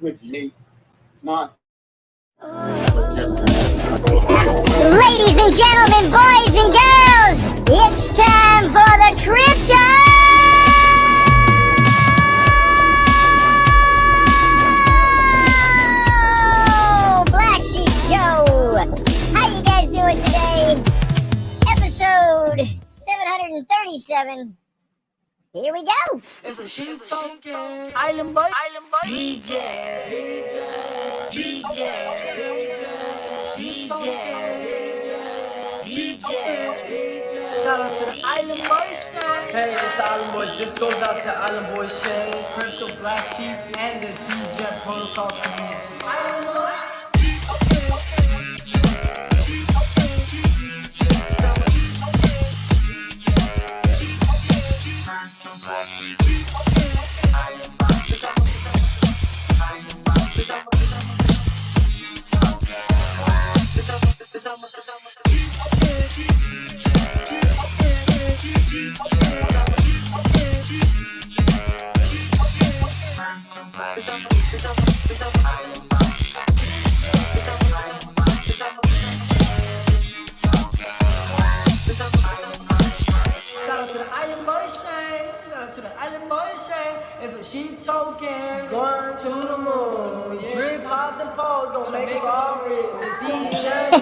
with you, not. Ladies and gentlemen, boys and girls, it's time for the crypto Black Sheep Show. How you guys doing today? Episode 737. Here we go. It's a sheep talking island boy, DJ. Shout out to the Island Boys. Hey, it's the Island Boys. This goes out to Island Boys Shay, Crypto Black Sheep, and the DJ Protocol community. Island Boys. It's a sheep token, going to the moon. Drip hops and poles, gonna make us all rich. The DJ.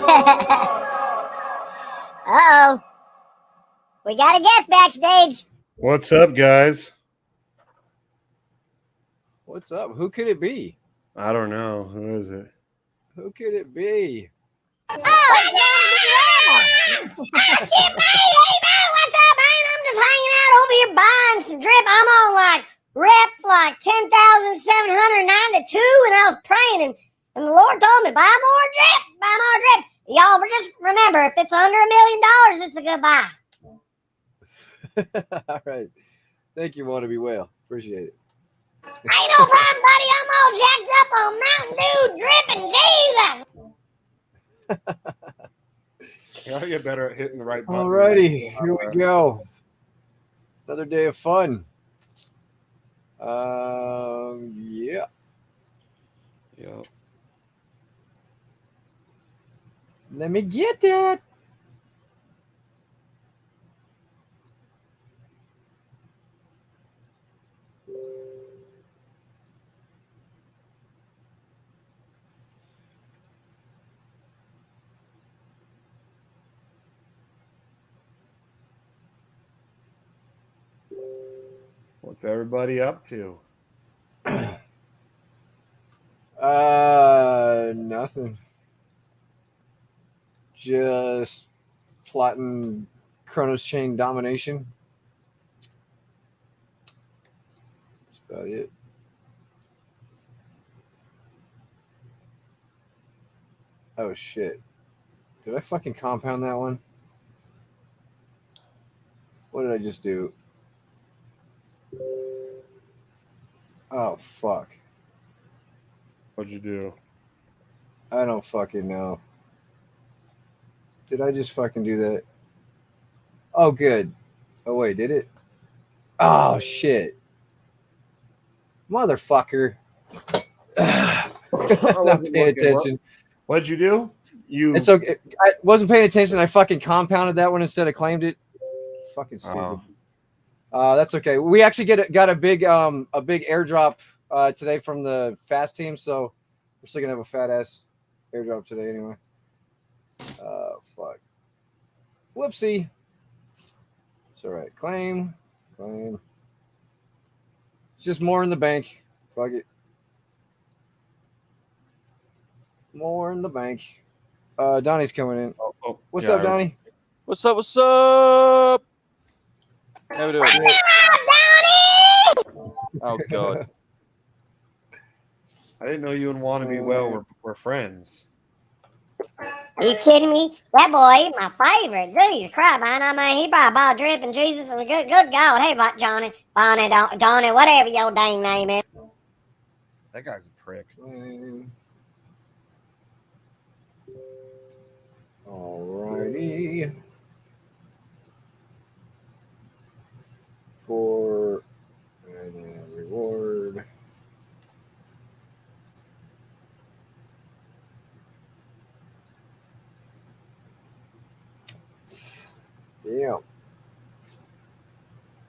Uh-oh. We got a guest backstage. What's up, guys? What's up? Who could it be? I don't know. Who is it? Who could it be? Oh, it's Hey, what's up, man? I'm just hanging out over here buying some drip. I'm on rep 10,792, and I was praying, and the Lord told me, buy more drip. Y'all just remember, if it's under $1 million, it's a good buy. All right. Thank you, Want to Be Well. Appreciate it. Ain't no problem, buddy. I'm all jacked up on Mountain Dew, dripping Jesus. You gotta get better at hitting the right button. Alrighty, here we go. Another day of fun. Yeah. Yeah. Let me get that. What's everybody up to? Nothing. Just plotting Chronos Chain domination. That's about it. Oh shit. Did I fucking compound that one? What did I just do? Oh fuck. What'd you do? I don't fucking know. Did I just fucking do that? Oh, good. Oh, wait, did it? Oh, shit. Motherfucker. Not paying attention. What'd you do? It's okay. I wasn't paying attention. I fucking compounded that one instead of claimed it. Fucking stupid. That's okay. We actually got a big airdrop today from the fast team, so we're still gonna have a fat ass airdrop today anyway. Fuck. Whoopsie. It's all right. Claim. It's just more in the bank. Fuck it. More in the bank. Donnie's coming in. What's up, Donnie? What's up? How we doing? Donnie! Oh, God. I didn't know you and Want to Be Well were friends. Are you kidding me? That boy, my favorite. Jesus Christ, man. I mean, he probably bought dripping Jesus. And good God. Hey, Johnny, Donnie, whatever your dang name is. That guy's a prick. Alrighty. For reward. Yeah.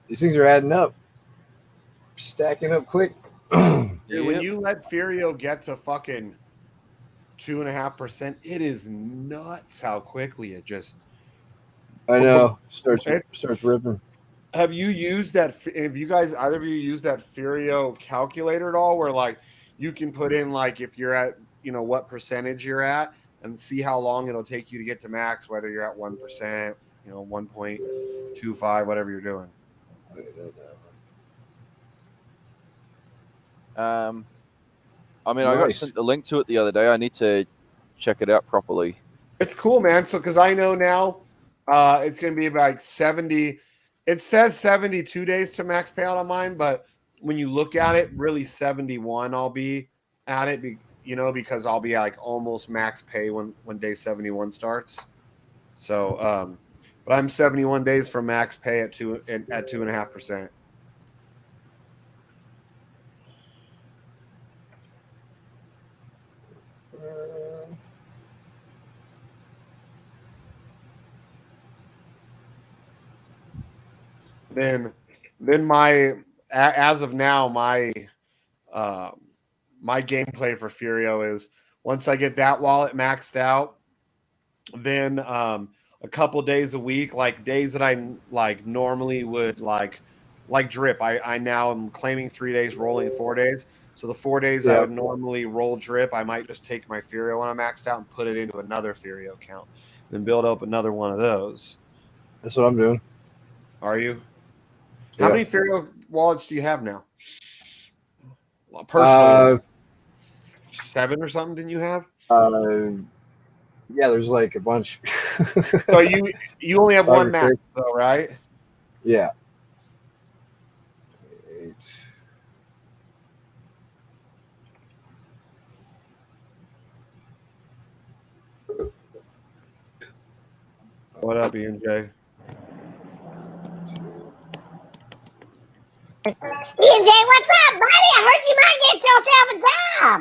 These things are adding up. Stacking up quick. Dude, when Yep. you let FURIO get to fucking 2.5%, it is nuts how quickly it just. I know. Starts ripping. Have you used that? Have you guys, either of you, used that FURIO calculator at all, where like you can put in like if you're at, you know, what percentage you're at, and see how long it'll take you to get to max, whether you're at 1%, you know, 1.25, whatever you're doing. I mean, I got Nice. sent the link to it the other day. I need to check it out properly. It's cool, man. So, because I know now, it's going to be about 70. It says 72 days to max payout on mine, but when you look at it, really 71. I'll be at it, you know, because I'll be like almost max pay when day 71 starts. So, but I'm 71 days from max pay at 2.5%. Then my as of now my my gameplay for FURIO is once I get that wallet maxed out, then a couple days a week, like days that I like normally would like drip. I now am claiming 3 days, rolling 4 days. So the 4 days I would normally roll drip, I might just take my FURIO when I'm maxed out and put it into another FURIO account, then build up another one of those. That's what I'm doing. Are you? Yeah. How many FURIO wallets do you have now? Personally, 7 or something. Didn't you have? Yeah, there's like a bunch. So you only have one max though, right? Yeah. 8. What up, ENJ? EJ, what's up, buddy? I heard you might get yourself a job.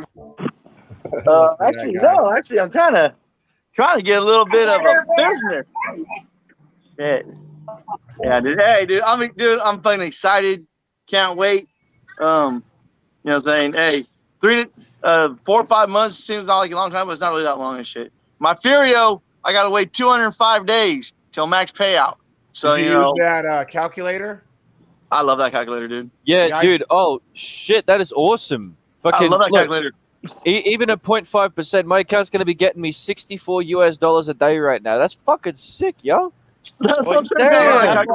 Actually, no. Actually, I'm trying to get a little bit of a business. Yeah, dude. Hey, dude. I'm fucking excited. Can't wait. You know what I'm saying? Hey, 4 or 5 months seems not like a long time, but it's not really that long and shit. My FURIO, I gotta wait 205 days till max payout. So Did you use that calculator? I love that calculator, dude. Yeah, dude. Oh shit, that is awesome. I love that calculator. Even at 0.5%, my account's going to be getting me $64 a day right now. That's fucking sick, yo. Well, damn.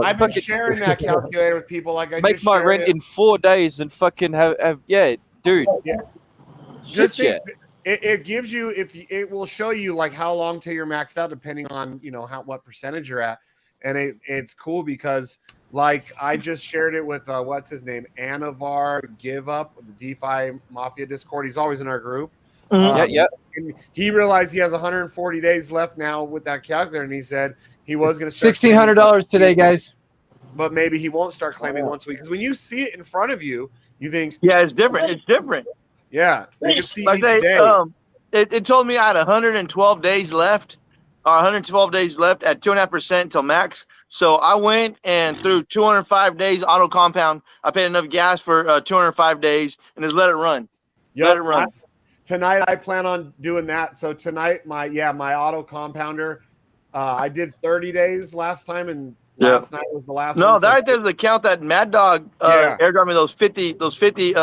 I've been sharing that calculator with people. Like I make just my shared rent it. in 4 days and fucking have yeah, dude. Yeah. Shit, yeah. It gives you it will show you like how long till you're maxed out depending on what percentage you're at, and it's cool because like I just shared it with what's his name, Anavar Give Up, the DeFi Mafia Discord. He's always in our group. Yeah. And he realized he has 140 days left now with that calculator, and he said he was going to $1,600 today, guys. But maybe he won't start claiming once a week because when you see it in front of you, you think, yeah, it's different. It's different. Yeah, you can see like each day. It told me I had 112 days left, or 112 days left at 2.5% till max. So I went and through 205 days auto compound. I paid enough gas for 205 days and just let it run. Let it run. Tonight I plan on doing that. So tonight my auto compounder, I did 30 days last time, and last night was the last. No, one, so that there's the count that Mad Dog airdropped me those 50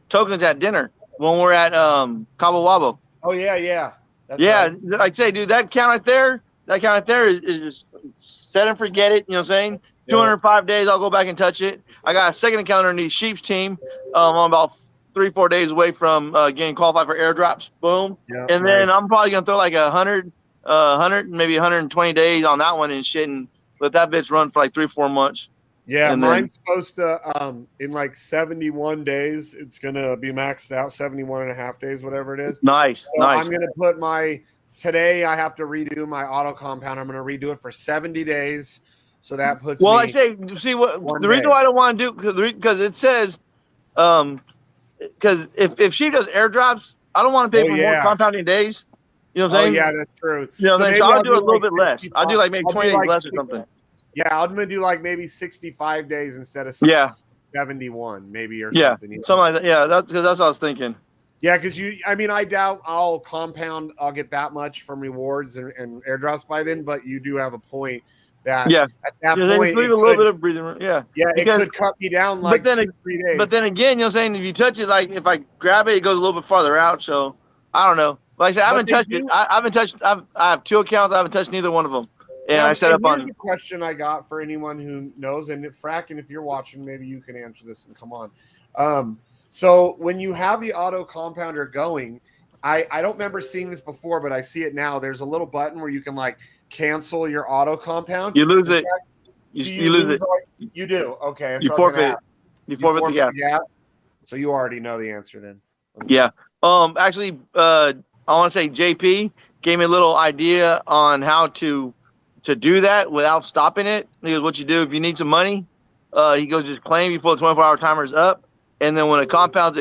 tokens at dinner when we're at Cabo Wabo. Oh yeah. That's yeah, right. Like I say, dude, that count right there is just set and forget it. You know what I'm saying? 205 days, I'll go back and touch it. I got a second account underneath Sheep's team. I'm about 3-4 days away from getting qualified for airdrops. Boom. Yeah, and then I'm probably gonna throw like 100, maybe 120 days on that one and shit, and let that bitch run for like 3-4 months. Yeah, and mine's supposed to in like 71 days. It's gonna be maxed out, 71 and a half days, whatever it is. Nice, so nice. I'm gonna put today I have to redo my auto compound. I'm gonna redo it for 70 days. So that puts me I say, see what the reason why I don't want to do because it says because if she does airdrops, I don't want to pay for more compounding days. You know what I'm saying? yeah, that's true. You know what I'm saying? So maybe I'll do a little like bit less. I'll do like maybe 20 days less or 60 something. Yeah, I'm gonna do like maybe 65 days instead of Yeah. 71, maybe or Yeah. something. You know? Something like that. Yeah, that's because that's what I was thinking. Yeah, because I doubt I'll get that much from rewards and airdrops by then, but you do have a point that Yeah. at that Yeah, point, just leave a little bit of breathing room. Yeah. yeah, Because, it could cut me down like but then, 2 or 3 days. But then again, you know what I'm saying? If you touch it, like if I grab it, it goes a little bit farther out. So I don't know. Like I said, I haven't touched it. I haven't touched. I have 2 accounts. I haven't touched neither one of them. And I set up on. Here's a question I got for anyone who knows, and Fracken, if you're watching, maybe you can answer this and come on. So when you have the auto compounder going, I don't remember seeing this before, but I see it now. There's a little button where you can like cancel your auto compound. You lose it. You lose it. Like, you do. Okay. You forfeit. You forfeit the gas. So you already know the answer then. Okay. Yeah. Actually, I want to say JP gave me a little idea on how to do that without stopping it. He goes, what you do if you need some money, he goes, just claim before the 24-hour timer is up. And then when it compounds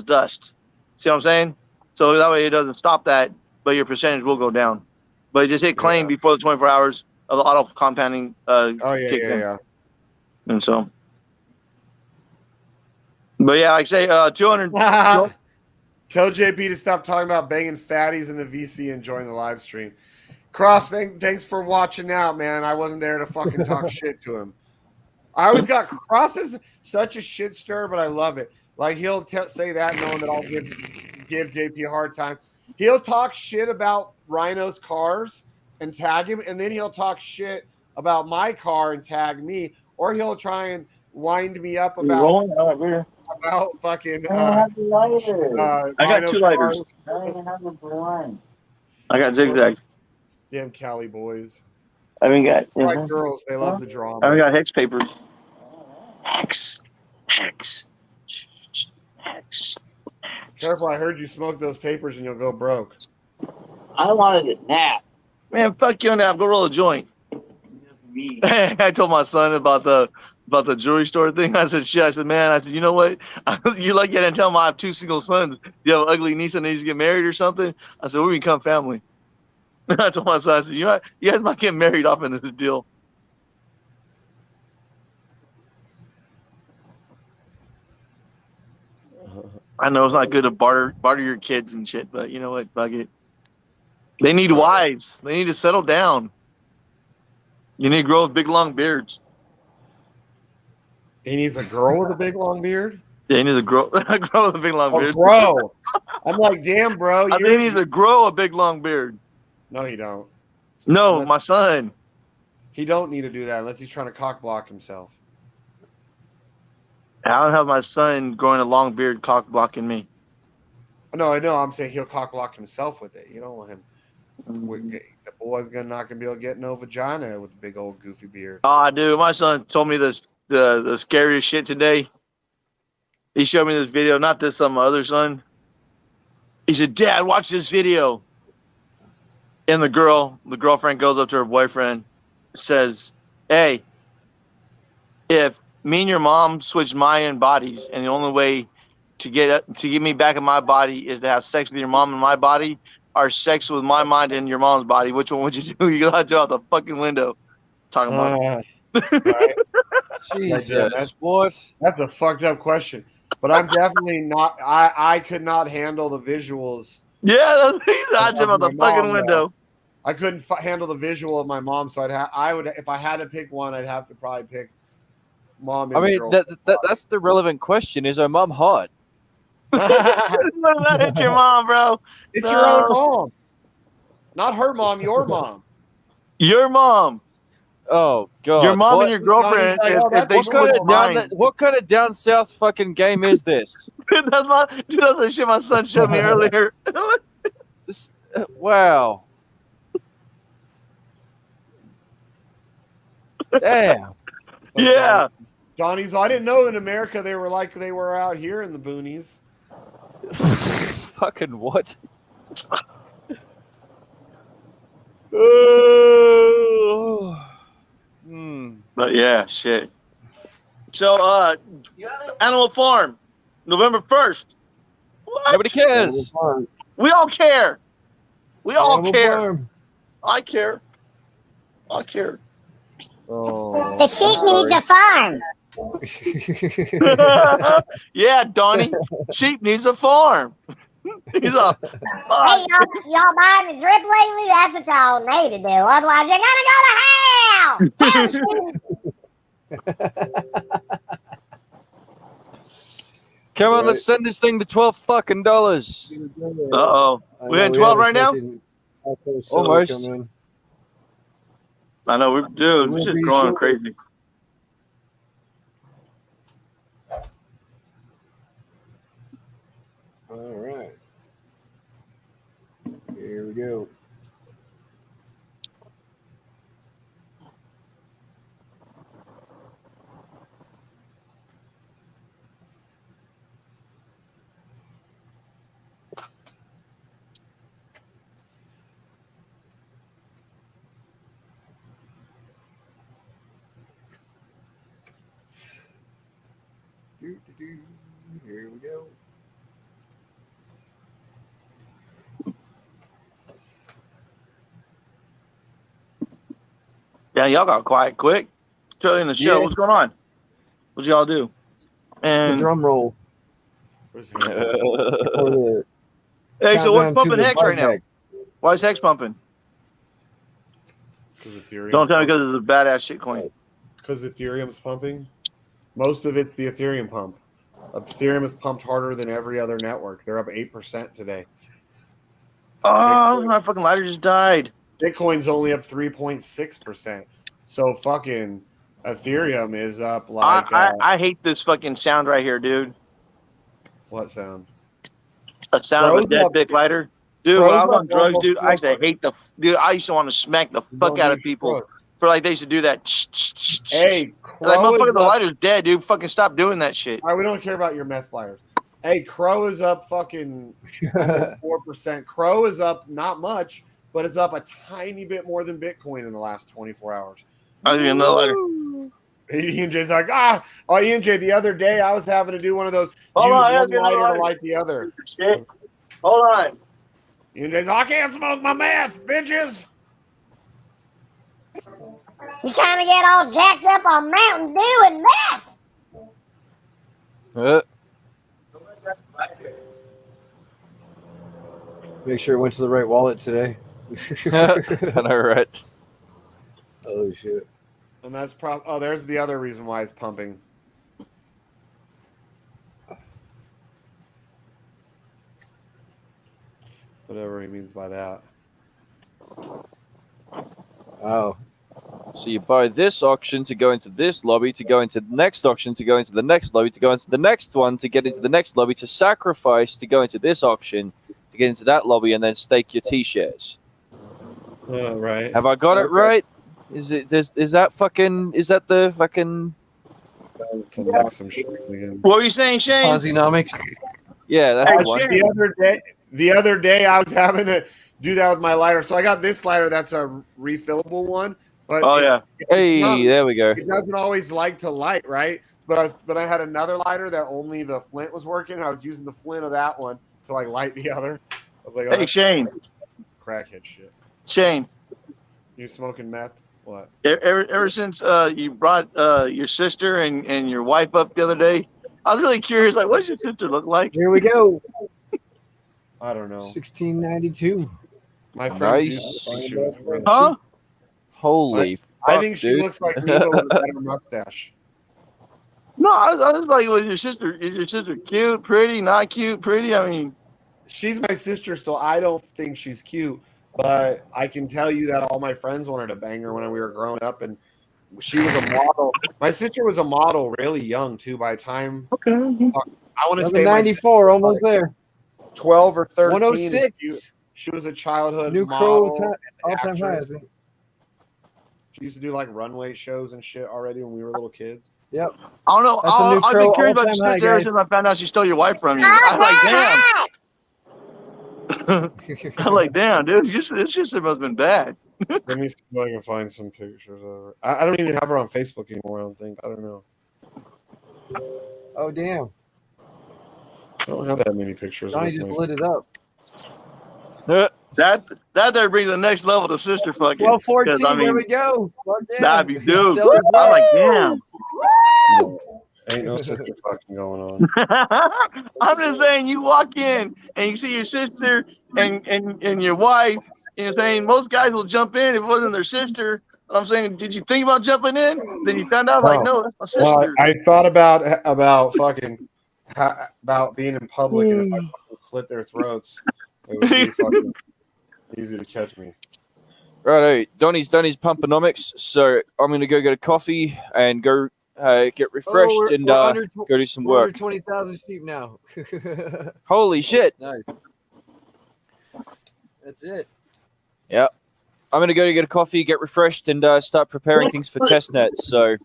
dust. See what I'm saying? So that way it doesn't stop that, but your percentage will go down. But just hit claim before the 24 hours of the auto compounding kicks in. Yeah. And so, but yeah, like I say, 200. Tell JP to stop talking about banging fatties in the VC and join the live stream. Cross, thanks for watching out, man. I wasn't there to fucking talk shit to him. I always got Cross is such a shit stir, but I love it. Like he'll say that knowing that I'll give JP a hard time. He'll talk shit about Rhino's cars and tag him, and then he'll talk shit about my car and tag me, or he'll try and wind me up about fucking. I got 2 lighters. I got zigzag. Damn Cali boys. I haven't got Like girls, they love the drama. I haven't got hex papers. Hex. Careful, I heard you smoke those papers and you'll go broke. I wanted a nap. Man, fuck you, nap. Go roll a joint. I told my son about the jewelry store thing. I said, shit. I said, man. I said, you know what? You're lucky I didn't tell him I have 2 single sons. You have an ugly niece that needs to get married or something. I said, we become family. I told my son, I said, you guys might get married off in this deal. I know it's not good to barter your kids and shit, but you know what? Fuck it. They need wives. They need to settle down. You need to grow with big long beards. He needs a girl with a big long beard? Yeah, he needs a grow with a big long beard. Bro. I'm like, damn, bro. I think he needs to grow a big long beard. No, he don't. No, my son. He don't need to do that unless he's trying to cock block himself. I don't have my son growing a long beard cock blocking me. No, I know. I'm saying he'll cock block himself with it. You don't want him. The boy's not gonna be able to get no vagina with a big old goofy beard. Oh, dude, my son told me this the scariest shit today. He showed me this video, not this son, my other son. He said, Dad, watch this video. And the girlfriend goes up to her boyfriend, says, hey, if me and your mom switched mind bodies, and the only way to get me back in my body is to have sex with your mom in my body, or sex with my mind in your mom's body, which one would you do? You gotta jump out the fucking window. Talking about Right. Jesus, what? That's a fucked up question. But I'm definitely not. I could not handle the visuals. Yeah, I'd jump out the fucking window. I couldn't handle the visual of my mom, so I would if I had to pick one, I'd have to probably pick mom. I mean, that's the relevant question. Is her mom hot? It's your mom, bro. It's your own mom, not her mom. Your mom. Your mom. Oh God! Your mom and your girlfriend. If they switch minds. What kind of down south fucking game is this? That's the shit my son showed me earlier. Wow. Damn. Yeah. Donnie's. I didn't know in America they were like they were out here in the boonies. Fucking what? But yeah, shit. So, Animal Farm, November 1st. What? Nobody cares. We all care. We all Animal care. Farm. I care. I care. Oh, The sheep needs a farm. Yeah, Donnie. Sheep needs a farm. He's a Hey, y'all buying the drip lately? That's what y'all need to do. Otherwise, you're gonna go to hell. Tell them, come on, Right. let's send this thing to $12 fucking. Uh-oh. We're at 12 right now? Almost. I know. We're just growing crazy. All right. Here we go. Here we go. Yeah, y'all got quiet quick. Early in the show. Yeah. What's going on? What y'all do? It's the And drum roll. hey, so what's Countdown to pumping the Hex right now? buyback. Why is Hex pumping? Don't tell me because it's a badass shit coin. Because Ethereum's pumping. Most of it's the Ethereum pump. Ethereum is pumped harder than every other network. They're up 8% today. Oh, my fucking lighter just died. Bitcoin's only up 3.6%. So fucking Ethereum is up like I hate this fucking sound right here, dude. what sound? A sound of a dead big lighter. Dude, when I was on drugs, dude, I used to hate dude, I used to want to smack the fuck out of people for like they used to do that. Hey, like motherfucker, the lighter's dead, dude. Fucking stop doing that shit. All right, we don't care about your meth lighters. Hey, Crow is up fucking 4%. Crow is up not much, but it's up a tiny bit more than Bitcoin in the last 24 hours. I didn't even know lighter. ENJ's like, ENJ, the other day I was having to do one of those. Hold use on, one lighter to light the other. Shit. Hold on. ENJ's like, I can't smoke my meth, bitches. He's trying to get all jacked up on Mountain Dew and meth. Make sure it went to the right wallet today. I know, right? Oh shit! And that's there's the other reason why it's pumping. Whatever he means by that. Oh. So you buy this auction to go into this lobby, to go into the next auction, to go into the next lobby, to go into the next one, to get into the next lobby, to sacrifice, to go into this auction, to get into that lobby, and then stake your T-shares. Right. Have I got it right? Is that the fucking some shit again. What were you saying, Shane? Ponzi-nomics? Yeah, that's the one. The other day I was having to do that with my lighter. So I got this lighter that's a refillable one. But there we go. It doesn't always like to light, right? But I had another lighter that only the flint was working. I was using the flint of that one to like light the other. I was like, hey, Shane. Crackhead shit. Shane. You smoking meth? What? Ever since you brought your sister and your wife up the other day, I was really curious. Like, what does your sister look like? Here we go. I don't know. 1692. My friend. Nice. Huh? Holy fuck, I think she dude. looks like me but with a better mustache. No, I was like, was your sister? Is your sister cute, pretty, not cute, pretty? I mean, she's my sister still. I don't think she's cute, but I can tell you that all my friends wanted to bang her when we were growing up, and she was a model. My sister was a model really young too. By the time I want to say 94, almost there. 12 or 13. 106. She was a childhood New model, Crow all-time high. She used to do like runway shows and shit already when we were little kids. Yep. I don't know. I've been curious about your sister ever since I found out she stole your wife from you. I was like, damn. I'm like, damn, dude. This sister must have been bad. Let me see if I can find some pictures of her. I don't even have her on Facebook anymore. I don't think. I don't know. Oh damn. I don't have that many pictures. Johnny just lit it up. That there brings the next level to sister fucking. 12-14, I mean, there we go. Fuck yeah. that'd be dude. Sell it. I'm like, damn. Ain't no sister fucking going on. I'm just saying, you walk in and you see your sister and your wife. You know, saying most guys will jump in if it wasn't their sister. I'm saying, did you think about jumping in? Then you found out, like, no, that's my sister. Well, I thought about fucking about being in public, and if I fucking slit their throats, it would be fucking easy to catch me. Righto, Donnie's done his pumponomics, so I'm gonna go get a coffee and go get refreshed and go do some We're work. under 20,000 sheep now. Holy shit! Nice. That's it. Yeah, I'm gonna go get a coffee, get refreshed, and start preparing things for test nets. So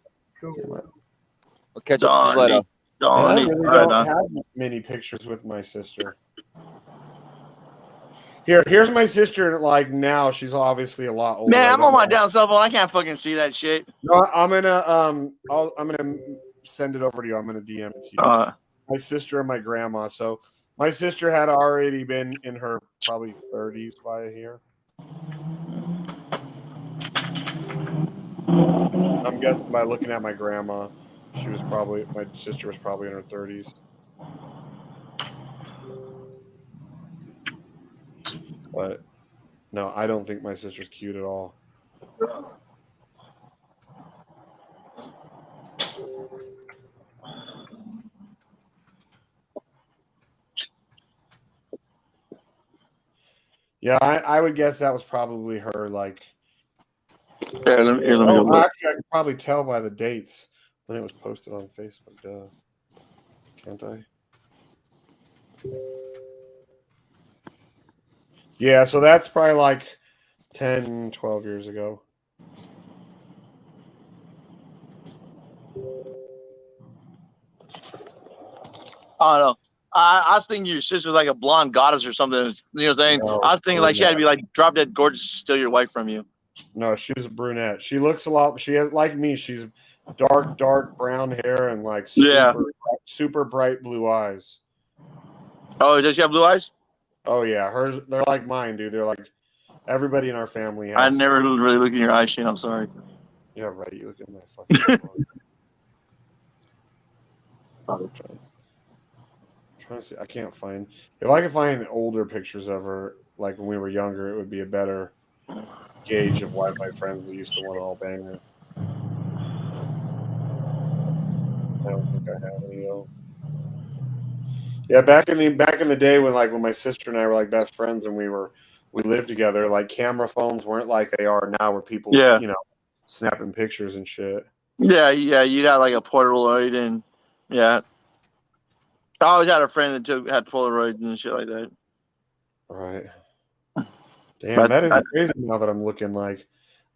I'll catch up with you later. I really don't have many pictures with my sister. Here's my sister. Like now, she's obviously a lot older. Man, I'm on my down cell phone. I can't fucking see that shit. No, I'm gonna I'm gonna send it over to you. I'm gonna DM it to you. My sister and my grandma. So my sister had already been in her probably 30s by here. I'm guessing by looking at my grandma, my sister was probably in her 30s. But no, I don't think my sister's cute at all. Yeah, I would guess that was probably her. Like, let me go actually, I can probably tell by the dates when it was posted on Facebook. Duh. Can't I? Yeah, so that's probably like 10, 12 years ago. I don't know. I was thinking your sister was like a blonde goddess or something. You know what I'm saying? No, I was thinking like she had to be like drop dead gorgeous to steal your wife from you. No, she was a brunette. She looks a lot. She has, like me. She's dark brown hair and like super bright blue eyes. Oh, does she have blue eyes? Oh yeah, hers. They're like mine, dude. They're like everybody in our family has. I never really look in your eyes, Shane. I'm sorry. Yeah, right. You look at my fucking. Trying to see. I can't find. If I could find older pictures of her, like when we were younger, it would be a better gauge of why my friends used to want to all bang her. I don't think I have any though. Yeah, back in the day when my sister and I were like best friends and we lived together, like camera phones weren't like they are now, where people snapping pictures and shit. Yeah, you'd have like a Polaroid and I always had a friend that had Polaroids and shit like that. Right. Damn, that is crazy now that I'm looking. Like,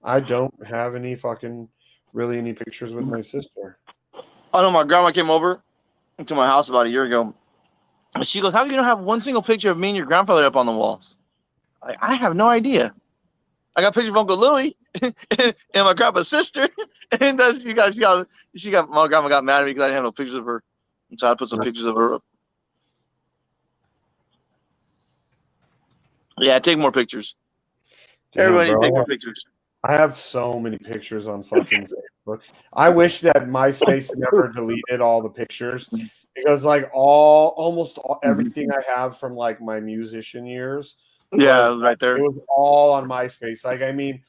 I don't have any pictures with my sister. I know my grandma came over to my house about a year ago. And she goes, how do you not have one single picture of me and your grandfather up on the walls? I have no idea. I got a picture of Uncle Louie and my grandpa's sister. And my grandma got mad at me because I didn't have no pictures of her. And so I put some pictures of her up. Yeah, take more pictures. Damn, everybody take more pictures. I have so many pictures on fucking Facebook. I wish that MySpace never deleted all the pictures, because like almost everything I have from like my musician years, right there. It was all on MySpace. Like, I mean,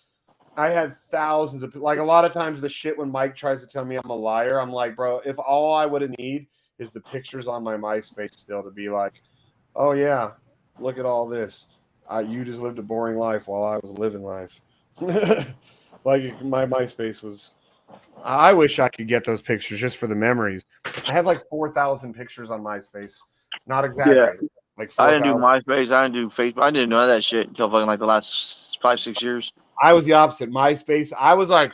I had thousands of, like, a lot of times the shit when Mike tries to tell me I'm a liar, I'm like, bro, if all I would need is the pictures on my MySpace still to be like, oh yeah, look at all this. You just lived a boring life while I was living life. Like, my MySpace was. I wish I could get those pictures just for the memories. I have like 4,000 pictures on MySpace. Not exaggerating. Yeah. Like 4, I didn't do MySpace. I didn't do Facebook. I didn't know that shit until fucking like the last 5-6 years. I was the opposite. MySpace. I was like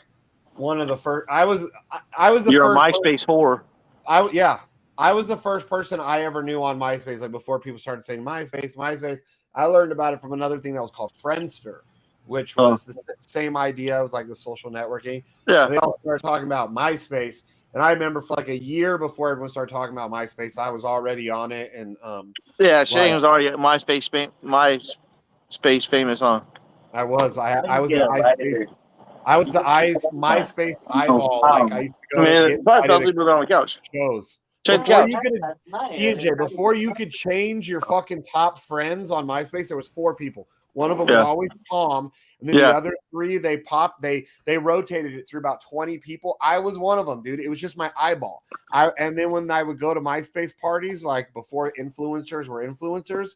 one of the first. I was the You're first. You're a MySpace whore. I was the first person I ever knew on MySpace. Like, before people started saying MySpace. I learned about it from another thing that was called Friendster, which was the same idea. It was like the social networking. Yeah. And they all started talking about MySpace. And I remember for like a year before everyone started talking about MySpace, I was already on it. And Shane was already at MySpace. MySpace famous, huh? I was get the a MySpace. lighter. I was the MySpace eyeball. Like I used to go to Man, get probably fell invited asleep on the couch. to shows. Check the Before couch. you could, That's nice. EJ, before you could change your fucking top friends on MySpace, there was 4 people. One of them was Yeah. always Tom, and then Yeah. the other 3 they rotated it through about 20 people. I was one of them, dude. It was just my eyeball. And then when I would go to MySpace parties, like before influencers were influencers,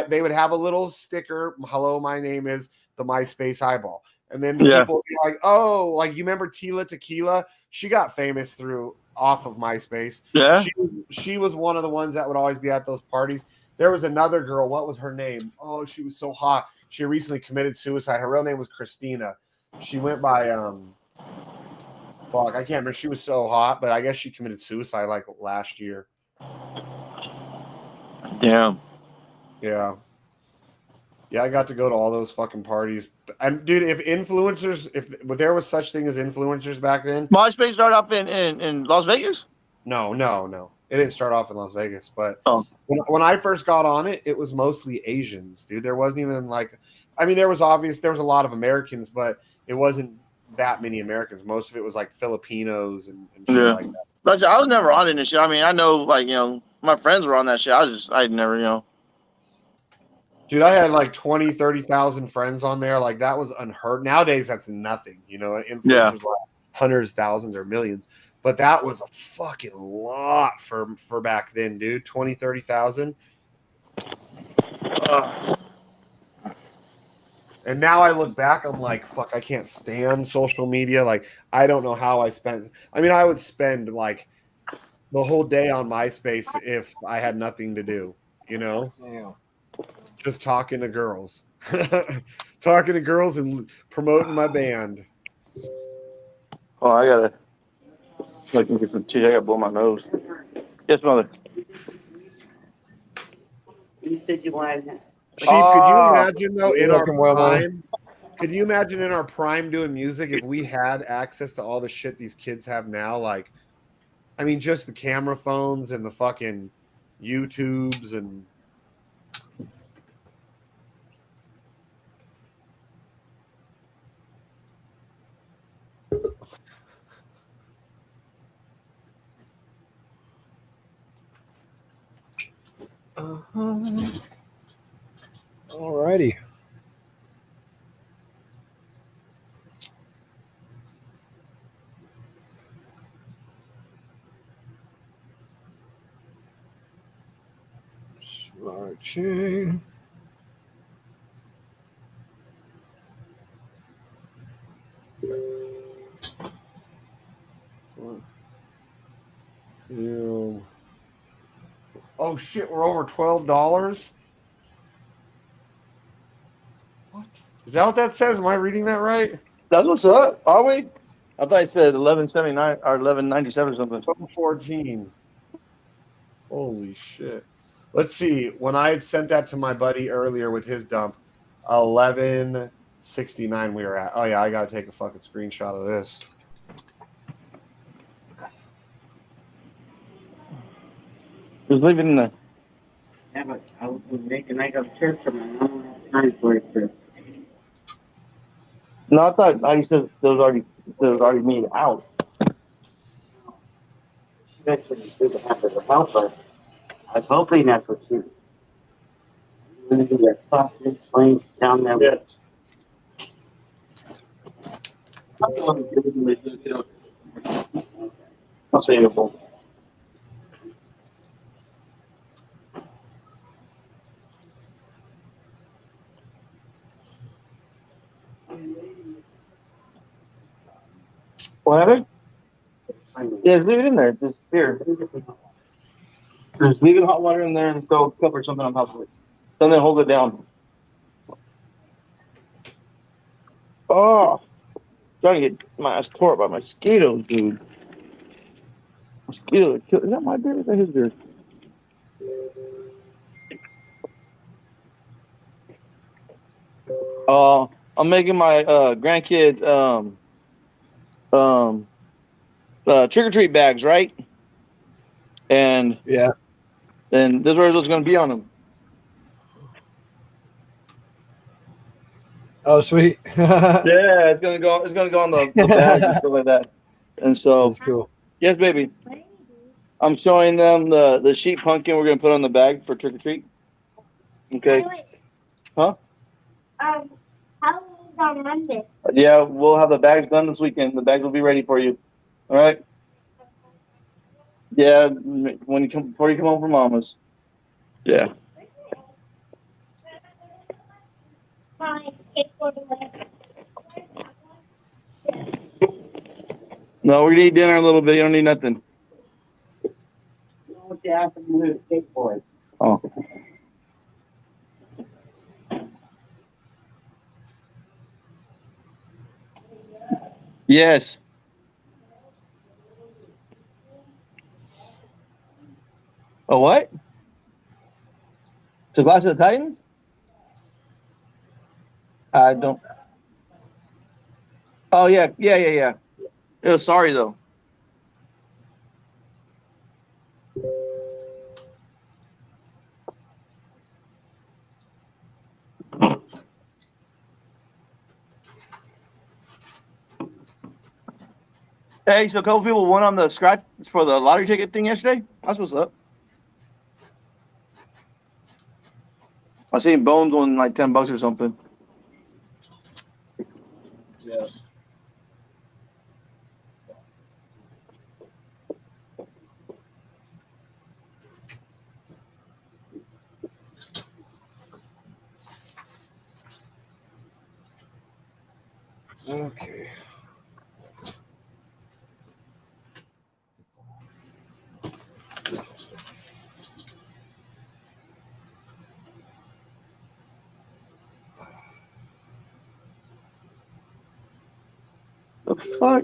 they would have a little sticker. Hello, my name is the MySpace eyeball. And then Yeah. people would be like, oh, like you remember Tila Tequila? She got famous off of MySpace. Yeah. She was one of the ones that would always be at those parties. There was another girl. What was her name? Oh, she was so hot. She recently committed suicide. Her real name was Christina. She went by fuck, I can't remember. She was so hot, but I guess she committed suicide like last year. Damn. Yeah. Yeah, I got to go to all those fucking parties. And dude, if there was such thing as influencers back then. MySpace started off in Las Vegas? No. It didn't start off in Las Vegas, but Oh. when I first got on it, it was mostly Asians, dude. There wasn't even there was a lot of Americans, but it wasn't that many Americans. Most of it was like Filipinos and shit like that. But I was never on it and shit. I mean, I know, my friends were on that shit. I'd never, Dude, I had like 20, 30,000 friends on there. Like that was unheard. Nowadays, that's nothing. Influencers like hundreds, thousands, or millions. But that was a fucking lot for back then, dude. 20, 30,000. And now I look back, I'm like, fuck, I can't stand social media. Like, I don't know how I spent. I mean, I would spend like the whole day on MySpace if I had nothing to do, Yeah. Just talking to girls. Talking to girls and promoting my band. Oh, I gotta get some tea. I gotta blow my nose. Yes, mother. You said you wanted. Sheep, could you imagine though in our Welcome, well, prime? Could you imagine in our prime doing music if we had access to all the shit these kids have now? Like, I mean, just the camera phones and the fucking YouTubes and. Alrighty. Smart chain. Ew. Oh shit, we're over $12. What? Is that what that says? Am I reading that right? That's what's up. Are we? I thought you said 1179 or 1197 or something. 1214. Holy shit. Let's see. When I had sent that to my buddy earlier with his dump, 1169 we were at. Oh yeah, I gotta take a fucking screenshot of this. Just leave it in there. Yeah, but I was making like a trip for my mom. Time for it. No, I thought you said there was already made out. She actually did have to help her. I was hoping that's what she. I'm gonna do that sausage plane down there. Yeah. I'll say it. What? Yeah, leave it in there. Just here. Just leave it hot water in there and throw cover something on top of it. Then hold it down. Oh, trying to get my ass tore up by mosquitoes, dude. Mosquitoes. Is that my beard? Is that his beard? I'm making my grandkids trick or treat bags, right? And Yeah. and this is what it's going to be on them. Oh, sweet. Yeah, it's gonna go. It's gonna go on the bag and stuff like that. And so, That's cool. yes, baby. I'm showing them the sheep pumpkin we're gonna put on the bag for trick or treat. Okay. Huh? How long on Monday? Yeah, we'll have the bags done this weekend. The bags will be ready for you. All right. Yeah, when you come before you come home from Mama's. Yeah. No, we're gonna eat dinner in a little bit. You don't need nothing. What you have to do is skateboard. Oh. Yes. A what? To Clash of the Titans? I don't. Oh yeah. It was sorry though. Hey, so a couple people won on the scratch for the lottery ticket thing yesterday. That's what's up. I seen Bones on like $10 or something. Yeah. Okay. The fuck?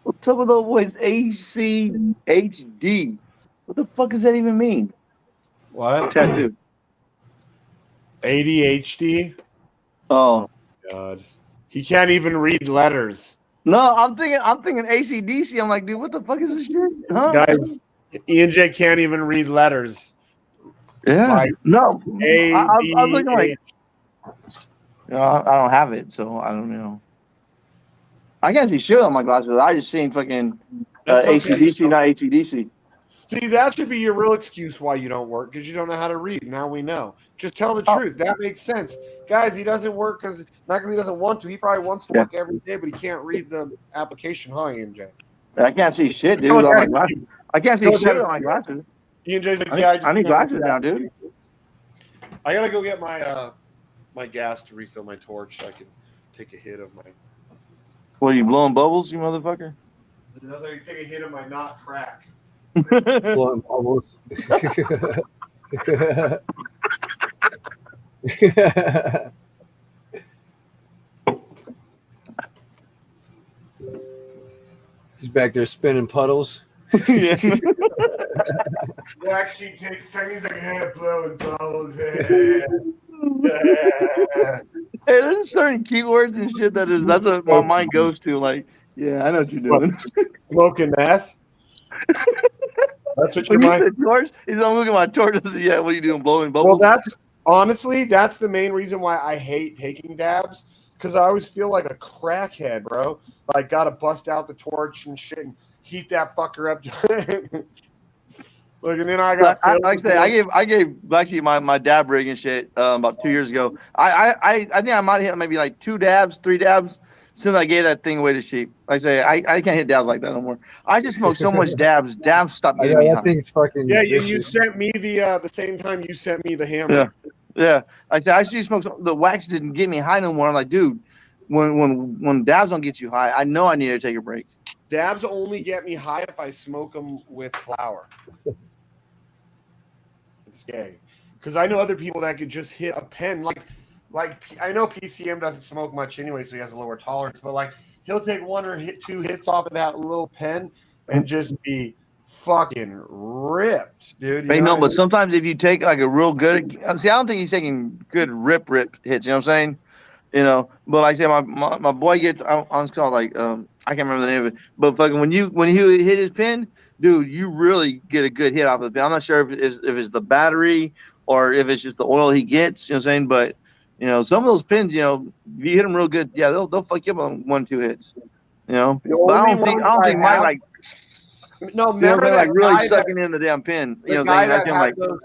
What's up with those boys? ACHD. What the fuck does that even mean? What? Tattoo. ADHD? Oh. God. He can't even read letters. No, I'm thinking ACDC. I'm like, dude, what the fuck is this shit? Huh? Guys, Ian J can't even read letters. Yeah. Like, No. I was looking like, ADHD. I don't have it, so I don't know. I can't see shit on my glasses. I just seen fucking That's okay. ACDC, not ACDC. See, that should be your real excuse why you don't work, because you don't know how to read. Now we know. Just tell the truth. That makes sense. Guys, he doesn't work not because he doesn't want to. He probably wants to work every day, but he can't read the application, huh, Ian J? I can't see shit, dude. On my glasses. I can't see shit on my glasses. Ian J's like, yeah, I need glasses now, dude. I gotta go get my my gas to refill my torch so I can take a hit of my. What are you blowing bubbles, you motherfucker? I was like, take a hit of my not crack. Blowing bubbles. He's back there spinning puddles. Yeah. BlackSheep takes seconds like, hey, blowing bubbles. Hey, there's certain keywords and shit that's what my mind goes to. Like, yeah, I know what you're doing. Smoking meth. That's what your When you mind. said torch, he's not looking at my torch. Yeah, what are you doing, blowing bubbles? Well, that's the main reason why I hate taking dabs, because I always feel like a crackhead, bro. Like, gotta bust out the torch and shit and heat that fucker up. Look, and then I got. Like I said, I gave BlackSheep my dab rig and shit about 2 years ago. I think I might have hit maybe like 2 dabs, 3 dabs since I gave that thing away to sheep. Like I say, I can't hit dabs like that no more. I just smoke so much dabs. Dabs stopped getting me high. Thing's fucking You sent me the same time you sent me the hammer. Yeah. I said I actually smoke the wax didn't get me high no more. I'm like, dude, when dabs don't get you high, I know I need to take a break. Dabs only get me high if I smoke them with flour. It's gay. Because I know other people that could just hit a pen. Like I know PCM doesn't smoke much anyway, so he has a lower tolerance. But like he'll take 1 or 2 hits off of that little pen and just be fucking ripped, dude. Hey, no, but sometimes if you take like a real good, see, I don't think he's taking good rip hits. You know what I'm saying? You know, but like I say, my boy gets. I'm called like I can't remember the name of it, but fucking when he hit his pin, dude, you really get a good hit off the pin. I'm not sure if it's the battery or if it's just the oil he gets. You know what I'm saying? But You know, some of those pins, you know, if you hit them real good, yeah, they'll fuck you up on 1-2 hits. You know, The but I only don't see ones I mine have- like, No, you know, remember they're like that really guy that sucking in the damn pin. You the know, guy saying I that see had him like, those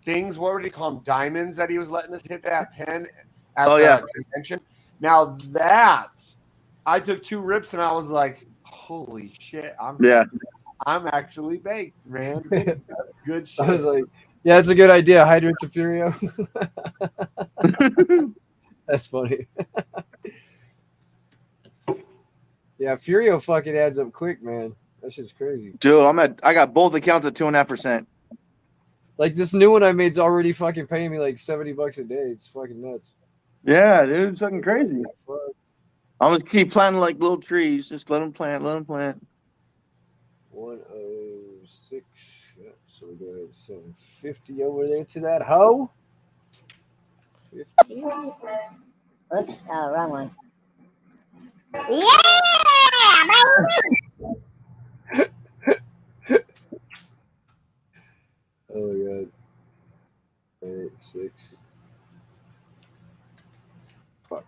things, what would he call them? Diamonds that he was letting us hit that pen at Oh, the yeah. convention. Now that I took 2 rips and I was like, holy shit, I'm actually baked, man. Good shit. I was like, yeah, that's a good idea. Hydrant to FURIO. That's funny. Yeah, FURIO fucking adds up quick, man. That shit's crazy. dude, I got both accounts at 2.5%. Like this new one I made's already fucking paying me like $70 a day. It's fucking nuts. Yeah, dude, it's fucking crazy. Yeah, fuck. I'm gonna keep planting like little trees. Just let them plant, 106. Yeah, so we go ahead 750 over there to that hoe. 50. Oops, wrong one. Yeah, Oh my god. 8, 6. Fuck.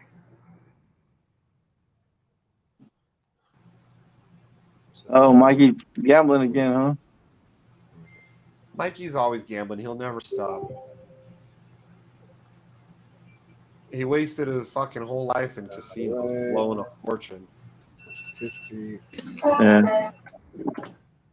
Oh, Mikey gambling again, huh? Mikey's always gambling. He'll never stop. He wasted his fucking whole life in casinos, blowing a fortune. 50. Yeah.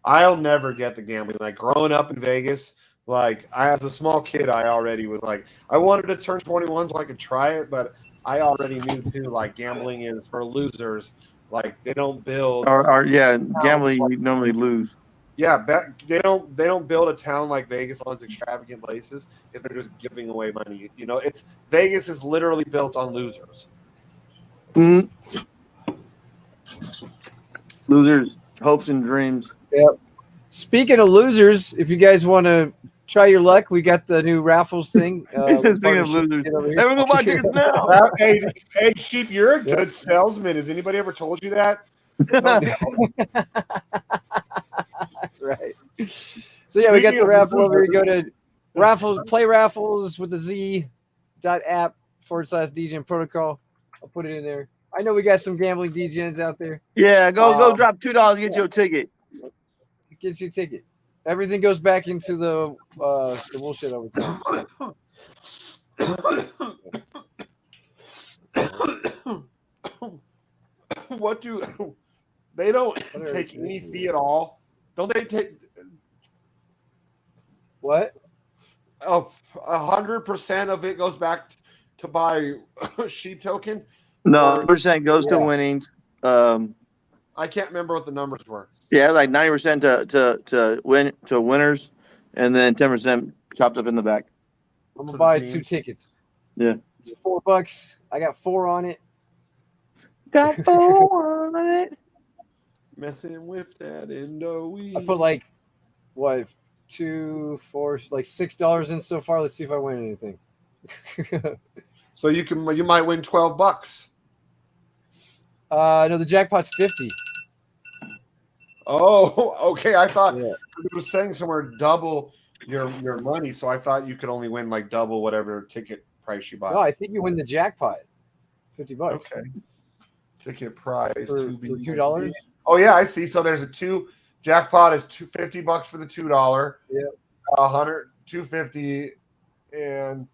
I'll never get the gambling. Like growing up in Vegas, like as a small kid, I already was like, I wanted to turn 21 so I could try it, but I already knew too, like gambling is for losers. Like they don't build. Or yeah, gambling you normally lose. Yeah, they don't build a town like Vegas on extravagant places if they're just giving away money. You know, it's Vegas is literally built on losers. Mm. Losers, hopes and dreams. Yep. Speaking of losers, if you guys want to try your luck, we got the new raffles thing. Speaking of losers, everyone go buy tickets now. Hey, Sheep, you're a good salesman. Has anybody ever told you that? Right. So yeah, we got the raffle over here. Go to raffles, play raffles with the Z.app/DJ protocol. I'll put it in there. I know we got some gambling DJs out there. Yeah, go drop $2 to get you a ticket. Get you a ticket. Everything goes back into the bullshit over time. What do they don't take any fee at all? Don't they take what? Oh, 100% of it goes back to buy sheep token? No, percent goes to winnings. I can't remember what the numbers were. Yeah, like 90% to winners, and then 10% chopped up in the back. I'm gonna buy 2 tickets. Yeah, it's $4. I got 4 on it. Got 4 on it. Messing with that Indo. I put like what 2, 4, like $6 in so far. Let's see if I win anything. So you might win $12. No, the jackpot's 50. Oh, okay. I thought it was saying somewhere double your money, so I thought you could only win like double whatever ticket price you buy. No, I think you win the jackpot. $50. Okay. Ticket price for $2. Oh yeah, I see. So there's a jackpot is $50 for the $2. Yeah. 100, 250, and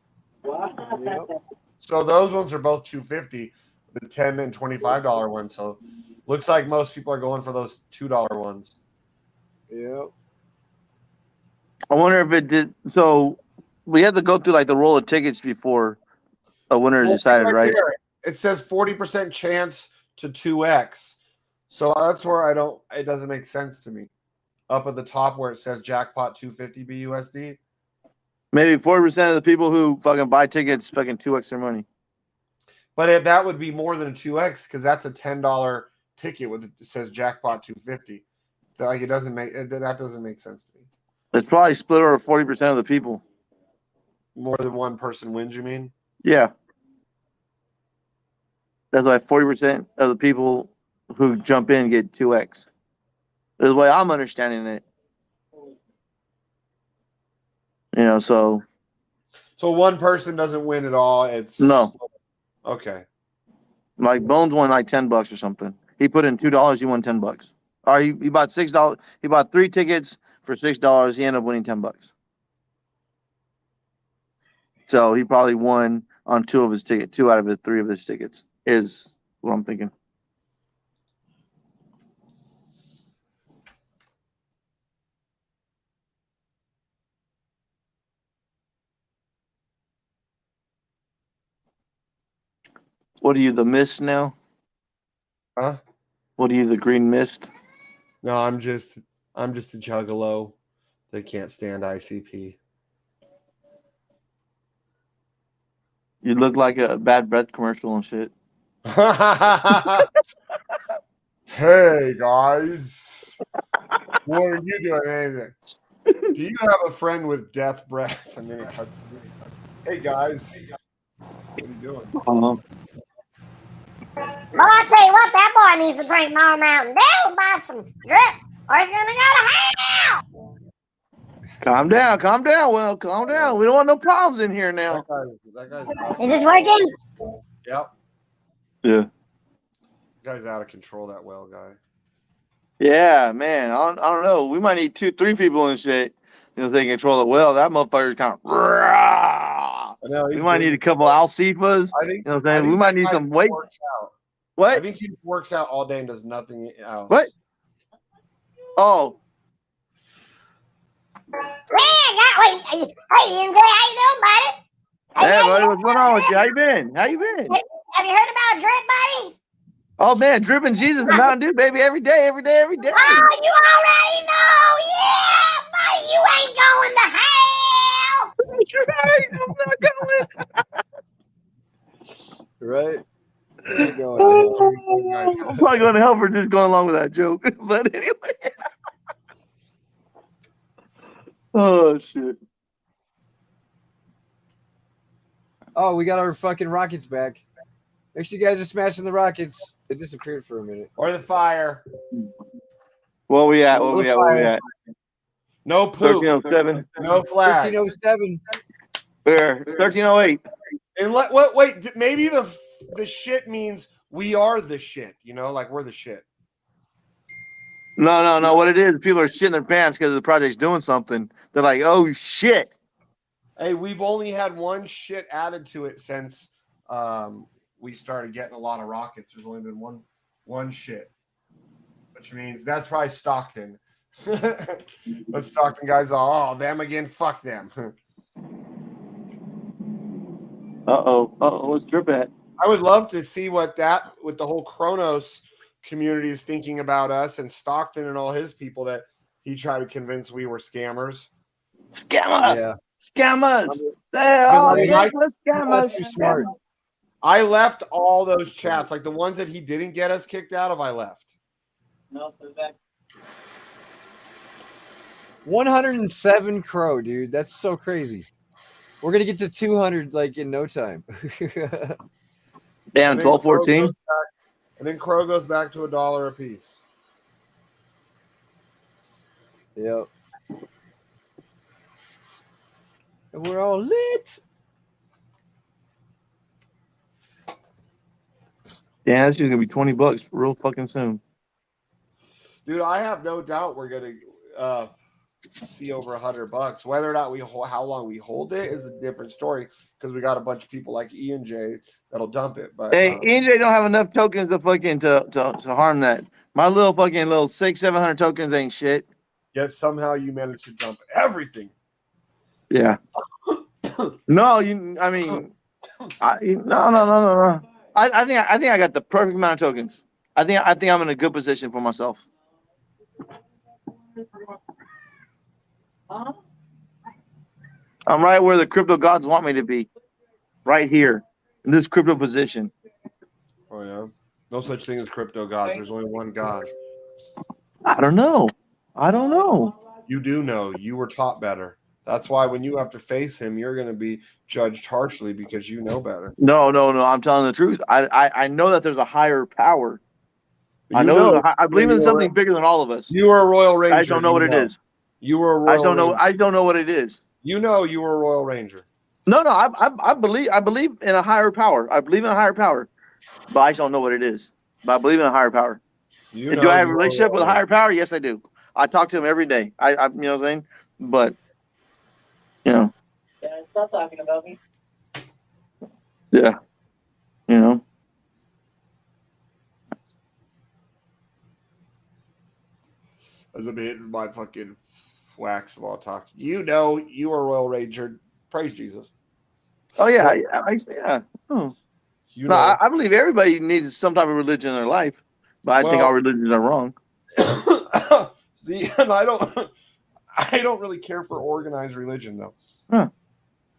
Yep. so those ones are both $250. The $10 and $25 ones. So looks like most people are going for those $2 ones. Yep. I wonder if it did. So we had to go through like the roll of tickets before a winner is decided, right? It says 40% chance to 2x. So that's where it doesn't make sense to me. Up at the top where it says jackpot 250 BUSD. Maybe 40% of the people who fucking buy tickets fucking 2x their money. But that would be more than a 2x because that's a $10 ticket with it says jackpot 250. Like that doesn't make sense to me. It's probably split over 40% of the people. More than one person wins, you mean? Yeah. That's why 40% of the people who jump in get 2x. That's the way I'm understanding it. You know, so one person doesn't win at all. It's no. Okay. Like Bones won like $10 or something. He put in $2, he won $10. Or he bought $6. He bought 3 tickets for $6. He ended up winning $10. So he probably won on 2 of his tickets, 2 out of his 3 of his tickets is what I'm thinking. What are you, the mist now? Huh? What are you, the green mist? No, I'm just a juggalo that can't stand ICP. You look like a bad breath commercial and shit. Hey guys, what are you doing? Do you have a friend with death breath? And then it cuts. Hey guys, what are you doing? Boy, I tell you what, that boy needs to drink more Mountain Dew, buy some drip, or he's gonna go to hell. Calm down, Will. Calm down. We don't want no problems in here now. That guy's out. Is this working? Yep. Yeah. That guy's out of control, that well guy. Yeah, man. I don't know. We might need 2, 3 people and shit. You know, they control it well. That motherfucker's kind of. We might need a couple Alcifas. I think. You know what I'm saying? We might need some weight. What? I think he works out all day and does nothing else. What? Oh. Hey, MJ, how you doing, buddy? Hey, buddy, what's going on with you? How you been? Have you heard about drip, buddy? Oh man, dripping Jesus and Mountain Dew, baby, every day. Oh, you already know, yeah, buddy, you ain't going to hell. That's right, I'm not going. Right? I'm probably going to hell for just going along with that joke. But anyway. Oh shit. Oh, we got our fucking rockets back. Make sure you guys are smashing the rockets. They disappeared for a minute. Or the fire. What we at? What we at? No poop. 1307. No flags. 1307. There. 1308. And wait, maybe the shit means we are the shit, you know, like we're the shit. No. What it is, people are shitting their pants because the project's doing something. They're like, oh shit. Hey, we've only had one shit added to it since we started getting a lot of rockets. There's only been one shit, which means that's probably Stockton. But Stockton guys are, oh, them again, fuck them. What's drip at? I would love to see what the whole Kronos community is thinking about us and Stockton and all his people that he tried to convince we were scammers. Scammers. Yeah. Scammers. They're all scammers. Too smart. I left all those chats, like the ones that he didn't get us kicked out of, I left. No, they're back. 107 crow, dude. That's so crazy. We're gonna get to 200 like in no time. Damn, 1214. And then Crow goes back to $1 a piece. Yep. And we're all lit. Yeah, that's just gonna be $20 real fucking soon. Dude, I have no doubt we're gonna see over $100. Whether or not how long we hold it is a different story because we got a bunch of people like E and J that'll dump it. But hey, E and J don't have enough tokens to fucking to harm that. My little 600-700 tokens ain't shit. Yet somehow you managed to dump everything. Yeah. No. I think I got the perfect amount of tokens. I think I'm in a good position for myself. I'm right where the crypto gods want me to be. Right here. In this crypto position. Oh yeah. No such thing as crypto gods. There's only one god. I don't know. You do know. You were taught better. That's why when you have to face him, you're going to be judged harshly because you know better. No. I'm telling the truth. I know that there's a higher power. I believe in something bigger than all of us. You were a Royal Ranger. I just don't know what it is. You were a Royal Ranger. I don't know what it is. You know you were a Royal Ranger. No, I believe in a higher power. I believe in a higher power, but I just don't know what it is. But I believe in a higher power. You Do I have a you relationship with a know. higher power? Yes, I do. I talk to him every day. I you know what I'm saying? But you know, Stop talking about me. yeah, you know. As a bit my fucking wax while talking. You know, you are Royal Ranger. Praise Jesus. Oh yeah, yeah. Oh. You No, know. I believe everybody needs some type of religion in their life, but I think Well, all religions are wrong. see, and I don't really care for organized religion though. Huh.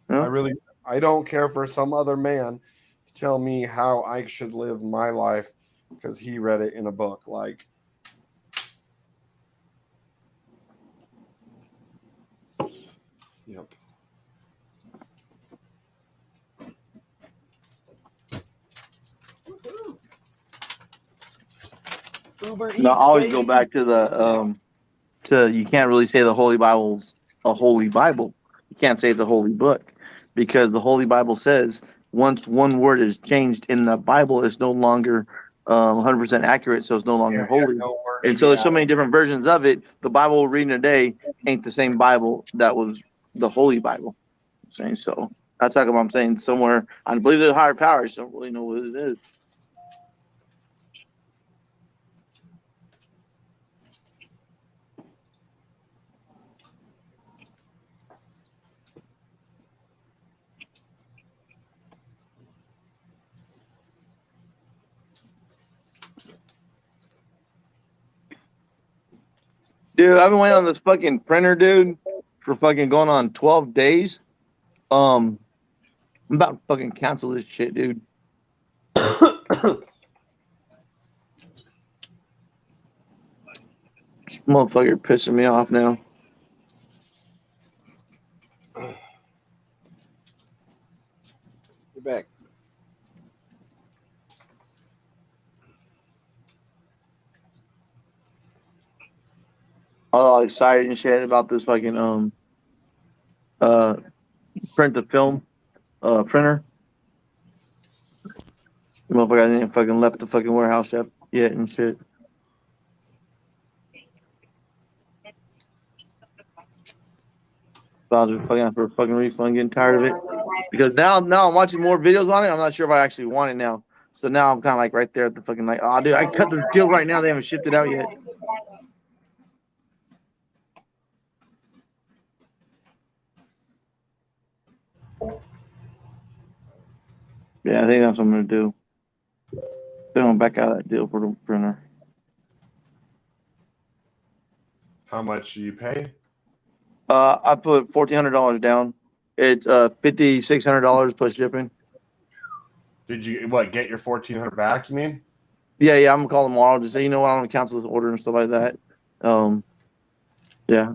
Yeah. I don't care for some other man to tell me how I should live my life because he read it in a book. Like, yep. Uber No, I Eats, always go baby. back to to you can't really say the Holy Bible's a holy Bible. You can't say it's a holy book because the Holy Bible says once one word is changed in the Bible, it's no longer 100% accurate, so it's no longer holy. No word And should so be there's so added. many different versions of it. The Bible we're reading today ain't the same Bible that was the Holy Bible. I'm saying so. That's how come I'm saying somewhere. I believe there's a higher power. I just don't really know what it is. Dude, I've been waiting on this fucking printer, dude, for fucking going on 12 days. I'm about to fucking cancel this shit, dude. This motherfucker pissing me off now. You're back. I'm all excited and shit about this fucking print to film printer. Motherfucker, I didn't fucking left the fucking warehouse yet and shit. So I was just fucking for a fucking refund, getting tired of it. Because now I'm watching more videos on it. I'm not sure if I actually want it now. So now I'm kind of like right there at the fucking like, oh dude, I cut this deal right now. They haven't shipped it out yet. Yeah, I think that's what I'm gonna do. Then I'm back out of that deal for the printer. How much do you pay? I put $1,400 down. It's $5,600 plus shipping. Did you get your 1,400 back? You mean? Yeah, I'm gonna call them tomorrow. Just say, you know what, I'm gonna cancel this order and stuff like that. Yeah,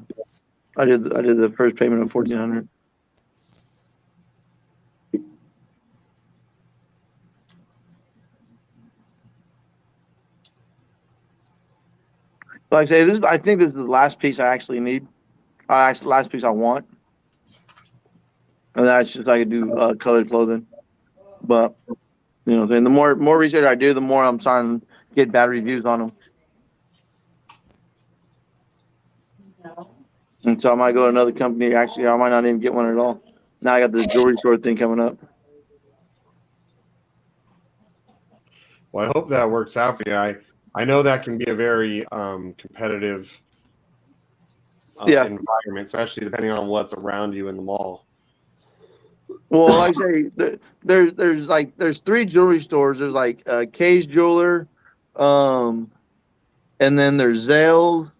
I did the first payment of $1,400. Like I say, I think this is the last piece I actually need. Last piece I want, and that's just I could do colored clothing. But you know, the more research I do, the more I'm starting to get bad reviews on them. And so I might go to another company. Actually, I might not even get one at all. Now I got the jewelry store thing coming up. Well, I hope that works out for you. I know that can be a very competitive environment, especially depending on what's around you in the mall. Well, like I say, there's 3 jewelry stores. There's like Kay's Jeweler, and then there's Zales,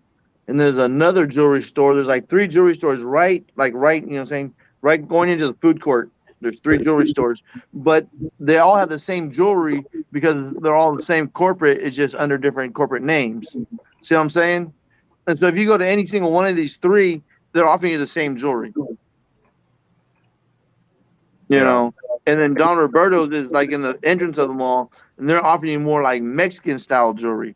and there's another jewelry store. There's like 3 jewelry stores right, you know what I'm saying, right going into the food court. There's 3 jewelry stores, but they all have the same jewelry because they're all the same corporate. It's just under different corporate names. See what I'm saying? And so if you go to any single one of these 3, they're offering you the same jewelry. You know, and then Don Roberto's is like in the entrance of the mall, and they're offering you more like Mexican style jewelry.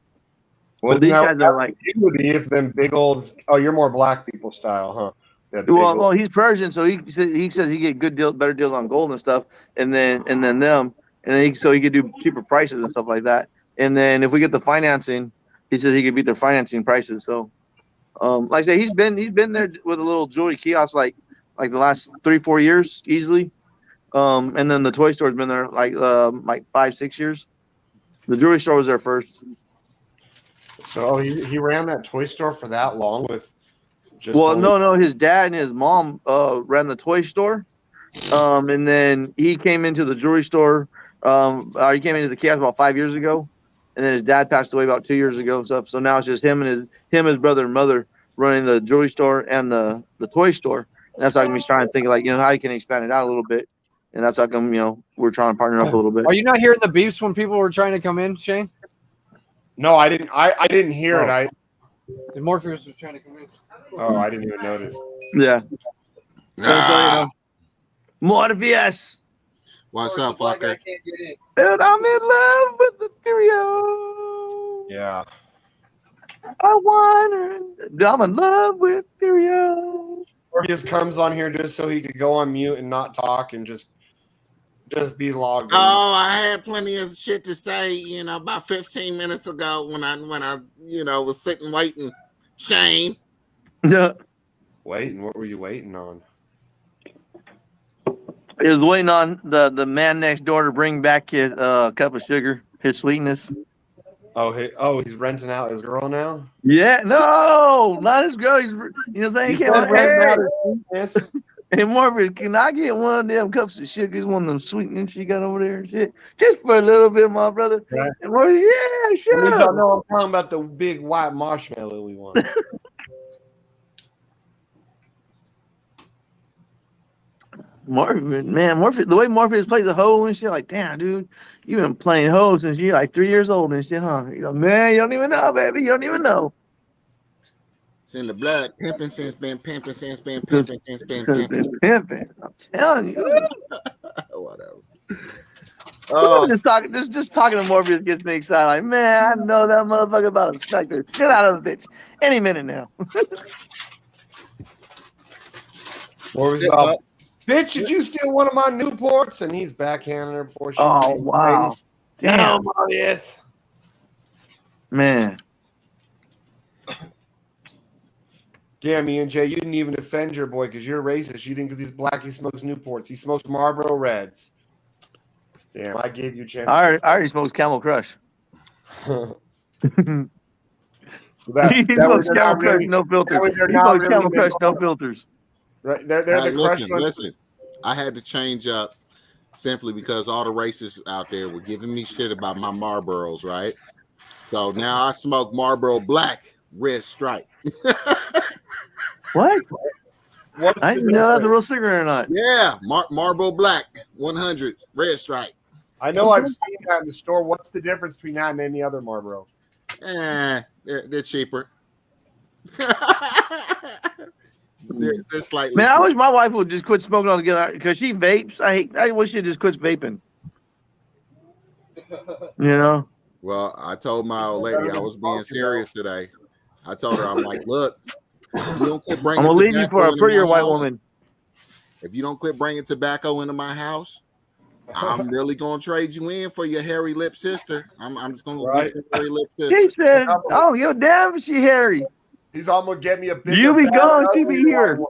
Well, But these guys are like, it would be if them big old. Oh, you're more black people style, huh? Well, he's Persian, so he says he get better deals on gold and stuff, and then so he could do cheaper prices and stuff like that. And then if we get the financing, he says he could beat their financing prices. So, like I say, he's been there with a little jewelry kiosk like the last 3-4 years easily. And then the toy store's been there like 5-6 years. The jewelry store was there first. So he ran that toy store for that long with. No. His dad and his mom ran the toy store, and then he came into the jewelry store. He came into the kiosk about 5 years ago, and then his dad passed away about 2 years ago and stuff. So now it's just him, his brother and mother running the jewelry store and the toy store. And that's how he's trying to think like how he can expand it out a little bit, and that's how come we're trying to partner up a little bit. Are you not hearing the beeps when people were trying to come in, Shane? No, I didn't. I didn't hear it. Morpheus was trying to come in. Oh, I didn't even notice. Yeah. Morpheus. What's up, fucker? And I'm in love with the FURIO. Yeah. I want her. I'm in love with FURIO. Or he just comes on here just so he could go on mute and not talk and just be logged in. Oh, I had plenty of shit to say, about 15 minutes ago when I was sitting waiting. Shane. Yeah. Waiting? What were you waiting on? He was waiting on the man next door to bring back his cup of sugar, his sweetness. Oh, he's renting out his girl now? Yeah, no, not his girl. He's saying he can't rent out his sweetness. Hey, Morpheus, can I get one of them cups of sugar? One of them sweetness she got over there and shit. Just for a little bit, my brother. Right. And Morpheus, yeah, sure. I know I'm talking about the big white marshmallow we want. Morpheus, the way Morpheus plays a hoe and shit, like, damn, dude, you've been playing hoe since you're like 3 years old and shit, huh? Man, you don't even know, baby. You don't even know. It's in the blood. Pimping since been pimping. I'm telling you. Whatever. Just talking to Morpheus gets me excited. Like, man, I know that motherfucker about to smack the shit out of a bitch any minute now. Bitch, did you steal one of my Newports? And he's backhanding her before she. Oh, wow. Damn. Yes. Man. Damn, Ian J, you didn't even defend your boy because you're racist. You think because he's black, he smokes Newports. He smokes Marlboro Reds. Damn, I gave you a chance. I already smoked Camel Crush. So he smokes Camel Crush, no filter. He smokes Camel Crush, no filters. Right, they're listen. I had to change up simply because all the racists out there were giving me shit about my Marlboros, right? So now I smoke Marlboro Black Red Stripe. What? I didn't know that's a real cigarette or not. Yeah, Marlboro Black 100s Red Stripe. I know I've seen that in the store. What's the difference between that and any other Marlboro? They're cheaper. They're slightly. Man, I wish my wife would just quit smoking altogether because she vapes. I wish she just quits vaping. Well, I told my old lady I was being serious today. I told her, I'm like, look, if you don't quit bringing I'm gonna leave you for a prettier white woman. If you don't quit bringing tobacco into my house, I'm really gonna trade you in for your hairy lip sister. I'm just gonna go get your hairy lip sister. He said, "Oh, you're damn, she hairy." He's all gonna get me a big. You be gone, she be here.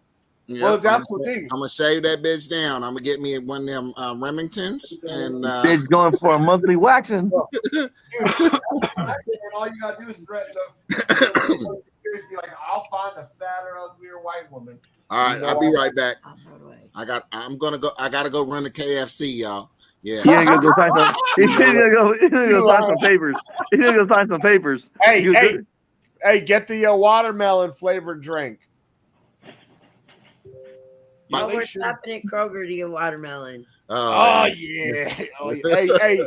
Yep, well, that's the thing. I'm gonna shave that bitch down. I'm gonna get me one of them Remingtons, and bitch going for a monthly waxing. All you gotta do is threaten them. Be like, I'll find a fatter, uglier white woman. All right, I'll be right back. I gotta go run the KFC, y'all. Yeah. He ain't gonna go sign some. He's gonna go sign some papers. He's gonna go sign some papers. Hey, get the watermelon flavored drink. We're stopping at Kroger to get watermelon. Oh yeah. Hey,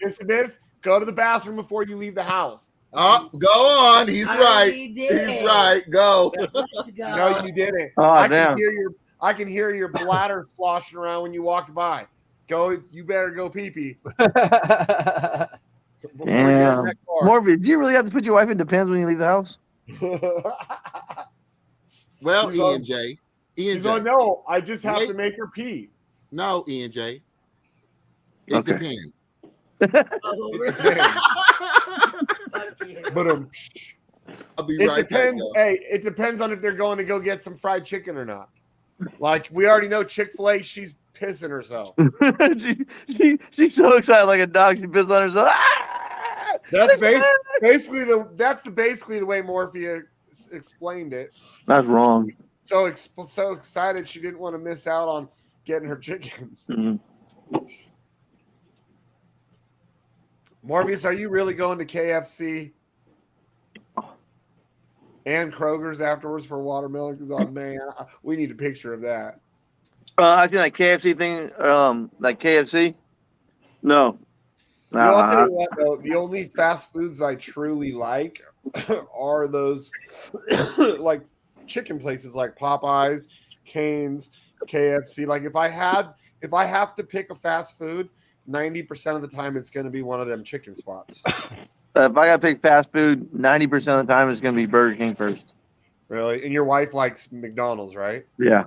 listen to this. Go to the bathroom before you leave the house. Oh, go on. He's right. He's right. Go. Let's go. No, you didn't. Oh, I can hear your bladder sloshing around when you walk by. Go. You better go pee pee. Damn. Morpheus, do you really have to put your wife in Depends when you leave the house? Well, E and J, Ian He's J. like, no, I just have Wait. to make her pee. No, Ian J. It Okay. depends. It depends. But I'll be it right depends. back. Hey, it depends on if they're going to go get some fried chicken or not. Like we already know Chick-fil-A, she's pissing herself. she's so excited like a dog. She pisses on herself. Ah! That's basically the way Morphea explained it. That's wrong. So excited she didn't want to miss out on getting her chicken. Mm-hmm. Morpheus, are you really going to KFC and Kroger's afterwards for watermelon? Because oh man, we need a picture of that. I think that KFC thing, like KFC. No. You know, I'll tell you what though, the only fast foods I truly like are those like chicken places like Popeyes, Cane's, KFC. Like if I have to pick a fast food, 90% of the time it's going to be one of them chicken spots. If I got to pick fast food, 90% of the time it's going to be Burger King first. Really? And your wife likes McDonald's, right? Yeah.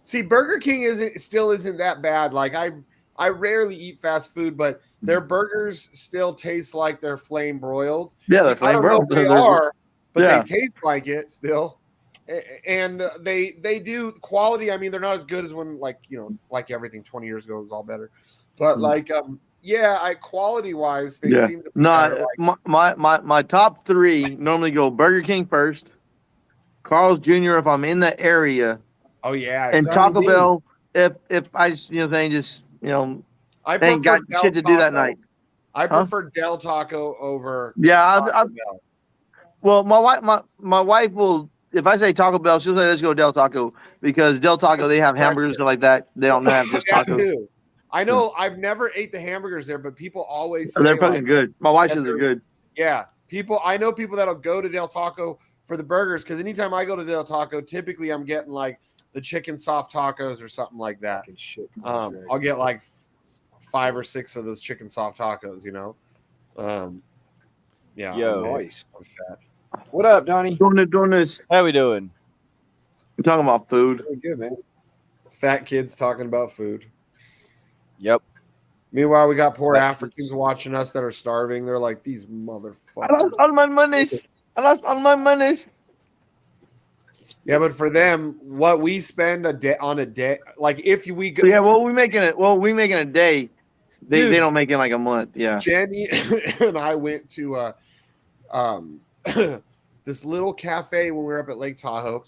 See, Burger King isn't that bad. Like I rarely eat fast food, but their burgers still taste like they're flame broiled. Yeah, they're flame broiled. They are, but yeah. they taste like it still. And they do quality. I mean, they're not as good as when like everything 20 years ago was all better. But like quality wise, they seem to be better. My top three normally go Burger King first, Carl's Jr. if I'm in the area. Oh yeah, and Taco Bell if I I ain't got shit to do that night. I prefer Del Taco over. Yeah, well, my wife will. If I say Taco Bell, she'll say let's go Del Taco because Del Taco they have hamburgers and like that. They don't have just tacos. I know I've never ate the hamburgers there, but people always say they're fucking good. My wife says they're good. Yeah, I know people that'll go to Del Taco for the burgers because anytime I go to Del Taco, typically I'm getting like the chicken soft tacos or something like that. I'll get like 5 or 6 of those chicken soft tacos, you know. Yeah. Yo, nice. What up, Donnie? Doing this. How we doing? I'm talking about food. Pretty good, man. Fat kids talking about food. Yep. Meanwhile, we got poor Africans watching us that are starving. They're like, these motherfuckers. I lost all my money. Yeah, but for them, what we spend on a day, like if we go, yeah, we making a day. They don't make it like a month. Yeah. Jenny and I went to this little cafe when we were up at Lake Tahoe.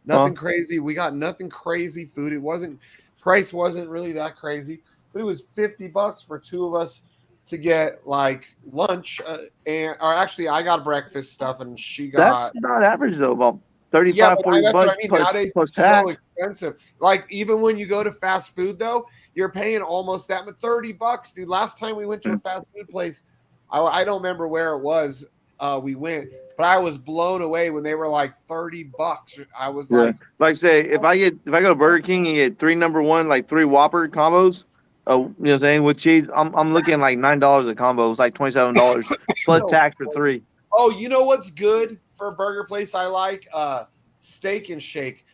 Nothing crazy. We got nothing crazy food. Price wasn't really that crazy, but it was $50 for 2 of us to get like lunch or actually I got breakfast stuff and she got. That's not average though. About 35, 40 bucks plus tax. So expensive. Like even when you go to fast food though, you're paying almost that much. $30, dude. Last time we went to a fast food place, I don't remember where it was. We went, but I was blown away when they were like $30. I was like say if I go to Burger King and get 3 number one, like 3 Whopper combos, you know what I'm saying, with cheese, I'm looking like $9 a combo. It's like $27 plus tax for 3. Oh, you know what's good for a burger place I like? Steak and Shake.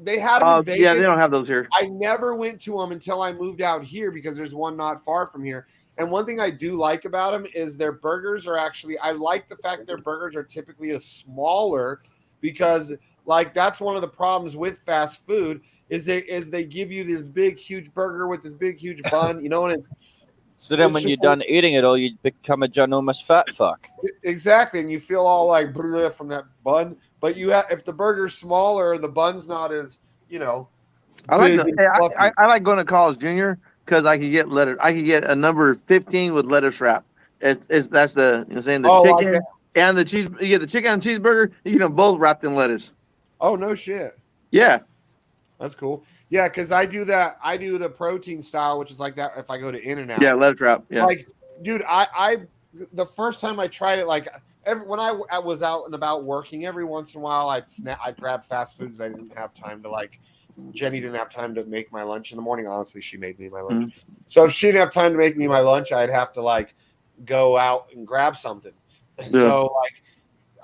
They had them in Vegas. Yeah, they don't have those here. I never went to them until I moved out here because there's one not far from here. And one thing I do like about them is their burgers are actually, I like the fact their burgers are typically a smaller because like that's one of the problems with fast food is they give you this big, huge burger with this big, huge bun, you know, and so then when you're done eating it all, you become a ginormous fat fuck. Exactly. And you feel all like from that bun, but if the burger's smaller, the bun's not as, you know, I like going to Carl's Jr. because I could get lettuce. I could get a number 15 with lettuce wrap. That's the chicken and the cheese. You get the chicken and cheeseburger. You get them both wrapped in lettuce. Oh no shit. Yeah, that's cool. Yeah, because I do that. I do the protein style, which is like that. If I go to In-N-Out, yeah, lettuce wrap. Yeah, like dude, I the first time I tried it, like when I was out and about working, every once in a while I'd grab fast foods. I didn't have time to like. Jenny didn't have time to make my lunch in the morning. Honestly, she made me my lunch. Mm-hmm. So if she didn't have time to make me my lunch, I'd have to like go out and grab something. Yeah. So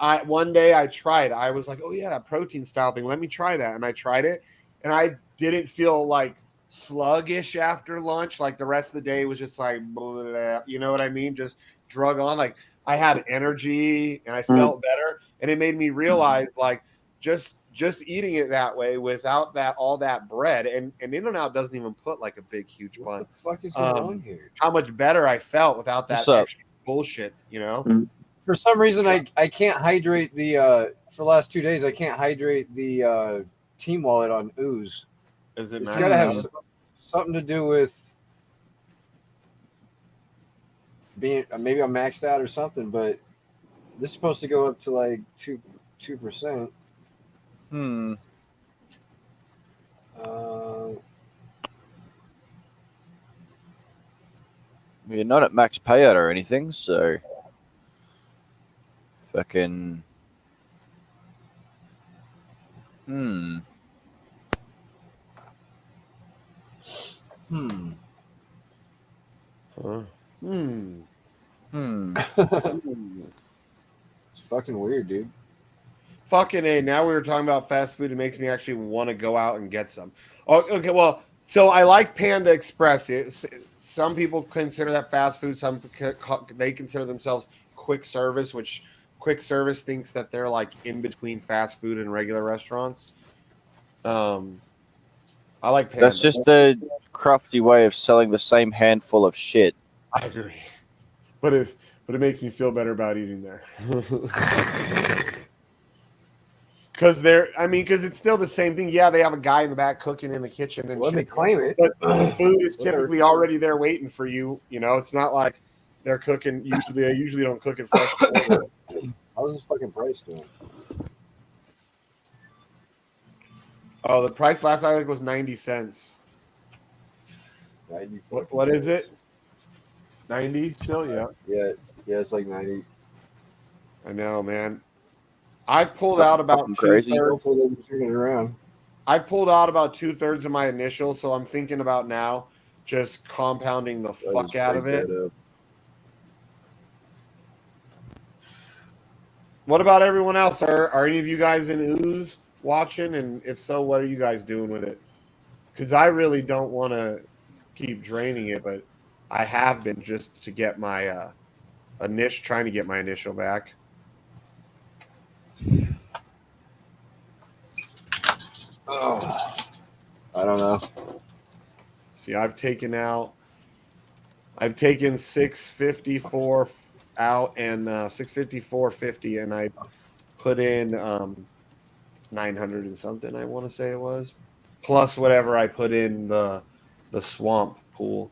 like one day I tried. I was like, oh yeah, that protein style thing. Let me try that. And I tried it. and I didn't feel like sluggish after lunch. Like the rest of the day was just like, blah, you know what I mean? Just drug on. Like I had energy and I felt better, and it made me realize like just eating it that way without that all that bread, and In-N-Out doesn't even put like a big huge bun. What the fuck is going on here? How much better I felt without that What's up? extra bullshit, you know? For some reason, I can't hydrate the for the last 2 days. I can't hydrate the team wallet on Ooze. Is it It's nice? got to have something to do with being maybe I'm maxed out or something. But this is supposed to go up to like 2%. You're not at max payout or anything, so fucking. It's fucking weird, dude. Fucking A. Now we were talking about fast food. It makes me actually want to go out and get some. Oh, okay. Well, so I like Panda Express. Some people consider that fast food. Some they consider themselves quick service, which quick service thinks that they're like in between fast food and regular restaurants. I like Panda. That's just a crafty way of selling the same handful of shit. I agree, but it makes me feel better about eating there. Because it's still the same thing. Yeah, they have a guy in the back cooking in the kitchen and Let me shit. claim it. But the food is typically already there waiting for you. You know, it's not like they're cooking. They usually don't cook it fresh. How's this fucking price doing? Oh, the price last I think was 90 cents. 90 What is it? 90 still? Yeah. Yeah, it's like 90. I know, man. I've pulled out about crazy. 2/3. Hopefully they can turn it around. I've pulled out about 2/3 of my initial, so I'm thinking about now just compounding the fuck out of it. What about everyone else? Are any of you guys in Ooze watching? And if so, what are you guys doing with it? Because I really don't want to keep draining it, but I have been just to get my trying to get my initial back. Oh, I don't know. See, I've taken 654 out and 654.50, and I put in 900 and something. I want to say it was plus whatever I put in the swamp pool.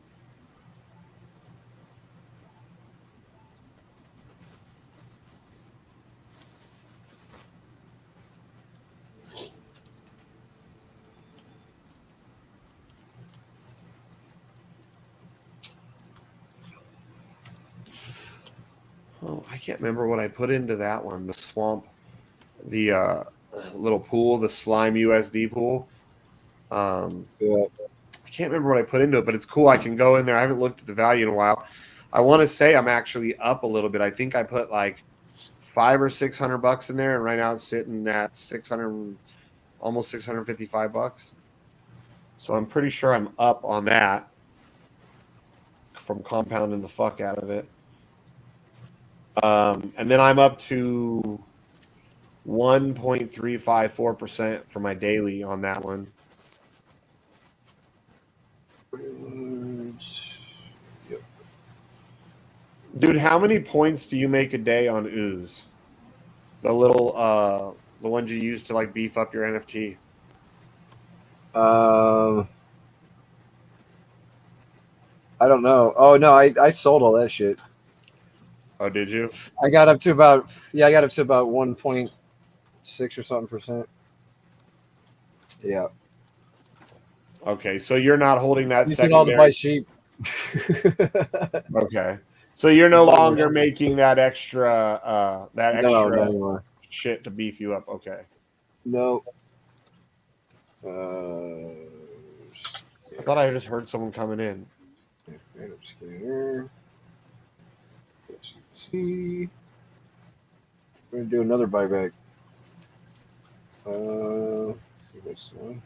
Oh, I can't remember what I put into that one. The swamp, the little pool, the slime USD pool. I can't remember what I put into it, but it's cool. I can go in there. I haven't looked at the value in a while. I want to say I'm actually up a little bit. I think I put like $500 or $600 in there, and right now it's sitting at 600, almost $655. So I'm pretty sure I'm up on that from compounding the fuck out of it. And then I'm up to 1.354% for my daily on that one. Yep. Dude, how many points do you make a day on Ooze? The little the ones you use to like beef up your NFT. I don't know. Oh no, I sold all that shit. Oh, did you? I got up to about 1.6 or something percent. Yeah. Okay, so you're not holding that Using all to secondary. buy sheep. Okay, so you're no longer making that extra No, shit to beef you up. Okay. no. I thought I just heard someone coming in. Scanner. Let's see. We're gonna do another buyback. See this one.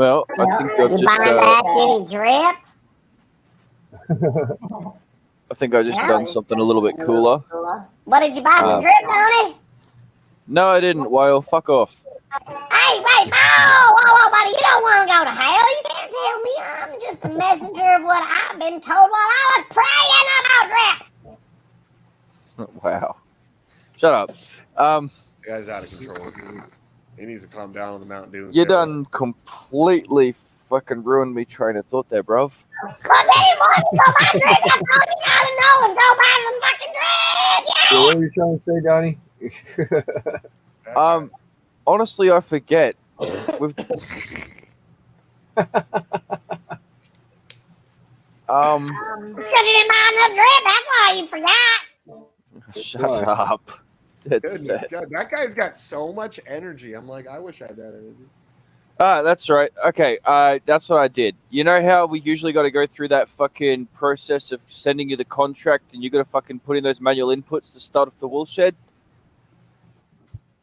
Well, I think I've You just buying that kitty drip? I think I just done something a little bit cooler. What did you buy some drip, Tony? No, I didn't. Whale, fuck off. Hey, wait, whoa, buddy, you don't want to go to hell. You can't tell me. I'm just a messenger of what I've been told while I was praying about drip. Wow. Shut up. The guy's out of control. He needs to calm down on the Mountain Dew. You done completely fucking ruined me train of thought there, bruv. Well, then you want to go buy drip. That's all you gotta know is go buy some fucking drip. Yeah. What are you trying to say, Donnie? Honestly, I forget. We've... It's because you didn't buy enough drip. That's why you forgot. Shut up. Goodness, God, that guy's got so much energy. I'm like, I wish I had that energy. That's right. Okay, that's what I did. You know how we usually got to go through that fucking process of sending you the contract and you got to fucking put in those manual inputs to start off the wool shed?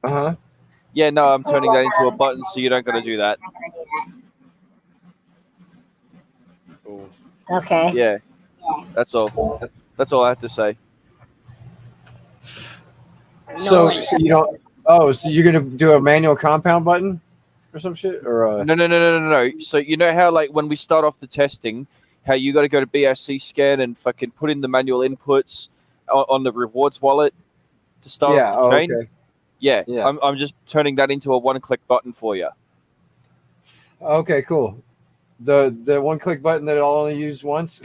Uh-huh. Yeah, no, I'm turning that into a button so you don't got to do that. Cool. Okay. Yeah, that's all. That's all I have to say. So you don't. Oh, so you're gonna do a manual compound button or some shit, or No. So you know how like when we start off the testing, how you got to go to BSC scan and fucking put in the manual inputs on the rewards wallet to start off the chain. Okay. Yeah. Yeah. I'm just turning that into a one-click button for you. Okay, cool. The one-click button that I'll only use once.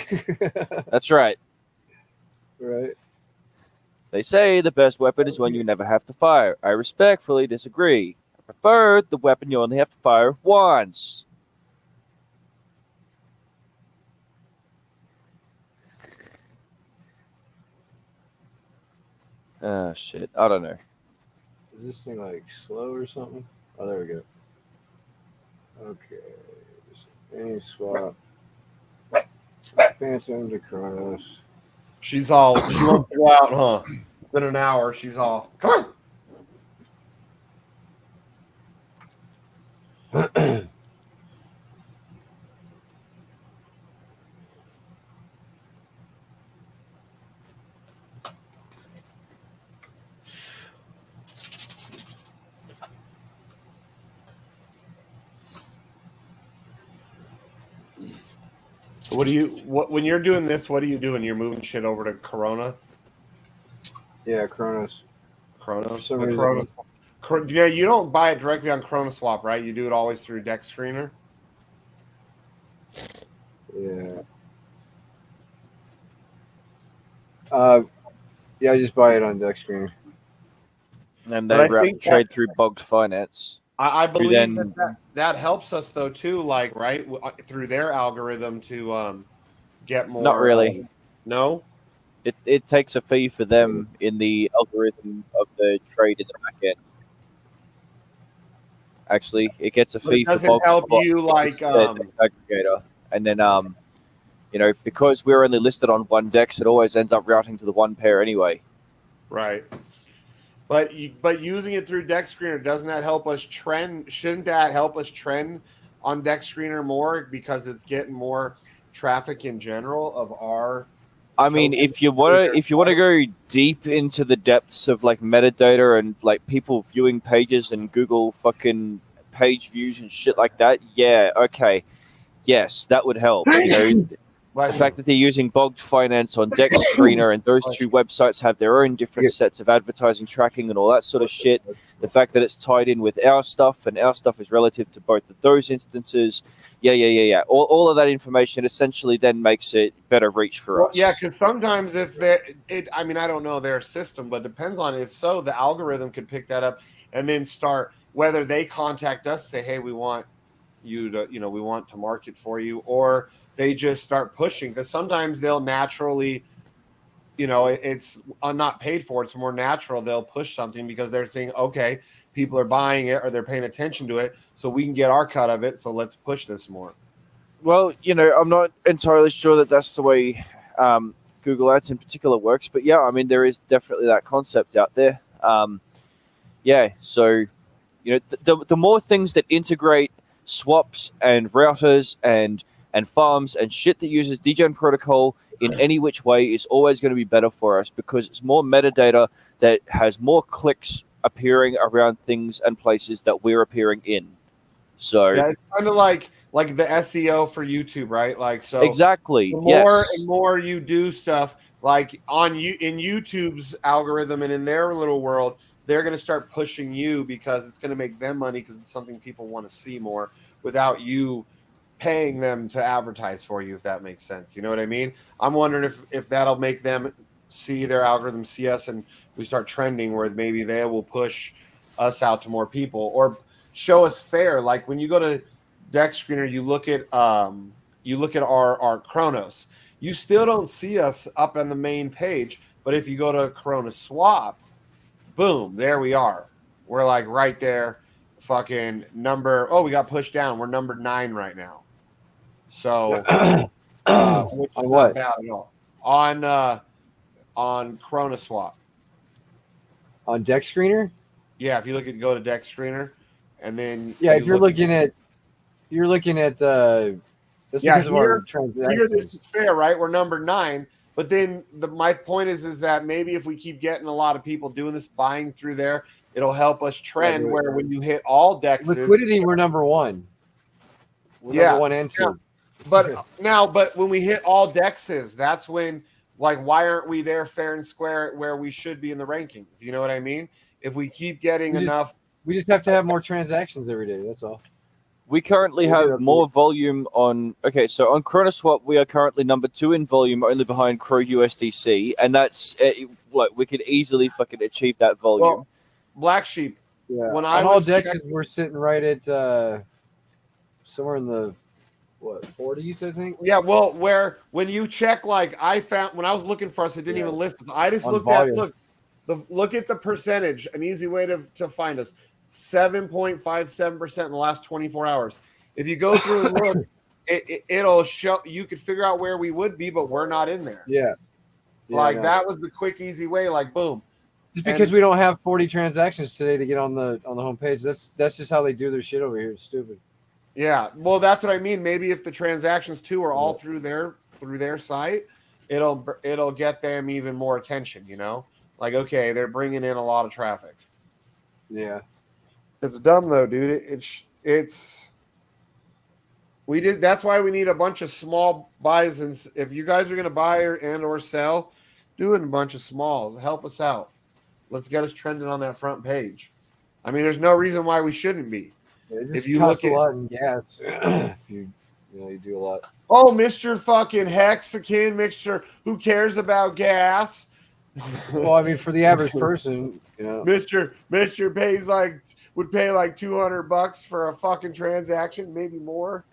That's right. Right. They say the best weapon is one you never have to fire. I respectfully disagree. I prefer the weapon you only have to fire once. Ah, shit. I don't know. Is this thing like slow or something? Oh, there we go. Okay. Any swap. Phantom to Kronos. She wants to go out, huh? It's been an hour. She's all, come on. When you're doing this, what are you doing? You're moving shit over to Corona? Yeah, Kronos. Kronos? For some The reason. Kronos. Yeah, you don't buy it directly on ChronoSwap, right? You do it always through Deck Screener? Yeah. Yeah, I just buy it on Deck Screener. And But they I wrap think trade through bogged finance. I believe then- that helps us, though, too, like, right? Through their algorithm to get more. Not really. No? It takes a fee for them in the algorithm of the trade in the back end. Actually, it gets a But fee does for it bulk help spot you, like, the aggregator, and then you know, because we're only listed on one dex, it always ends up routing to the one pair anyway. Right. But using it through Deck Screener, doesn't that help us trend? Shouldn't that help us trend on Deck Screener more because it's getting more traffic in general of our? I mean, if you want to go deep into the depths of like metadata and like people viewing pages and Google fucking page views and shit like that, yeah, okay, yes, that would help. You know, the fact that they're using bogged finance on Dex Screener and those two websites have their own different sets of advertising tracking and all that sort of shit. The fact that it's tied in with our stuff and our stuff is relative to both of those instances. Yeah. All of that information essentially then makes it better reach for us. Yeah, because sometimes if I mean, I don't know their system, but depends on if so, the algorithm could pick that up and then start whether they contact us, say, hey, we want you to, we want to market for you, or they just start pushing, because sometimes they'll naturally, it's not paid for. It's more natural. They'll push something because they're saying, okay, people are buying it or they're paying attention to it, so we can get our cut of it. So let's push this more. Well, I'm not entirely sure that that's the way Google Ads in particular works, but yeah, I mean, there is definitely that concept out there. Yeah, so the more things that integrate swaps and routers and farms and shit that uses DGen protocol in any which way is always going to be better for us because it's more metadata that has more clicks appearing around things and places that we're appearing in. So yeah, it's kind of like the SEO for YouTube, right? Like, so exactly, the more yes. and more you do stuff like in YouTube's algorithm and in their little world, they're going to start pushing you because it's going to make them money because it's something people want to see more without you paying them to advertise for you, if that makes sense. You know what I mean? I'm wondering if that'll make them see their algorithm, see us, and we start trending where maybe they will push us out to more people or show us fair. Like when you go to Deck Screener, you look at our Chronos. You still don't see us up on the main page, but if you go to Corona Swap, boom, there we are. We're like right there, fucking number. Oh, we got pushed down. We're number 9 right now. So, which is On not what? bad at all. On Corona Swap. On Deck Screener? Yeah, if you go to Deck Screener, and then if you're looking at that's because of our here transactions. this is fair, right? We're number 9. But then my point is that maybe if we keep getting a lot of people doing this, buying through there, it'll help us trend where when you hit all decks. Liquidity, we're number 1. We're number 1 and 2. Yeah. But when we hit all dexes, that's when, like, why aren't we there fair and square where we should be in the rankings? You know what I mean? If we keep getting enough. We just have to have more transactions every day. That's all. We currently have more volume on. Okay, so on ChronoSwap, we are currently number 2 in volume, only behind Crow USDC, and that's like we could easily fucking achieve that volume. Well, BlackSheep. Yeah. When on all dexes, we're sitting right at somewhere in the 40s, I think. Yeah, well, when you check, like I found when I was looking for us, it didn't even list us. I just On looked volume. at look at the percentage. An easy way to find us: 7.57% in the last 24 hours. If you go through and look, it'll show. You could figure out where we would be, but we're not in there. Yeah. That was the quick, easy way. Like boom. Just because we don't have 40 transactions today to get on the homepage. That's just how they do their shit over here. It's stupid. Yeah, well, that's what I mean. Maybe if the transactions too are all through their site, it'll get them even more attention. You know, like okay, they're bringing in a lot of traffic. Yeah, it's dumb though, dude. That's why we need a bunch of small buys, and if you guys are gonna buy or sell, do it in a bunch of smalls. Help us out. Let's get us trending on that front page. I mean, there's no reason why we shouldn't be. It just costs a lot in gas. If you do a lot. Oh, Mr. fucking Hexakin mixture. Who cares about gas? Well, I mean, for the average person, Mr. would pay like $200 for a fucking transaction, maybe more.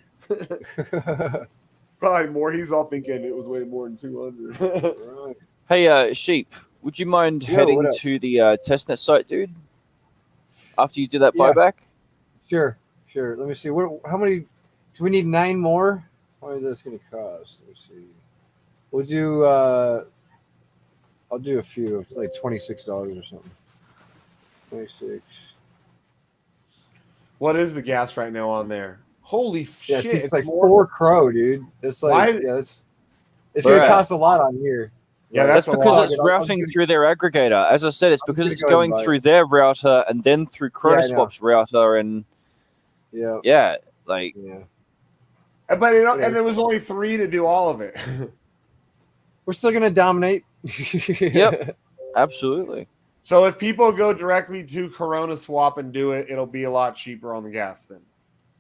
Probably more. He's all thinking it was way more than 200. Right. Hey, Sheep, would you mind heading to the testnet site, dude? After you do that buyback? Sure. Let me see. How many? Do we need 9 more? What is this going to cost? Let me see. We'll do. I'll do a few. It's like $26 or something. 26. What is the gas right now on there? Holy shit! It's like 4 Crow, dude. It's like it's going to cost a lot on here. Yeah, that's because it's routing through their aggregator. As I said, it's because it's going through their router and then through ChronoSwap's router and but it was only 3 to do all of it. We're still gonna dominate. Yep, absolutely. So if people go directly to Corona Swap and do it, it'll be a lot cheaper on the gas then.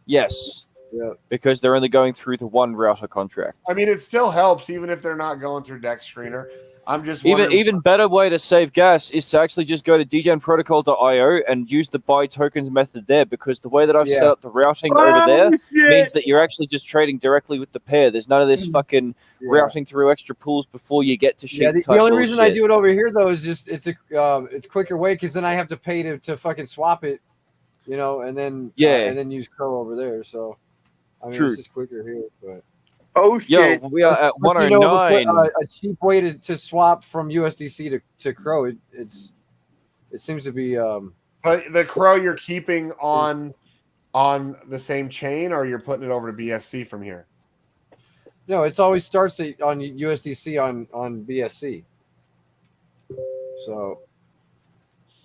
Yes. Yeah. Because they're only going through the one router contract. I mean, it still helps even if they're not going through Deck Screener. I'm just even better way to save gas is to actually just go to dgenprotocol.io and use the buy tokens method there, because the way that I've set up the routing over there means that you're actually just trading directly with the pair. There's none of this fucking routing through extra pools before you get to sheep. Yeah, the only reason I do it over here though is just it's a quicker way, because then I have to pay to fucking swap it, and then and then use Crow over there. So I mean, it's just quicker here, but. Oh shit! Yo, we are at 109. A cheap way to swap from USDC to Crow. It seems to be. But the Crow you're keeping on on the same chain, or you're putting it over to BSC from here? No, it's always starts on USDC on BSC. So,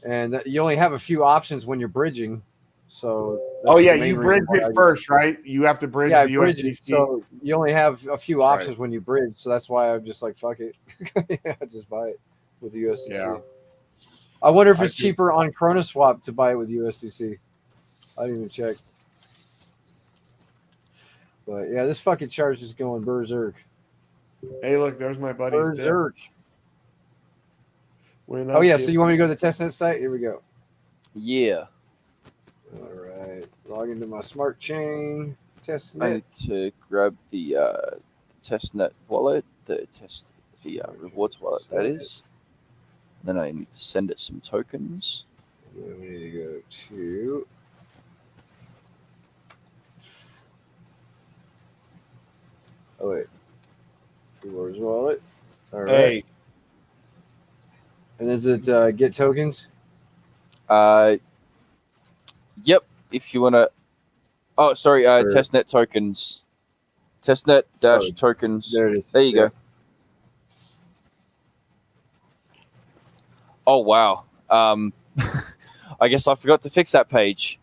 and you only have a few options when you're bridging. So, Oh yeah, the main you bridge reason why I it use first, right? You have to bridge the bridge USDC. it. So you only have a few That's options right. when you bridge. So that's why I'm just like, fuck it, yeah, just buy it with the USDC. Yeah. I wonder if I it's think- cheaper on Chronoswap to buy it with USDC. I didn't even check. But yeah, this fucking chart is going berserk. Hey, look, there's my buddy's dip. Berserk. When Oh I yeah, dip- so you want me to go to the testnet site? Here we go. Yeah. All right, log into my smart chain I testnet. need to grab the testnet wallet, the rewards wallet. That is. Then I need to send it some tokens. And then we need to go to. Oh wait, rewards wallet. All right. Hey, And is it get tokens? Yep. If you wanna. Oh, sorry. Testnet tokens. Testnet dash tokens. There it is. There you go. Oh wow. I guess I forgot to fix that page.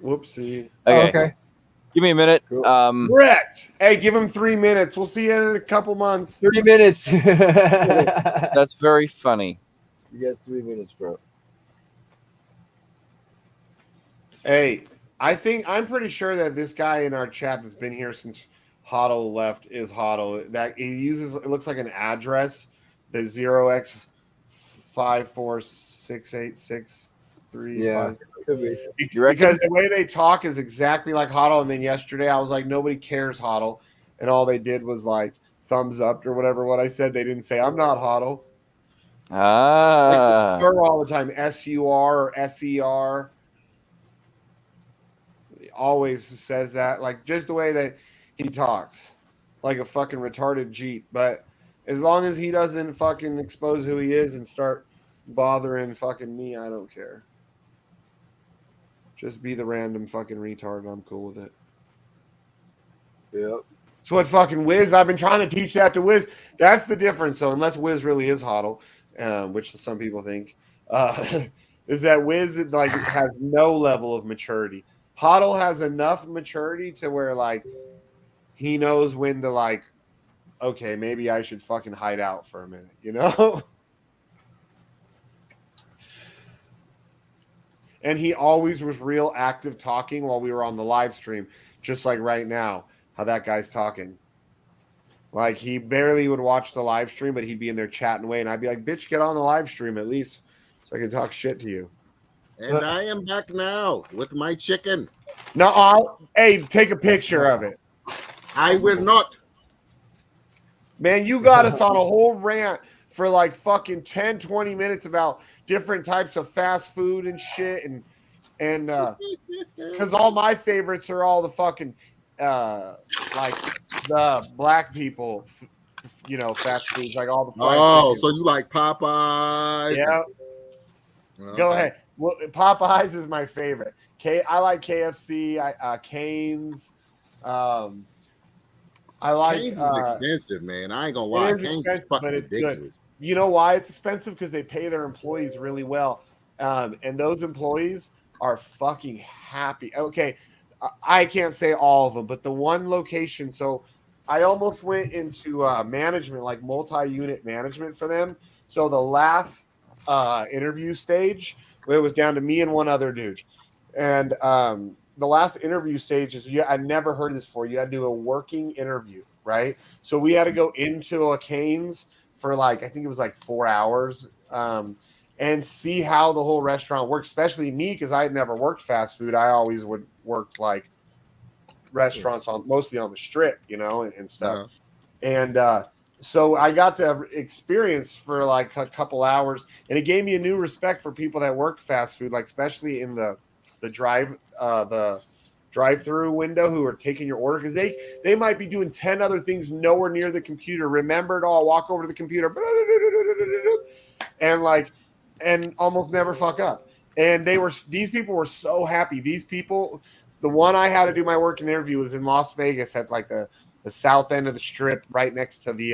whoopsie. Oh, Okay. okay. Give me a minute. Cool. Correct. Hey, give him 3 minutes. We'll see you in a couple months. 3 minutes. You That's very funny. got 3 minutes, bro. Hey, I'm pretty sure that this guy in our chat that's been here since Hodl left is Hodl. That he uses, it looks like an address, the 0x5468635. Yeah, could be. You reckon? Because the way they talk is exactly like Hodl. And then yesterday I was like, nobody cares Hodl. And all they did was like thumbs up or whatever. What I said, they didn't say, I'm not Hodl. Ah. Like, they all the time, SUR or SER. He always says that, like just the way that he talks, like a fucking retarded Jeep. But as long as he doesn't fucking expose who he is and start bothering fucking me, I don't care. Just be the random fucking retard. I'm cool with it. Yep. It's what fucking Wiz. I've been trying to teach that to Wiz. That's the difference. So unless Wiz really is Hodl, which some people think, is that Wiz like has no level of maturity. Hodl has enough maturity to where like he knows when to like, okay, maybe I should fucking hide out for a minute, you know? And he always was real active talking while we were on the live stream, just like right now, how that guy's talking. Like he barely would watch the live stream, but he'd be in there chatting away, and I'd be like, bitch, get on the live stream at least so I can talk shit to you. And I am back now with my chicken. No, hey, take a picture of it. I will not. Man, you got us on a whole rant for like fucking 10, 20 minutes about different types of fast food and shit. And because all my favorites are all the fucking, like the black people, you know, fast foods, like all the fried chicken. So you like Popeyes? Yeah. Okay. Go ahead. Well, Popeyes is my favorite. I like KFC. Cane's. I like Cane's is expensive, man. I ain't gonna lie. It is Cane's is expensive, fucking but it's ridiculous. good. You know why it's expensive? Because they pay their employees really well, and those employees are fucking happy. Okay, I can't say all of them, but the one location. So I almost went into management, like multi-unit management for them. So the last interview stage, it was down to me and one other dude, and the last interview stage is I'd never heard of this before. You had to do a working interview, right? So we had to go into a Cane's for like, I think it was like 4 hours, and see how the whole restaurant works, especially me, because I had never worked fast food. I always would work like restaurants mostly on the strip, you know, and stuff. And so I got to experience for like a couple hours, and it gave me a new respect for people that work fast food, like especially in the drive-through window, who are taking your order, because they might be doing 10 other things nowhere near the computer. Remember it all, walk over to the computer, and almost never fuck up. And these people were so happy. These people, the one I had to do my work interview was in Las Vegas at like the south end of the strip, right next to the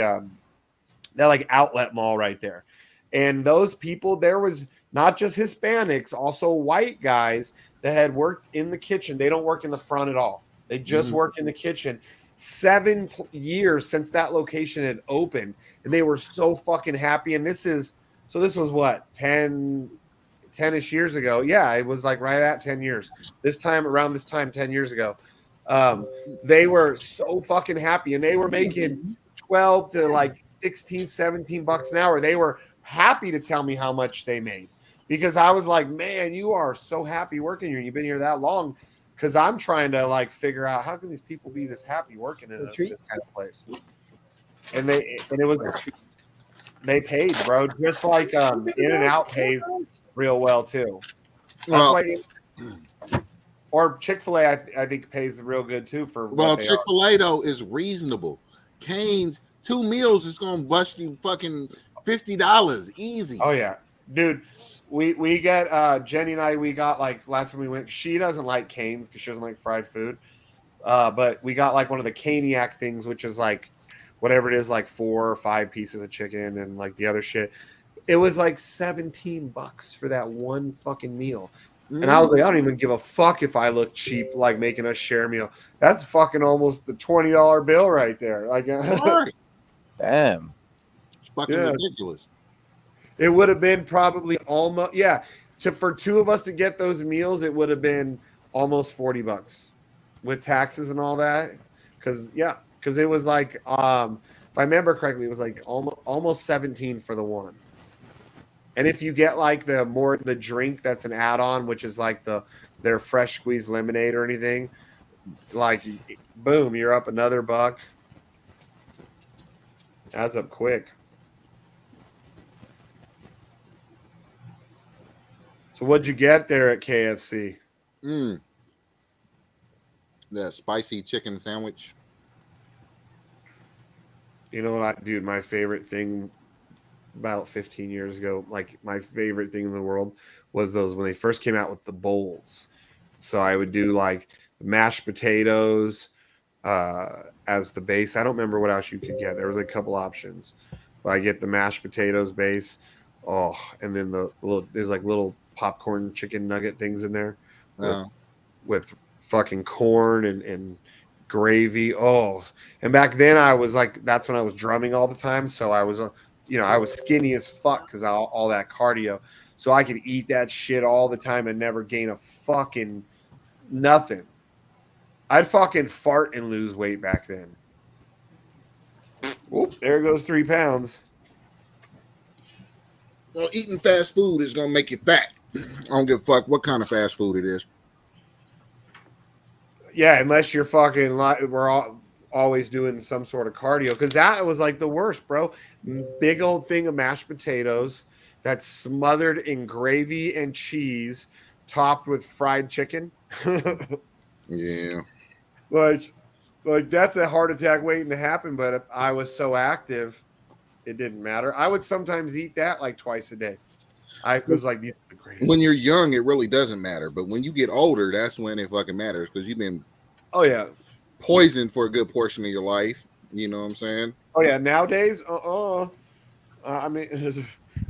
that like outlet mall right there. And those people, there was not just Hispanics, also white guys that had worked in the kitchen. They don't work in the front at all. They just work in the kitchen. 7 years since that location had opened, and they were so fucking happy. And this was what, 10-ish years ago. Yeah, it was like right at 10 years. Around this time 10 years ago. They were so fucking happy, and they were making 12 to like 16, 17 bucks an hour. They were happy to tell me how much they made, because I was like, man, you are so happy working here. You've been here that long. Because I'm trying to like figure out, how can these people be this happy working in this kind of place? And they paid, bro. Just like In-N-Out pays real well too. Or Chick-fil-A, I think pays real good too for. Well, Chick-fil-A though is reasonable. Cane's 2 meals is gonna bust you fucking $50 easy. Oh yeah, dude. We get Jenny and I, we got like last time we went, she doesn't like Cane's because she doesn't like fried food. But we got like one of the Caniac things, which is like whatever it is, like 4 or 5 pieces of chicken and like the other shit. It was like $17 for that one fucking meal. And I was like, I don't even give a fuck if I look cheap, like making us share a meal. That's fucking almost the $20 bill right there. Like, damn, it's fucking ridiculous. It would have been probably almost, for 2 of us to get those meals, it would have been almost $40 with taxes and all that. Because it was like, if I remember correctly, it was like almost 17 for the one. And if you get like the drink that's an add-on, which is like their fresh squeezed lemonade or anything, like boom, you're up another $1. Adds up quick. So what'd you get there at KFC? The spicy chicken sandwich. You know what, dude, my favorite thing about 15 years ago, like my favorite thing in the world was those when they first came out with the bowls. So I would do like mashed potatoes as the base. I don't remember what else you could get. There was a couple options. But I get the mashed potatoes base. Oh, and then there's like little popcorn chicken nugget things in there with fucking corn and gravy. Oh, and back then I was like, that's when I was drumming all the time. So I was, I was skinny as fuck because all that cardio. So I could eat that shit all the time and never gain a fucking nothing. I'd fucking fart and lose weight back then. Whoop, there goes 3 pounds. Well, eating fast food is gonna make you fat. I don't give a fuck what kind of fast food it is. Yeah, unless you're fucking we're always doing some sort of cardio, because that was like the worst, bro. Big old thing of mashed potatoes that's smothered in gravy and cheese, topped with fried chicken. Yeah, like that's a heart attack waiting to happen. But if I was so active, it didn't matter. I would sometimes eat that like twice a day. I was like, these are the greatest. When you're young, it really doesn't matter. But when you get older, that's when it fucking matters, because you've been poisoned for a good portion of your life. You know what I'm saying? Oh yeah. Nowadays, I mean,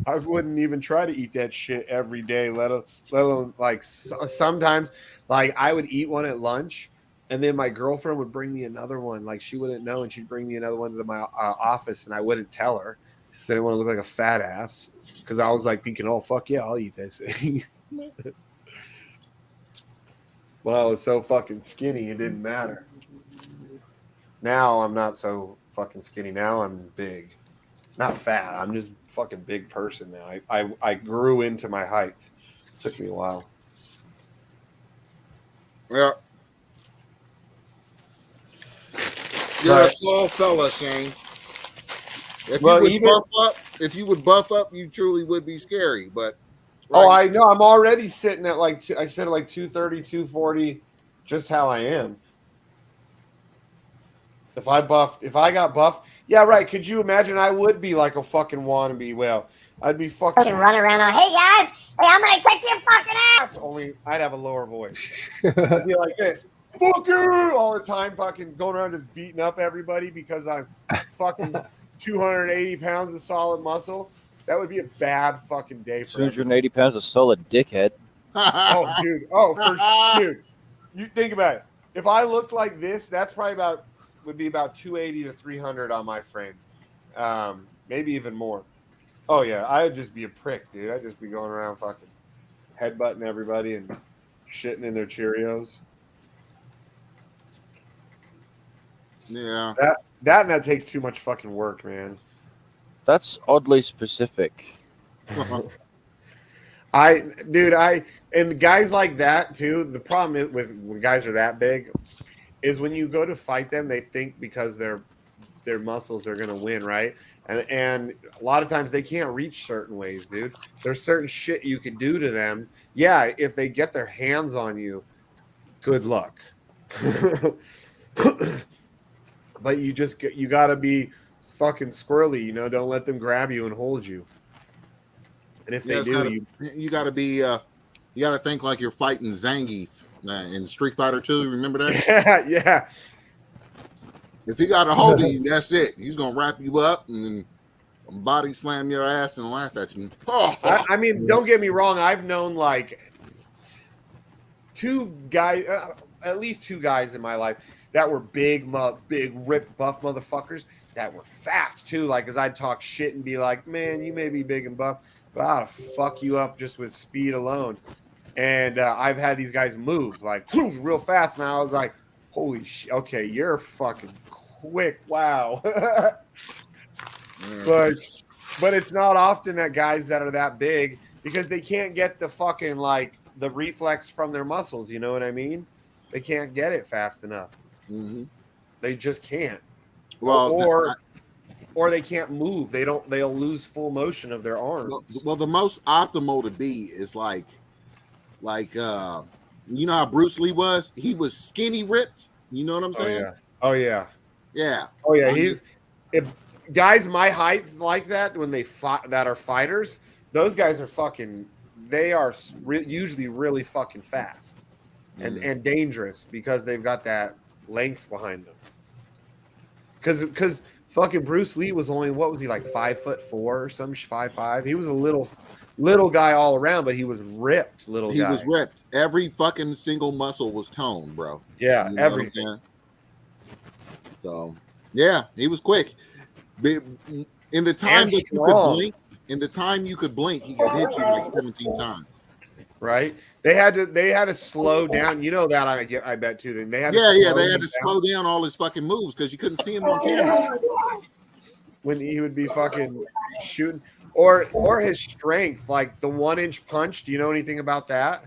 I wouldn't even try to eat that shit every day. Let alone like sometimes, like I would eat one at lunch, and then my girlfriend would bring me another one. Like she wouldn't know, and she'd bring me another one to my office, and I wouldn't tell her because I didn't want to look like a fat ass. Because I was like thinking, oh fuck yeah, I'll eat this. Well, I was so fucking skinny, it didn't matter. Now I'm not so fucking skinny. Now I'm big, not fat. I'm just a fucking big person now. I grew into my height. It took me a while. Yeah. You're a small fella, Shane. If you would buff up, you truly would be scary. But oh, I know. I'm already sitting at like I said, like 230, 240, just how I am. If I got buffed, yeah, right. Could you imagine? I would be like a fucking wannabe. Well, I'd be Fucking fucking. run around. Hey guys, hey, I'm gonna kick your fucking ass. Only I'd have a lower voice. I'd be like this. Fuck you all the time, fucking going around just beating up everybody because I'm fucking 280 pounds of solid muscle. That would be a bad fucking day for 280 pounds of solid dickhead. Oh, dude. Oh, for dude. You think about it. If I looked like this, that's probably would be about 280 to 300 on my frame. Maybe even more. Oh yeah, I would just be a prick, dude. I'd just be going around fucking headbutting everybody and shitting in their Cheerios. Yeah. That takes too much fucking work, man. That's oddly specific. And guys like that too. The problem is with when guys are that big is when you go to fight them, they think because their muscles they're gonna win, right? And a lot of times they can't reach certain ways, dude. There's certain shit you can do to them. Yeah, if they get their hands on you, good luck. But you gotta be fucking squirrely, you know. Don't let them grab you and hold you. And if they do, you gotta be you gotta think like you're fighting Zangief in Street Fighter 2. Remember that? Yeah. If he got a hold of you, that's it. He's gonna wrap you up and then body slam your ass and laugh at you. I mean, don't get me wrong. I've known like at least two guys in my life that were big, ripped, buff motherfuckers that were fast too. Like, as I'd talk shit and be like, "Man, you may be big and buff, but I ought to fuck you up just with speed alone." And I've had these guys move like real fast, and I was like, "Holy shit! Okay, you're fucking quick, wow." But it's not often that guys that are that big because they can't get the fucking like the reflex from their muscles. You know what I mean? They can't get it fast enough. Mm-hmm. They just can't. Well, or they can't move. They'll lose full motion of their arms. Well, the most optimal to be is like you know how Bruce Lee was? He was skinny ripped. You know what I'm saying? Oh yeah. Yeah. Oh yeah. If guys my height like that when they fight that are fighters, those guys are fucking. They are usually really fucking fast and dangerous because they've got that length behind them. Because fucking Bruce Lee was only, what was he, like 5'4" or some 5'5"? He was a little guy all around, but he was ripped guy. He was ripped. Every fucking single muscle was toned, bro. Yeah, you know everything. So yeah, he was quick. In the time that you could blink, he could hit you like 17 times. Right? They had to slow down. You know that I bet too. They had they had to slow down all his fucking moves because you couldn't see him on camera. When he would be fucking shooting, or his strength, like the 1-inch punch. Do you know anything about that?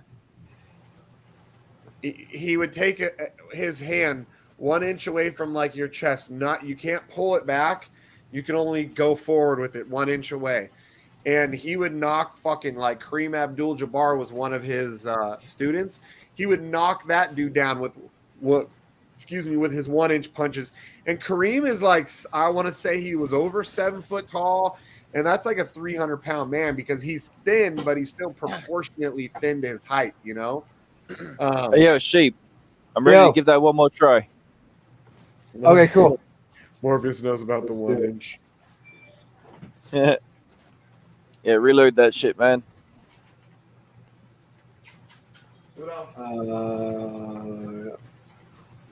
He would take his hand 1 inch away from like your chest. You can't pull it back. You can only go forward with it 1 inch away. And he would knock fucking like Kareem Abdul-Jabbar was one of his students. He would knock that dude down with his 1-inch punches. And Kareem is like, I want to say he was over 7 foot tall. And that's like a 300-pound man because he's thin, but he's still proportionately thin to his height, you know? Sheep. I'm ready to give that one more try. Okay, cool. Morpheus knows about the 1 inch. Yeah, reload that shit, man.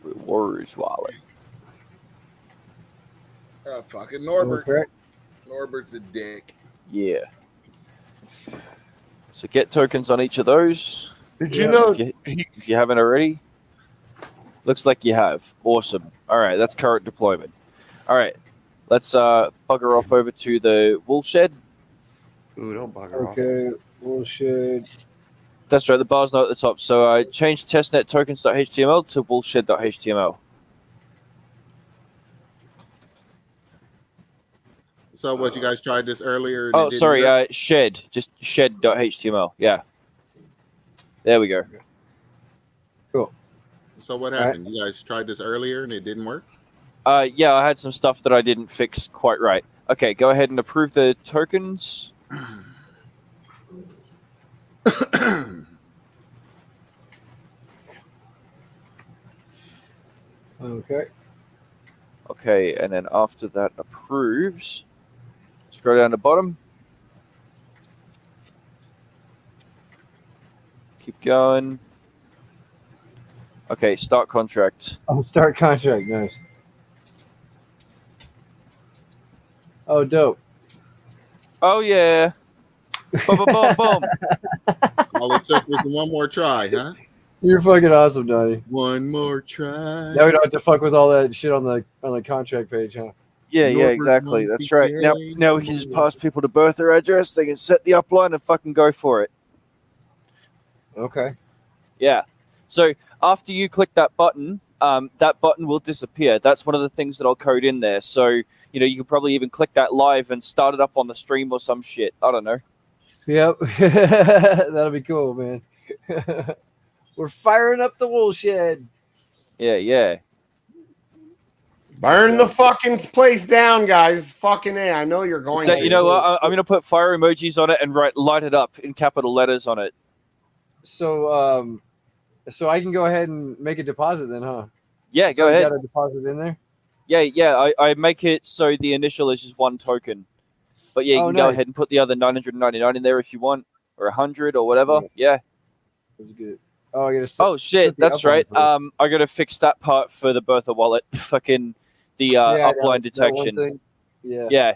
Rewards wallet. Fucking Norbert. Okay. Norbert's a dick. Yeah. So get tokens on each of those. Did you know? If you haven't already. Looks like you have. Awesome. All right, that's current deployment. All right, let's bugger off over to the wool shed. Ooh, don't bugger off. Okay, wool shed. That's right, the bar's not at the top. So I changed testnet tokens.html to woolshed.html. So what, you guys tried this earlier? Oh, sorry, shed. Just shed.html. Yeah. There we go. Cool. So what happened? You guys tried this earlier and it didn't work? Yeah, I had some stuff that I didn't fix quite right. Okay, go ahead and approve the tokens. Okay. Okay, and then after that, approves. Scroll down to the bottom. Keep going. Okay, start contract. Oh, start contract. Nice. Oh, dope. Oh yeah. Boom, boom, boom, boom. All it took was one more try, huh? You're fucking awesome, Donnie. One more try. Now we don't have to fuck with all that shit on the contract page, huh? Yeah, Norbert exactly. Monkey That's right. Now we can just pass people to birth their address. They can set the upline and fucking go for it. Okay. Yeah. So after you click that button will disappear. That's one of the things that I'll code in there. So, you know, you could probably even click that live and start it up on the stream or some shit. I don't know. Yep. That'll be cool, man. We're firing up the wool shed. Yeah. Burn the fucking place down, guys. Fucking A. I know you're going So, to. you know what? I'm going to put fire emojis on it and light it up in capital letters on it. So, so I can go ahead and make a deposit then, huh? Yeah, So go ahead. Got a deposit in there? Yeah. I make it so the initial is just one token. But yeah, you can go ahead and put the other 999 in there if you want, or 100 or whatever. Yeah. That's good. Oh, I gotta Oh shit, that's right. I gotta fix that part for the Bertha wallet. Fucking the upline detection. Yeah.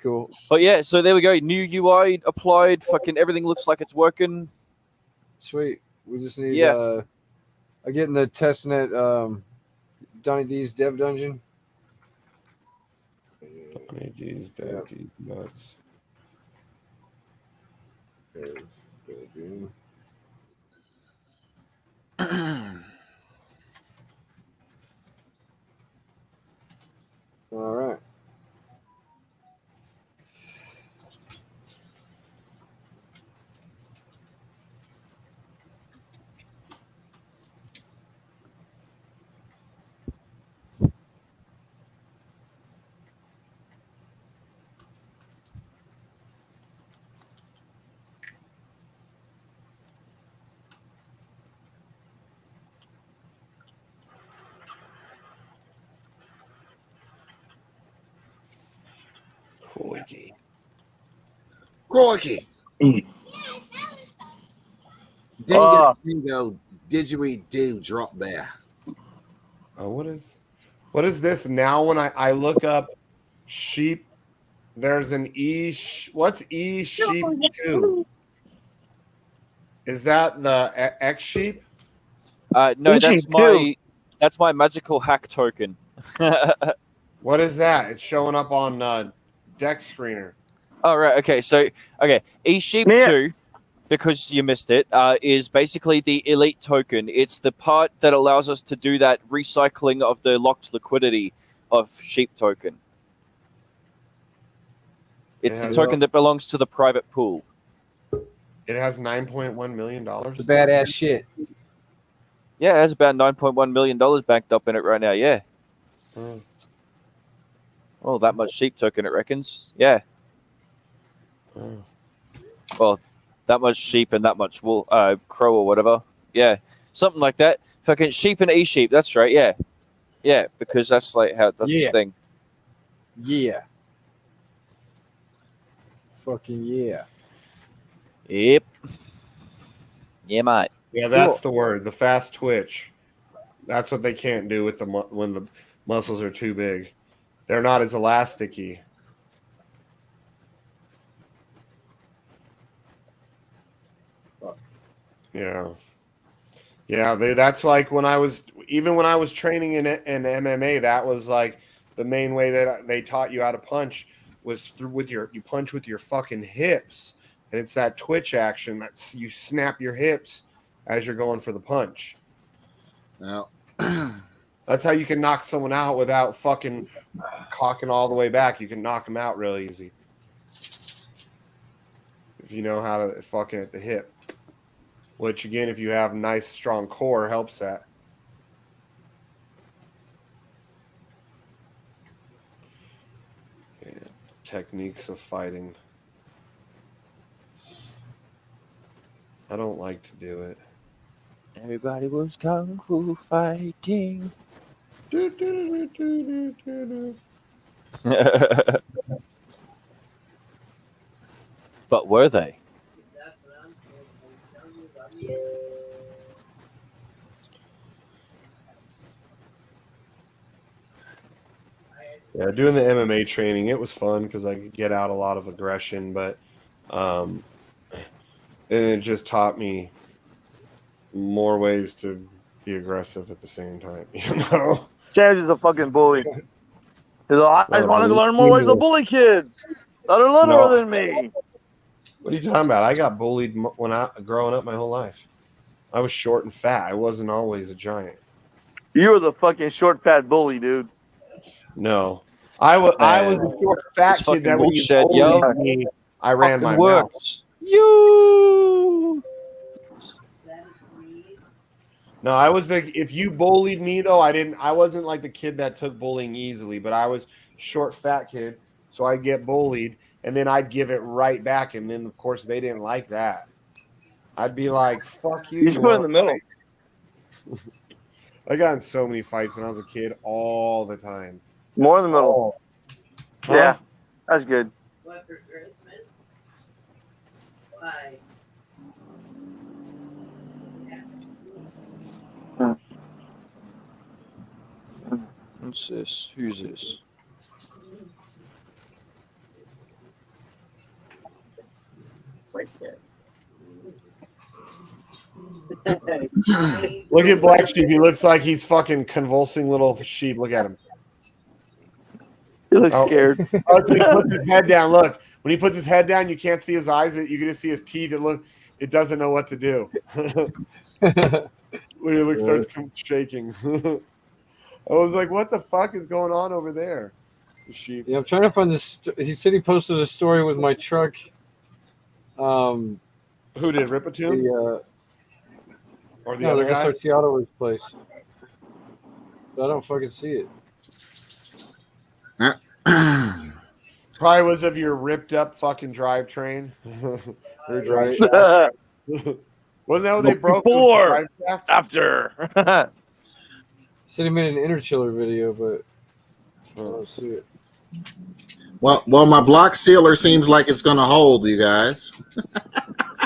Cool. But yeah, so there we go. New UI applied. Fucking everything looks like it's working. Sweet. We just need I get in the testnet Donnie D's dev dungeon. Donnie D's dev nuts. All right. Crikey. Dingo, didgeridoo drop there. Oh, what is this now? When I look up sheep, there's an what's sheep 2? Is that the X sheep? No, that's my magical hack token. What is that? It's showing up on deck screener. Oh, right. Okay. So, eSheep 2, because you missed it, is basically the elite token. It's the part that allows us to do that recycling of the locked liquidity of sheep token. It's the token that belongs to the private pool. It has $9.1 million. It's badass shit. Yeah, it has about $9.1 million banked up in it right now. Yeah. Oh, that much sheep token, it reckons. Yeah. Well, that much sheep and that much wool, crow or whatever. Yeah, something like that. Fucking sheep and eSheep. That's right. Yeah, yeah, because that's like how that's his thing. Yeah. Fucking yeah. Yep. Yeah, mate. Yeah, that's the word. The fast twitch. That's what they can't do with when the muscles are too big. They're not as elasticy. Yeah. That's like when I was training in MMA. That was like the main way that they taught you how to punch was you punch with your fucking hips, and it's that twitch action that you snap your hips as you're going for the punch. Now, that's how you can knock someone out without fucking cocking all the way back. You can knock them out real easy if you know how to fucking at the hip. Which, again, if you have a nice, strong core, helps that. Yeah. Techniques of fighting. I don't like to do it. Everybody was kung fu fighting. But were they? Yeah, doing the MMA training, it was fun because I could get out a lot of aggression, but and it just taught me more ways to be aggressive at the same time. You know, Sam's is a fucking bully. He's like, I just want to learn more you ways to know. bully kids that are littler No. than me. What are you talking about? I got bullied when I growing up my whole life. I was short and fat. I wasn't always a giant. You were the fucking short, fat bully, dude. No, I was a short fat It's kid fucking that when you bullshit, yo. bullied me, I ran my Fucking mouth. works. You. No, I was the if you bullied me though, I wasn't like the kid that took bullying easily, but I was short fat kid, so I'd get bullied and then I'd give it right back, and then of course they didn't like that. I'd be like, fuck you. You should put it in the middle. I got in so many fights when I was a kid all the time. More in the middle. Huh? Yeah, that's good. What for Christmas? Why? What's this? Who's this? Look at Black Sheep. He looks like he's fucking convulsing little sheep. Look at him. He looks scared. Oh, he puts his head down. Look, when he puts his head down, you can't see his eyes. You can just see his teeth. It doesn't know what to do. Look, starts shaking. I was like, what the fuck is going on over there? The sheep. Yeah, I'm trying to find this. He said he posted a story with my truck. Who did Ripatune? Or the other the guy? SRT Auto place. But I don't fucking see it. Probably was of your ripped up fucking drivetrain. Or drive Right. shaft. Wasn't that what they broke? Before, The drive shaft? after. Said he made an interchiller video, but I don't see it. Well, my block sealer seems like it's going to hold, you guys.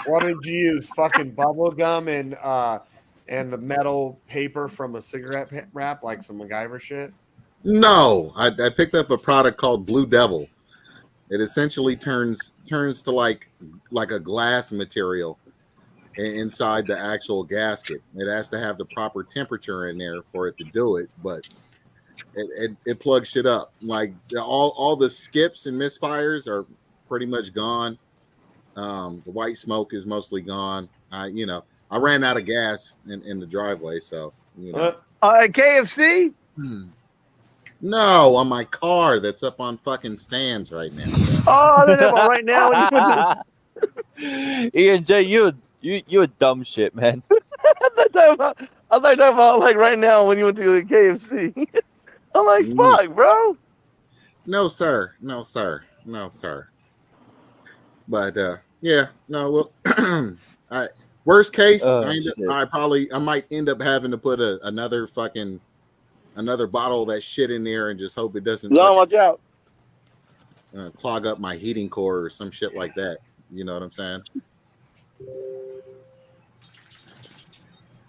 What did you use? Fucking bubble gum and the metal paper from a cigarette wrap, like some MacGyver shit? No, I picked up a product called Blue Devil. It essentially turns to like a glass material inside the actual gasket. It has to have the proper temperature in there for it to do it, but it plugs shit up. Like all the skips and misfires are pretty much gone. The white smoke is mostly gone. I ran out of gas in the driveway, so KFC? No, on my car that's up on fucking stands right now. Oh, they're about right now. When you put Ian J, you a dumb shit, man. I thought you were talking about like right now when you went to the KFC. I'm like, fuck, bro. No, sir. No, sir. No, sir. But yeah, no. Well, worst case, I might end up having to put another bottle of that shit in there and just hope it doesn't watch out. Clog up my heating core or some shit like that. You know what I'm saying?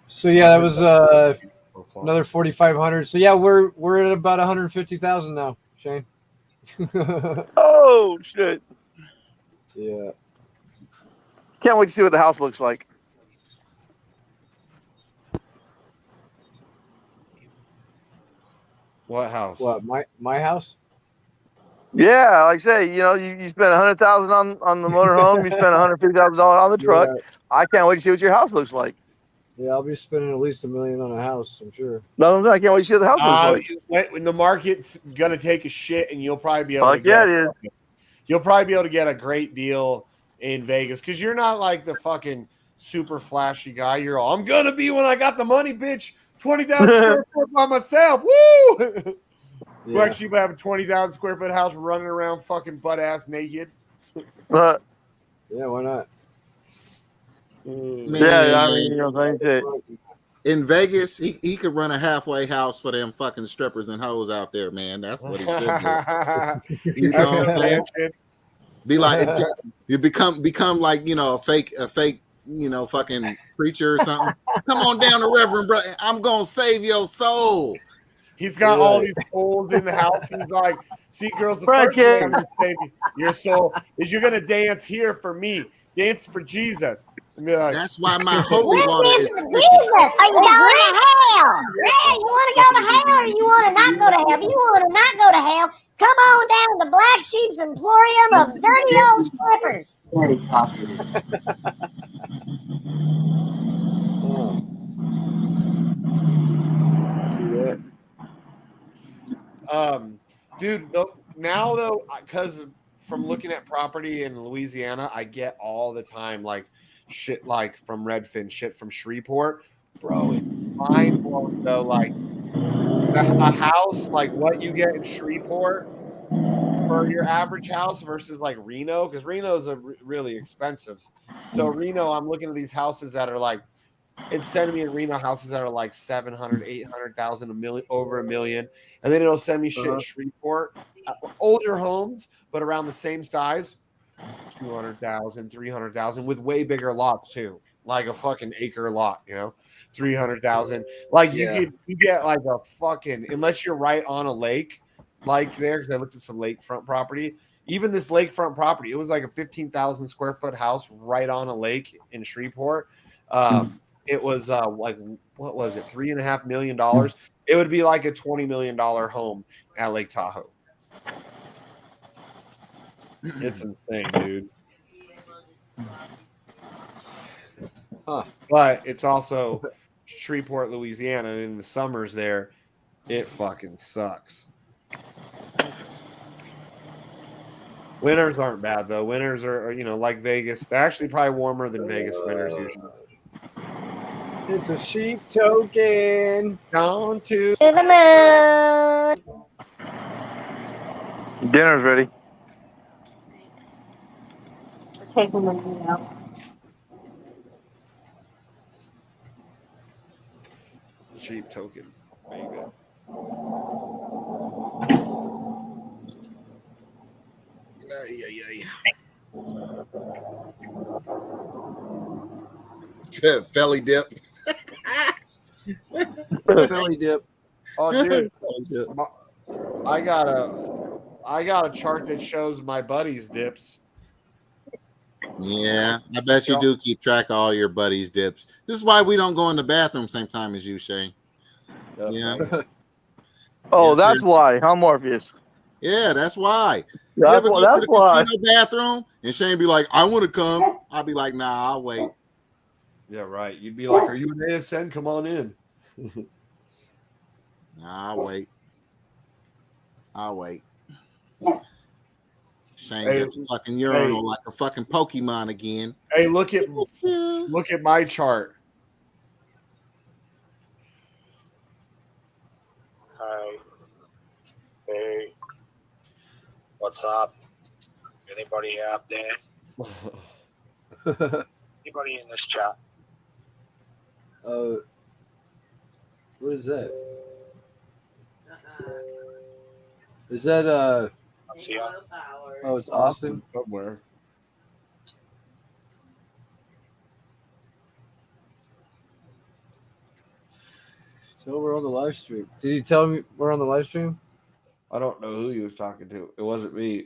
So yeah, that was another 4,500. So yeah, we're at about 150,000 now, Shane. Oh shit! Yeah. Can't wait to see what the house looks like. What house? What, my house? Yeah, like I say, you spent $100,000 on the motorhome. You spent $150,000 on the truck. Yeah. I can't wait to see what your house looks like. Yeah, I'll be spending at least $1 million on a house, I'm sure. No, I can't wait to see what the house looks like. When the market's gonna take a shit, and you'll probably be able to it is. You'll probably be able to get a great deal in Vegas because you're not like the fucking super flashy guy. You're all, I'm gonna be when I got the money, bitch. 20,000 square foot by myself. Woo! Yeah. Like you have a 20,000 square foot house running around fucking butt ass naked. Yeah, why not? Man, Yeah, I mean, you know, same shit. in Vegas, he could run a halfway house for them fucking strippers and hoes out there, man. That's what he should do. You know what I'm saying? Be like, you become like, you know, a fake, you know, fucking preacher or something. Come on down to Reverend, bro. I'm gonna save your soul. He's got all these holes in the house. He's like, see, girls, the first way I'm gonna save your soul is you're gonna dance here for me. Dance for Jesus. And be like, that's why my holy water is Jesus, sticky. are you going to hell? Yeah, you want to go to hell or you want to not go to hell? If you want to not go to hell, come on down to Black Sheep's Emporium of Dirty Old Strippers. Dude, now though, because from looking at property in Louisiana, I get all the time like shit like from Redfin, shit from Shreveport. Bro, it's mind blowing though. Like a house, like what you get in Shreveport for your average house versus like Reno, because Reno's really expensive. So Reno, I'm looking at these houses that are like, it's sending me in Reno houses that are like 700, 800,000, a million, over $1 million. And then it'll send me shit in Shreveport, older homes, but around the same size, 200,000, 300,000 with way bigger lots too. Like a fucking acre lot, you know, 300,000. Like you get like a fucking, unless you're right on a lake, like there, because I looked at some lakefront property. Even this lakefront property, it was like a 15,000 square foot house right on a lake in Shreveport. It was like, what was it, $3.5 million? It would be like a $20 million home at Lake Tahoe. It's insane, dude. But it's also Shreveport, Louisiana, and in the summers there, it fucking sucks. Winters aren't bad though. Winters are, you know, like Vegas. They're actually probably warmer than Vegas winters usually. It's a sheep token. Down to the moon. Dinner's ready. Taking the moon out. sheep token, baby. Felly dip. Felly dip. Oh, dude, I got a chart that shows my buddies' dips. Yeah, I bet you do keep track of all your buddies' dips. This is why we don't go in the bathroom same time as you, Shane. Yeah. Oh, Yes, that's sir. why, huh, Morpheus? Yeah, that's why. That's you ever why- go to that's the why. casino bathroom and Shane be like, "I want to come." I'll be like, "Nah, I'll wait." Yeah, right. You'd be like, "Are you an ASN? Come on in." Nah, I'll wait. I'll wait. Shane's Hey, at the fucking urinal like a fucking Pokemon again. Hey, look at my chart. Hi. Hey. What's up? Anybody out there? Anybody in this chat? What is that? Is that Let's see. oh, it's Austin somewhere. So we're on the live stream. Did he tell me we're on the live stream? I don't know who he was talking to. It wasn't me.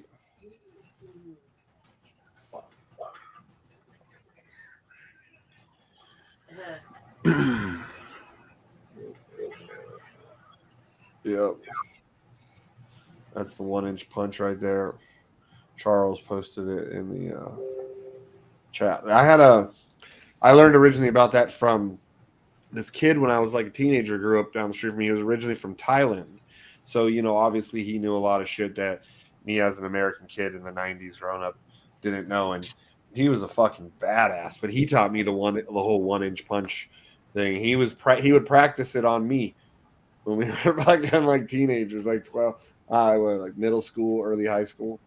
Yep. That's the 1-inch punch right there. Charles posted it in the chat. I learned originally about that from this kid when I was like a teenager, grew up down the street from me. He was originally from Thailand. So, you know, obviously he knew a lot of shit that me as an American kid in the 90s growing up didn't know. And he was a fucking badass, but he taught me the whole 1-inch punch thing. He would practice it on me when we were back then, like teenagers, like 12, like middle school, early high school.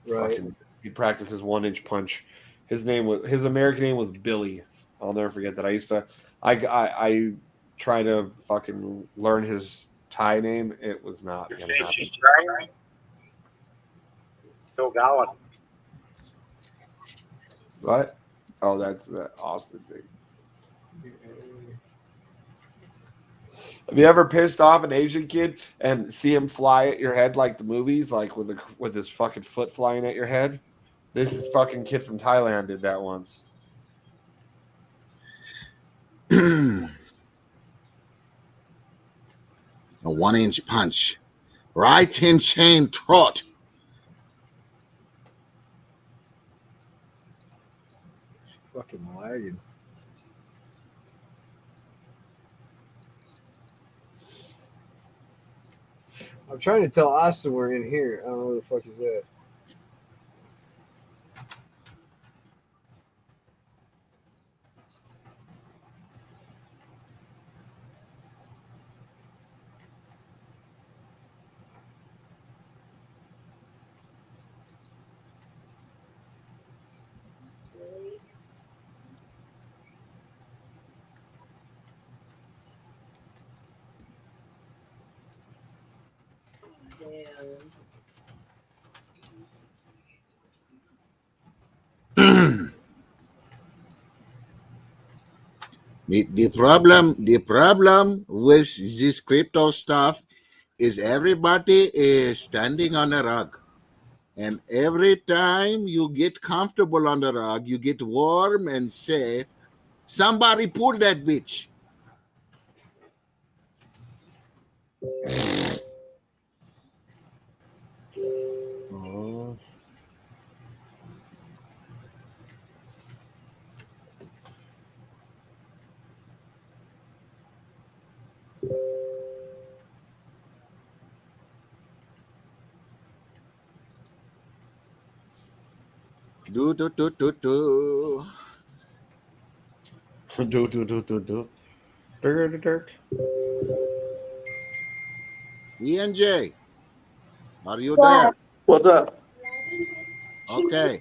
Right. Fucking, he practices 1-inch punch his American name was Billy. I'll never forget that. I tried to fucking learn his Thai name. It was not gonna happen. Still going. What? Oh, that's the Austin thing. Have you ever pissed off an Asian kid and see him fly at your head like the movies, like with his fucking foot flying at your head? This fucking kid from Thailand did that once. A 1-inch punch. Right in chain throat. Fucking lagging. I'm trying to tell Austin we're in here. I don't know where the fuck is that. The problem with this crypto stuff is everybody is standing on a rug. And every time you get comfortable on the rug, you get warm and safe. Somebody pull that bitch. Oh. Do. Do. Dirk. ENJ, are you there? What's up? Okay.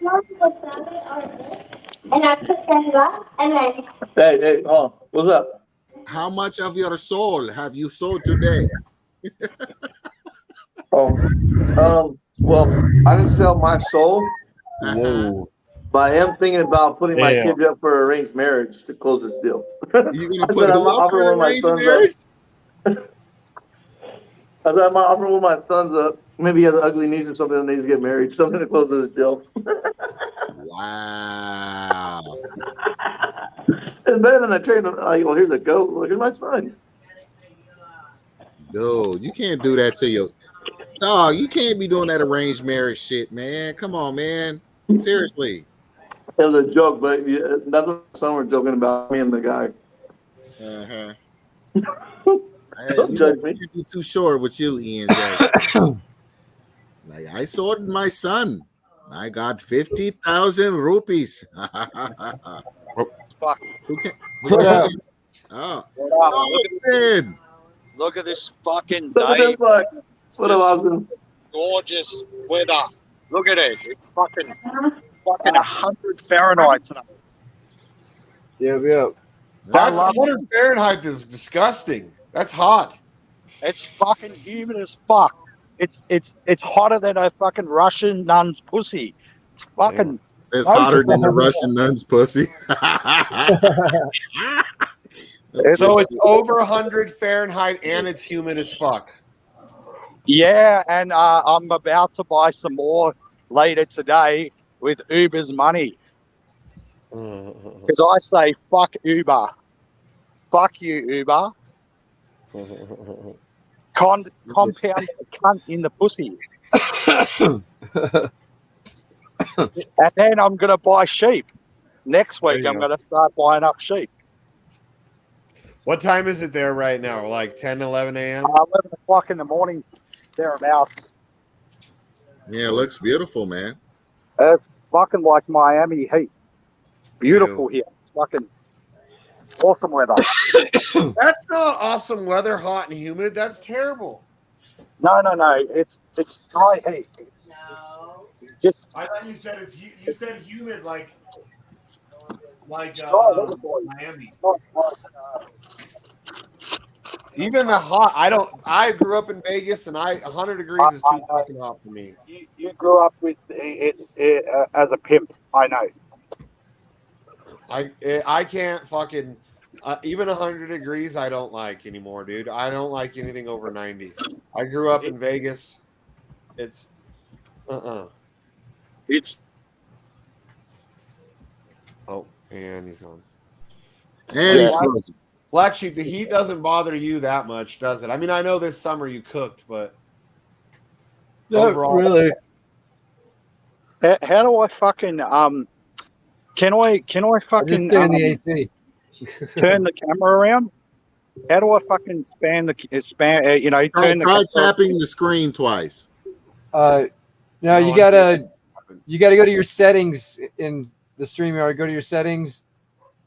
And I took them up and then. Hey, what's up? How much of your soul have you sold today? Well, I didn't sell my soul, Whoa. but I am thinking about putting my Damn. kids up for arranged marriage to close this deal. You gonna I put said I'm who up offering for one of my arranged sons marriage? up. I said I'm offering one of my sons up. Maybe he has an ugly niece or something that needs to get married. Something to close this deal. Wow. It's better than I train them. Like, well, here's a goat. Well, here's my son. Dude, you can't do that to your dog. You can't be doing that arranged marriage shit, man. Come on, man. Seriously. It was a joke, but yeah, that's what some were joking about, me and the guy. Uh-huh. Don't judge me. You be too short with you, ENJ. Like, I sold my son. I got 50,000 rupees. Fuck. Who can? Yeah. Oh, What up? man. Look at this fucking Look at day. this fuck. What up, Austin? Gorgeous weather. Look at it. It's fucking 100 Fahrenheit tonight. Yep. That's love 100 Fahrenheit is disgusting. That's hot. It's fucking humid as fuck. It's hotter than a fucking Russian nun's pussy. It's fucking. It's hotter than the Russian nun's pussy. So it's over 100 Fahrenheit and it's humid as fuck. Yeah, and I'm about to buy some more later today with Uber's money. Because I say fuck Uber. Fuck you, Uber. Compound the cunt in the pussy. And then I'm going to buy sheep. Next week, I'm going to start buying up sheep. What time is it there right now? Like 10, 11 a.m.? 11 o'clock in the morning, thereabouts. Yeah, it looks beautiful, man. It's fucking like Miami heat. Beautiful here. It's fucking awesome weather. That's not awesome weather, hot and humid. That's terrible. No. It's dry heat. No. Just I thought you said you said humid like like Try it, boy. Miami. Not like, Even the hot, I grew up in Vegas, and 100 degrees is too fucking hot for me. you grew up with it as a pimp. I know. I can't fucking even 100 degrees. I don't like anymore, dude. I don't like anything over 90. I grew up in Vegas. It's It's oh, and he's gone. And he's frozen. Black Sheep, the heat doesn't bother you that much, does it? I mean, I know this summer you cooked, but overall, really. how do I fucking can I fucking Just stay in the AC. turn the camera around? How do I fucking turn the Try tapping the screen twice. No, you gotta go to your settings in the StreamYard. Go to your settings,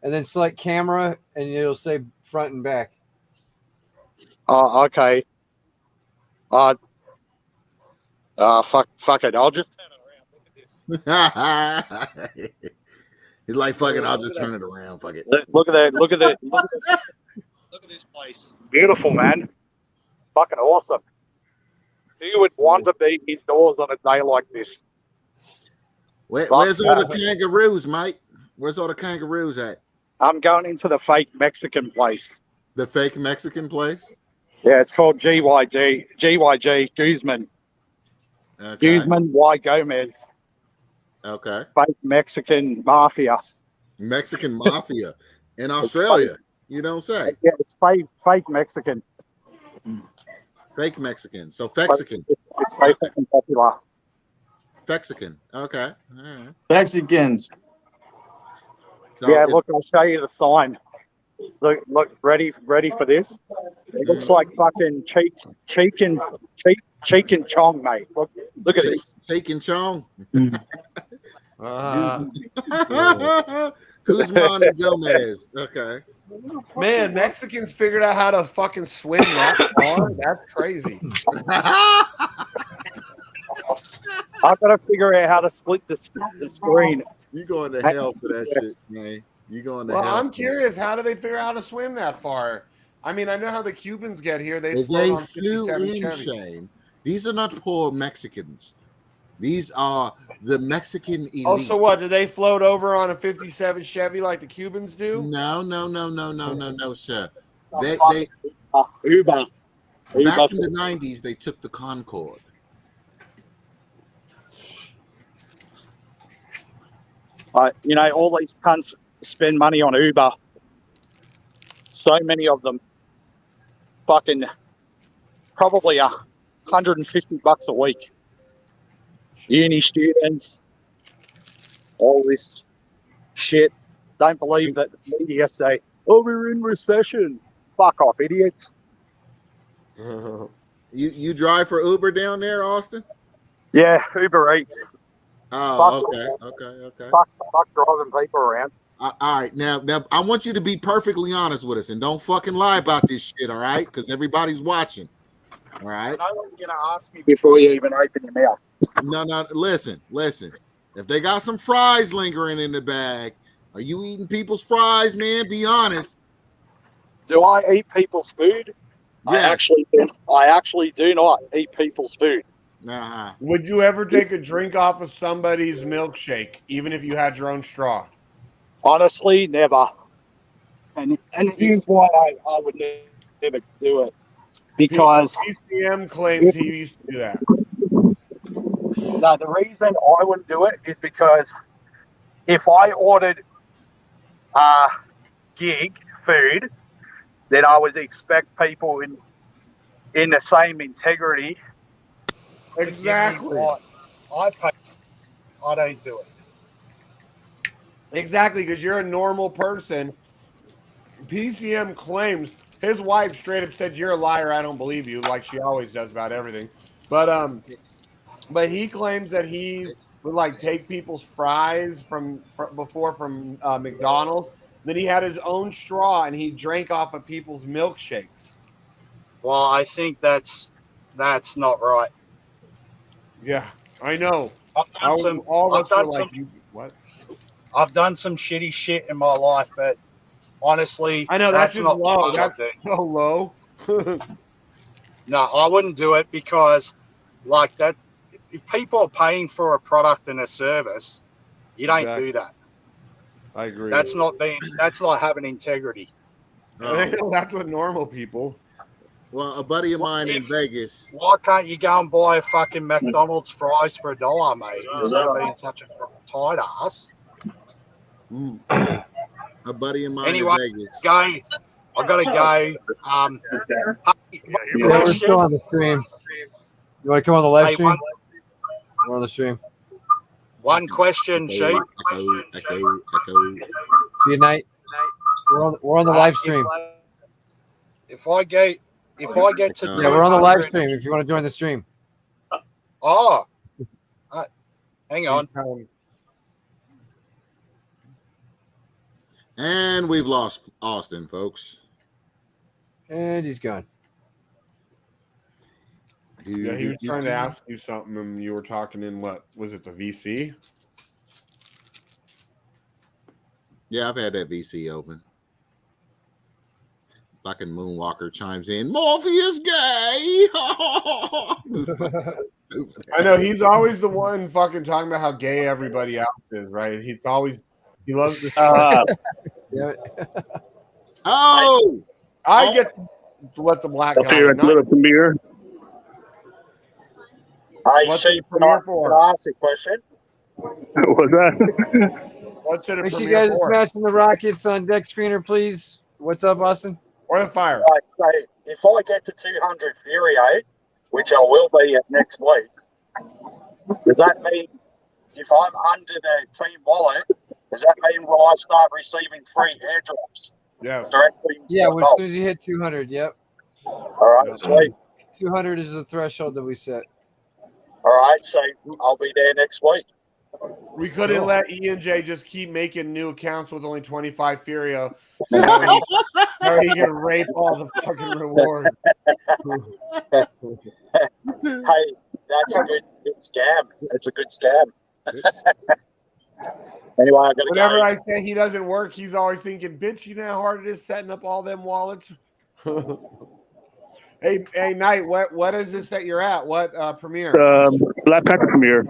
and then select camera, and it'll say front and back. Oh, okay. Fuck it. I'll just turn it around. Look at this. He's like, fuck it, I'll just turn it around. Fuck it. Look at that. Look at that. Look at this place. Beautiful, man. Fucking awesome. Who would want to be indoors on a day like this? Where's all the kangaroos, mate? Where's all the kangaroos at? I'm going into the fake Mexican place. The fake Mexican place? Yeah, it's called GYG, Guzman. Okay. Guzman Y. Gomez. Okay. Fake Mexican mafia. Mexican mafia in Australia. You don't say. Yeah, it's fake Mexican. Fake Mexican. So Fexican. It's so fucking popular. Fexican. Okay. All right. Mexicans. So Yeah, look, I'll show you the sign. Look, ready for this? It looks like fucking cheek and chong, mate. Look at this. Cheek and chong. Guzman and Gomez. Okay. Man, Mexicans figured out how to fucking swim that far. That's crazy. I've got to figure out how to split the screen. You going to hell for that shit, man. You going to hell. Well, I'm curious. How do they figure out how to swim that far? I mean, I know how the Cubans get here. They flew in, Shane. These are not poor Mexicans. These are the Mexican elite. Oh, so what? Do they float over on a 57 Chevy like the Cubans do? No, sir. Uber. Back in the 90s, they took the Concorde. All these cunts spend money on Uber. So many of them. Fucking probably $150 a week. Uni students. All this shit. Don't believe that the media say, oh, we're in recession. Fuck off, idiots. You drive for Uber down there, Austin? Yeah, Uber Eats. Oh, okay. Fuck driving people around. All right, now I want you to be perfectly honest with us and don't fucking lie about this shit, all right? Because everybody's watching, all right? No one's gonna ask me before you even open your mouth. No, listen. If they got some fries lingering in the bag, are you eating people's fries, man? Be honest. Do I eat people's food? Yeah. I actually do not eat people's food. Uh-huh. Would you ever take a drink off of somebody's milkshake, even if you had your own straw? Honestly, never. And here's why I would never do it. Because PCM claims he used to do that. No, the reason I wouldn't do it is because if I ordered gig food, then I would expect people in the same integrity. Exactly. I pay. I don't do it. Exactly, because you're a normal person. PCM claims his wife straight up said, "You're a liar. I don't believe you," like she always does about everything. But he claims that he would take people's fries from McDonald's. Then he had his own straw and he drank off of people's milkshakes. Well, I think that's not right. Yeah, I know. I've done all of us were like, "You what?" I've done some shitty shit in my life, but honestly, I know that's just not low. what That's I do. so low. No, I wouldn't do it because, like that, if people are paying for a product and a service, you don't do that. I agree. That's not having integrity. That's what normal people. Well, a buddy of mine in Vegas. Why can't you go and buy a fucking McDonald's fries for $1, mate, instead of being such a tight ass? A buddy of mine Anyway, in Vegas. I gotta go. We're still on the stream. You want to come on the live stream? We're on the stream. One question, Chief. Echo. Good night. We're on the live stream. If I get to we're on the live stream. If you want to join the stream. Oh, hang on. And we've lost Austin, folks. And he's gone. Yeah, he was trying to ask you something, and you were talking in what was it, the VC? Yeah, I've had that VC open. Fucking Moonwalker chimes in. Morpheus gay. I know he's always the one fucking talking about how gay everybody else is, right? He loves to. I get to let the black guy here at the little premiere. What's Chief, can I ask a question? What's that? What's it? Make sure you guys are smashing the rockets on deck screener, please. What's up, Austin? Or the fire. Right, so if I get to 200 FURIO, which I will be at next week, does that mean if I'm under the team wallet, does that mean will I start receiving free airdrops? Yes. Directly. Yeah, as soon as you hit 200, yep. All right, sweet. 200 is the threshold that we set. All right, so I'll be there next week. We couldn't let E&J just keep making new accounts with only 25 FURIO so he can rape all the fucking rewards. Hey, that's a good scam. It's a good scam. Anyway, I gotta Whenever go. I say he doesn't work, he's always thinking, bitch, you know how hard it is setting up all them wallets? Hey, Knight, what is this that you're at? What premiere? Black Panther premiere.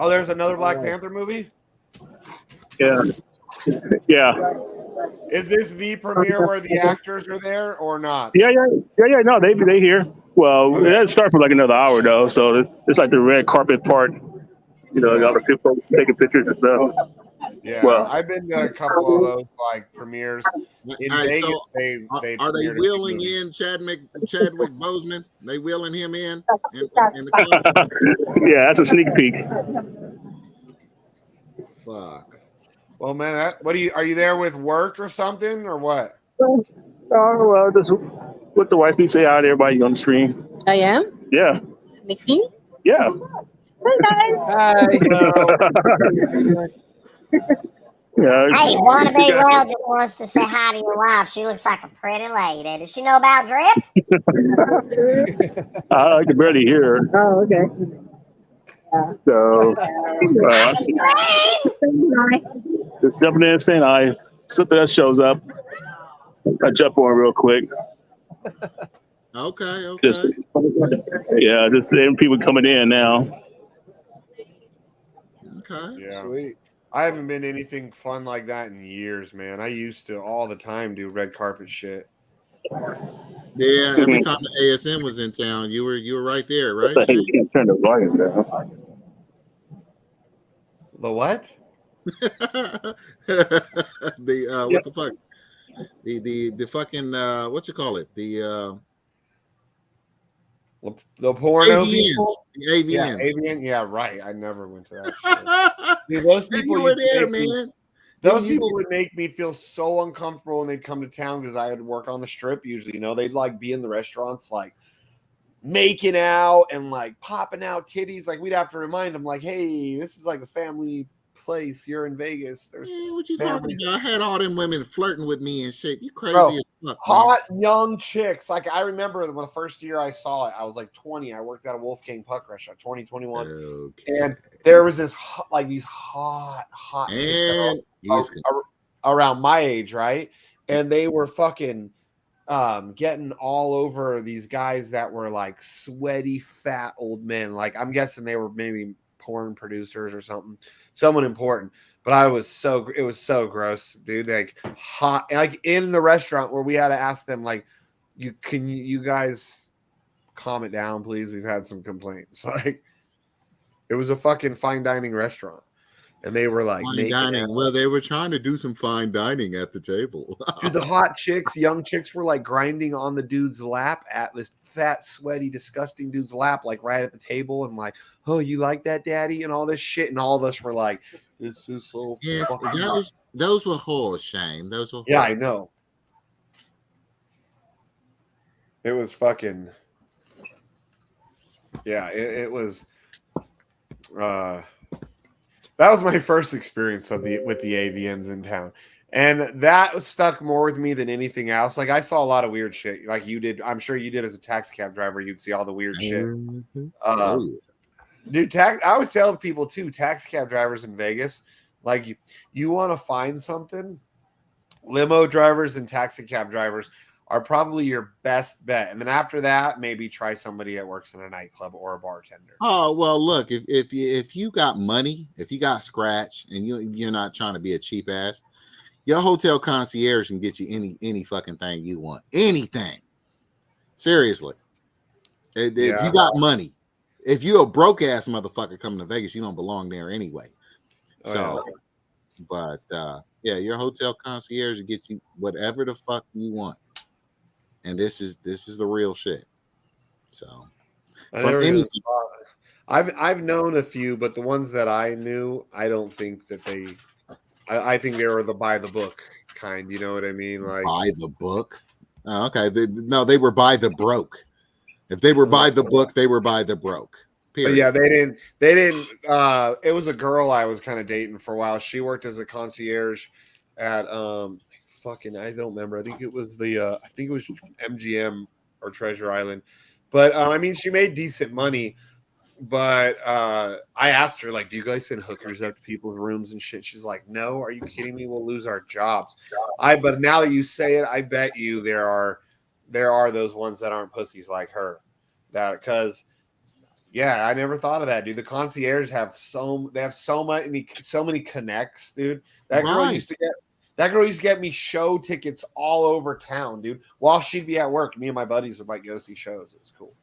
Oh, there's another Black Panther movie? Yeah. Is this the premiere where the actors are there or not? Yeah. No, they here. Well, it doesn't start for like another hour though, so it's like the red carpet part. You know, all the folks taking pictures and stuff. Yeah, well, I've been to a couple of those like premieres in Vegas. So are they wheeling in Chadwick Boseman? They wheeling him in the yeah, that's a sneak peek. Fuck. Well, man, are you there with work or something or what? Oh well, just with the wifey, say hi to everybody on the stream. I am. Yeah. Mixing. Yeah. Hi guys. Yeah. Hey, Wannabe Well just wants to say hi to your wife. She looks like a pretty lady. Does she know about drip? I can barely hear her. Oh, okay. So, just jumping in and saying hi. Something that shows up, I jump on real quick. Okay. Just them people coming in now. Okay. Yeah. Sweet. I haven't been to anything fun like that in years, man. I used to all the time do red carpet shit. Yeah, every time the ASM was in town, you were right there, right? You can't turn the volume down. The what? What the fuck? The fucking what you call it? The porno AVNs. people? The AVNs. Yeah, AVN. Yeah, right. I never went to that shit. Dude, those people you were there, man. Those people would make me feel so uncomfortable when they'd come to town because I would work on the strip usually. You know, they'd like be in the restaurants like making out and like popping out titties. Like we'd have to remind them, like, hey, this is like a family place. You're in Vegas. There's what you talking families. about? I had all them women flirting with me and shit. You crazy Bro, as fuck, man. hot young chicks. Like I remember when the first year I saw it, I was like 20. I worked at a Wolfgang Puck restaurant, 2021. Okay. And there was this these hot chicks And around my age, right? And they were fucking getting all over these guys that were like sweaty, fat old men. Like I'm guessing they were maybe porn producers or something, someone important. But it was so gross, dude. Like hot, like in the restaurant where we had to ask them, like, you guys calm it down, please? We've had some complaints. Like it was a fucking fine dining restaurant. And they were like fine dining. Well, they were trying to do some fine dining at the table. Dude, the hot chicks, young chicks were like grinding on the dude's lap at this fat, sweaty, disgusting dude's lap, like right at the table, and like, oh, you like that, daddy, and all this shit. And all of us were like, this is so yes, those were whores, Shane. Those were whores. Yeah, I know. It was fucking it was that was my first experience with the AVNs in town. And that stuck more with me than anything else. Like I saw a lot of weird shit like you did. I'm sure you did as a taxi cab driver. You'd see all the weird shit. Dude, I was telling people too, taxi cab drivers in Vegas, like you want to find something, limo drivers and taxi cab drivers are probably your best bet. And then after that, maybe try somebody that works in a nightclub or a bartender. Oh, well, look, if you got money, if you got scratch and you're not trying to be a cheap ass, your hotel concierge can get you any fucking thing you want. Anything. Seriously. If you got money, if you're a broke ass motherfucker coming to Vegas, you don't belong there anyway. But your hotel concierge will get you whatever the fuck you want. And this is the real shit. So I've known a few, but the ones that I knew, I don't think that I think they were the by the book kind. You know what I mean? Like by the book. Oh, okay. They were by the broke. If they were by the book, they were by the broke. Period. But yeah, they didn't. It was a girl I was kind of dating for a while. She worked as a concierge at I don't remember. I think it was MGM or Treasure Island. But I mean, she made decent money. But I asked her, like, do you guys send hookers up to people's rooms and shit? She's like, no, are you kidding me? We'll lose our jobs. But now that you say it, I bet you there are those ones that aren't pussies like her. Because I never thought of that, dude. The concierge have so many connects, dude. That girl used to get me show tickets all over town, dude. While she'd be at work, me and my buddies would like go see shows. It was cool.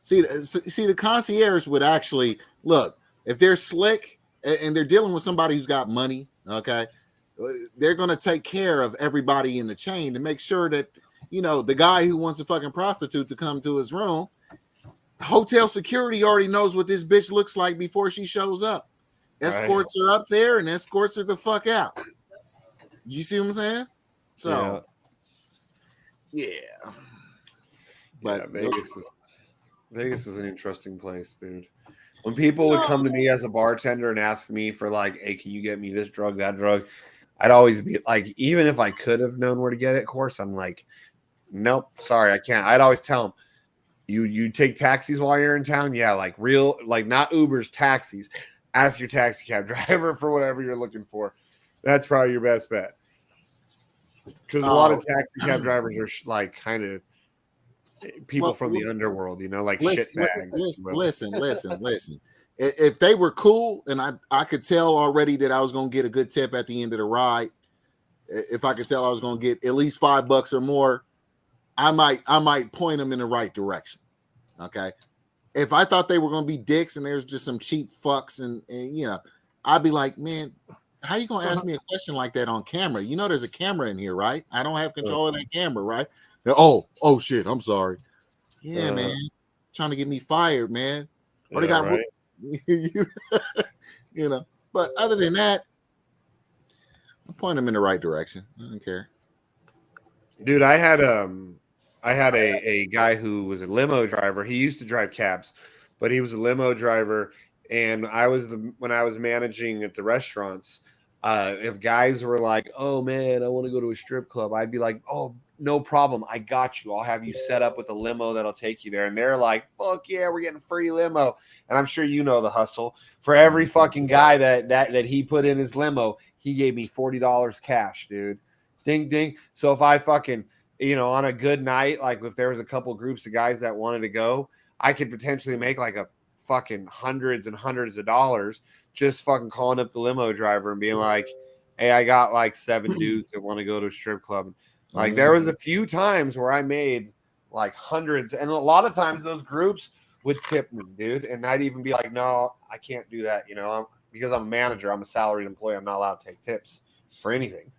See, the concierge would actually look if they're slick and they're dealing with somebody who's got money. Okay, they're gonna take care of everybody in the chain to make sure that the guy who wants a fucking prostitute to come to his room, hotel security already knows what this bitch looks like before she shows up. Escorts are up there and escorts her the fuck out. You see what I'm saying? So, But Vegas is an interesting place, dude. When people would come to me as a bartender and ask me for like, hey, can you get me this drug, that drug? I'd always be like, even if I could have known where to get it, of course, I'm like, nope, sorry, I can't. I'd always tell them, you take taxis while you're in town? Yeah, like real, like not Ubers, taxis. Ask your taxi cab driver for whatever you're looking for. That's probably your best bet. Because a lot of taxi cab drivers are like kind of people from the underworld, like shitbags. Listen. If they were cool and I could tell already that I was going to get a good tip at the end of the ride, if I could tell I was going to get at least $5 or more, I might point them in the right direction. Okay. If I thought they were going to be dicks and there's just some cheap fucks and I'd be like, man, how you going to ask me a question like that on camera? There's a camera in here, right? I don't have control of that camera, right? Oh shit. I'm sorry. Yeah, man. Trying to get me fired, man. Or they got right. But other than that, I point them in the right direction. I don't care. Dude, I had a guy who was a limo driver. He used to drive cabs, but he was a limo driver And when I was managing at the restaurants, if guys were like, "Oh man, I want to go to a strip club," I'd be like, "Oh, no problem, I got you. I'll have you set up with a limo that'll take you there." And they're like, "Fuck yeah, we're getting free limo." And I'm sure you know the hustle. For every fucking guy that he put in his limo, he gave me $40 cash, dude. Ding ding. So if I fucking, on a good night, like if there was a couple groups of guys that wanted to go, I could potentially make like a fucking hundreds and hundreds of dollars just fucking calling up the limo driver and being like, "Hey, I got like 7 dudes that want to go to a strip club." Like there was a few times where I made like hundreds, and a lot of times those groups would tip me, dude. And I'd even be like, "No, I can't do that," because I'm a manager, I'm a salaried employee, I'm not allowed to take tips for anything.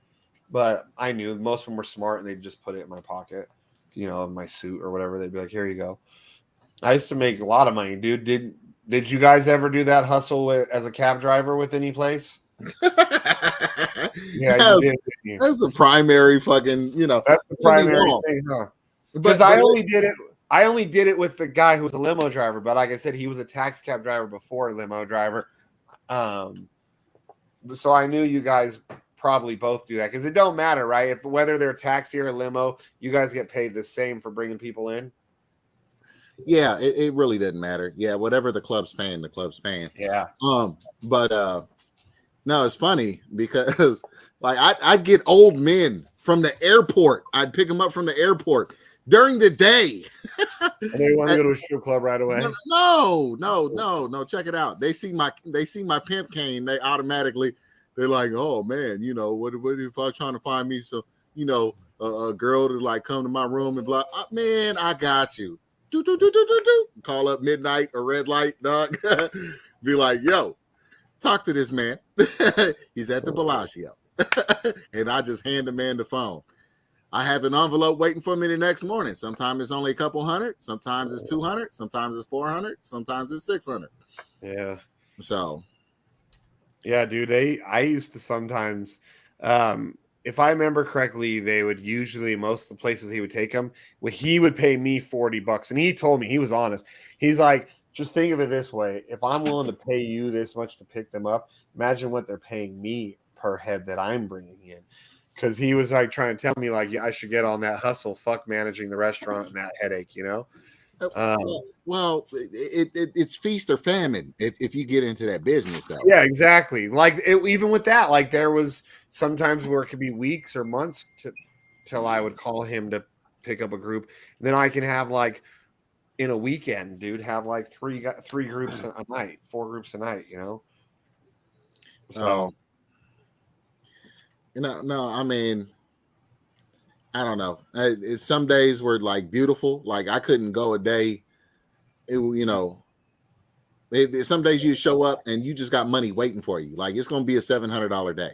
But I knew most of them were smart and they'd just put it in my pocket, of my suit or whatever. They'd be like, "Here you go." I used to make a lot of money, dude. Did you guys ever do that hustle as a cab driver with any place? Yeah, that's the primary fucking, That's the primary thing, huh? Because I only did it with the guy who was a limo driver, but like I said, he was a taxi cab driver before a limo driver. So I knew you guys probably both do that because it don't matter, right? If whether they're taxi or limo, you guys get paid the same for bringing people in. Yeah, it really doesn't matter. Yeah, whatever the club's paying, the club's paying. Yeah. But no, it's funny because like I'd get old men from the airport. I'd pick them up from the airport during the day. And they want to go to a strip club right away. No. Check it out. They see my pimp cane. They're like, "Oh man, what if I'm trying to find me a girl to like come to my room and blah, man, I got you. Do. Call up midnight or red light, dog. Be like, "Yo, talk to this man. He's at the Bellagio." And I just hand the man the phone. I have an envelope waiting for me the next morning. Sometimes it's only a couple hundred. Sometimes it's 200. Sometimes it's 400. Sometimes it's 600. Yeah. So. Yeah, dude. I used to sometimes, if I remember correctly, they would usually, most of the places he would take them, he would pay me $40. And he told me, he was honest. He's like, "Just think of it this way. If I'm willing to pay you this much to pick them up, imagine what they're paying me per head that I'm bringing in." Because he was like trying to tell me like, I should get on that hustle. Fuck managing the restaurant and that headache, Well, it's feast or famine if you get into that business, though. Yeah, exactly. Like even with that, like there was sometimes where it could be weeks or months till I would call him to pick up a group. And then I can have like in a weekend, dude, have like three groups a night, 4 groups a night, So, no, I mean, I don't know. Some days were like beautiful. Like I couldn't go a day. Some days you show up and you just got money waiting for you. Like it's going to be a $700 day.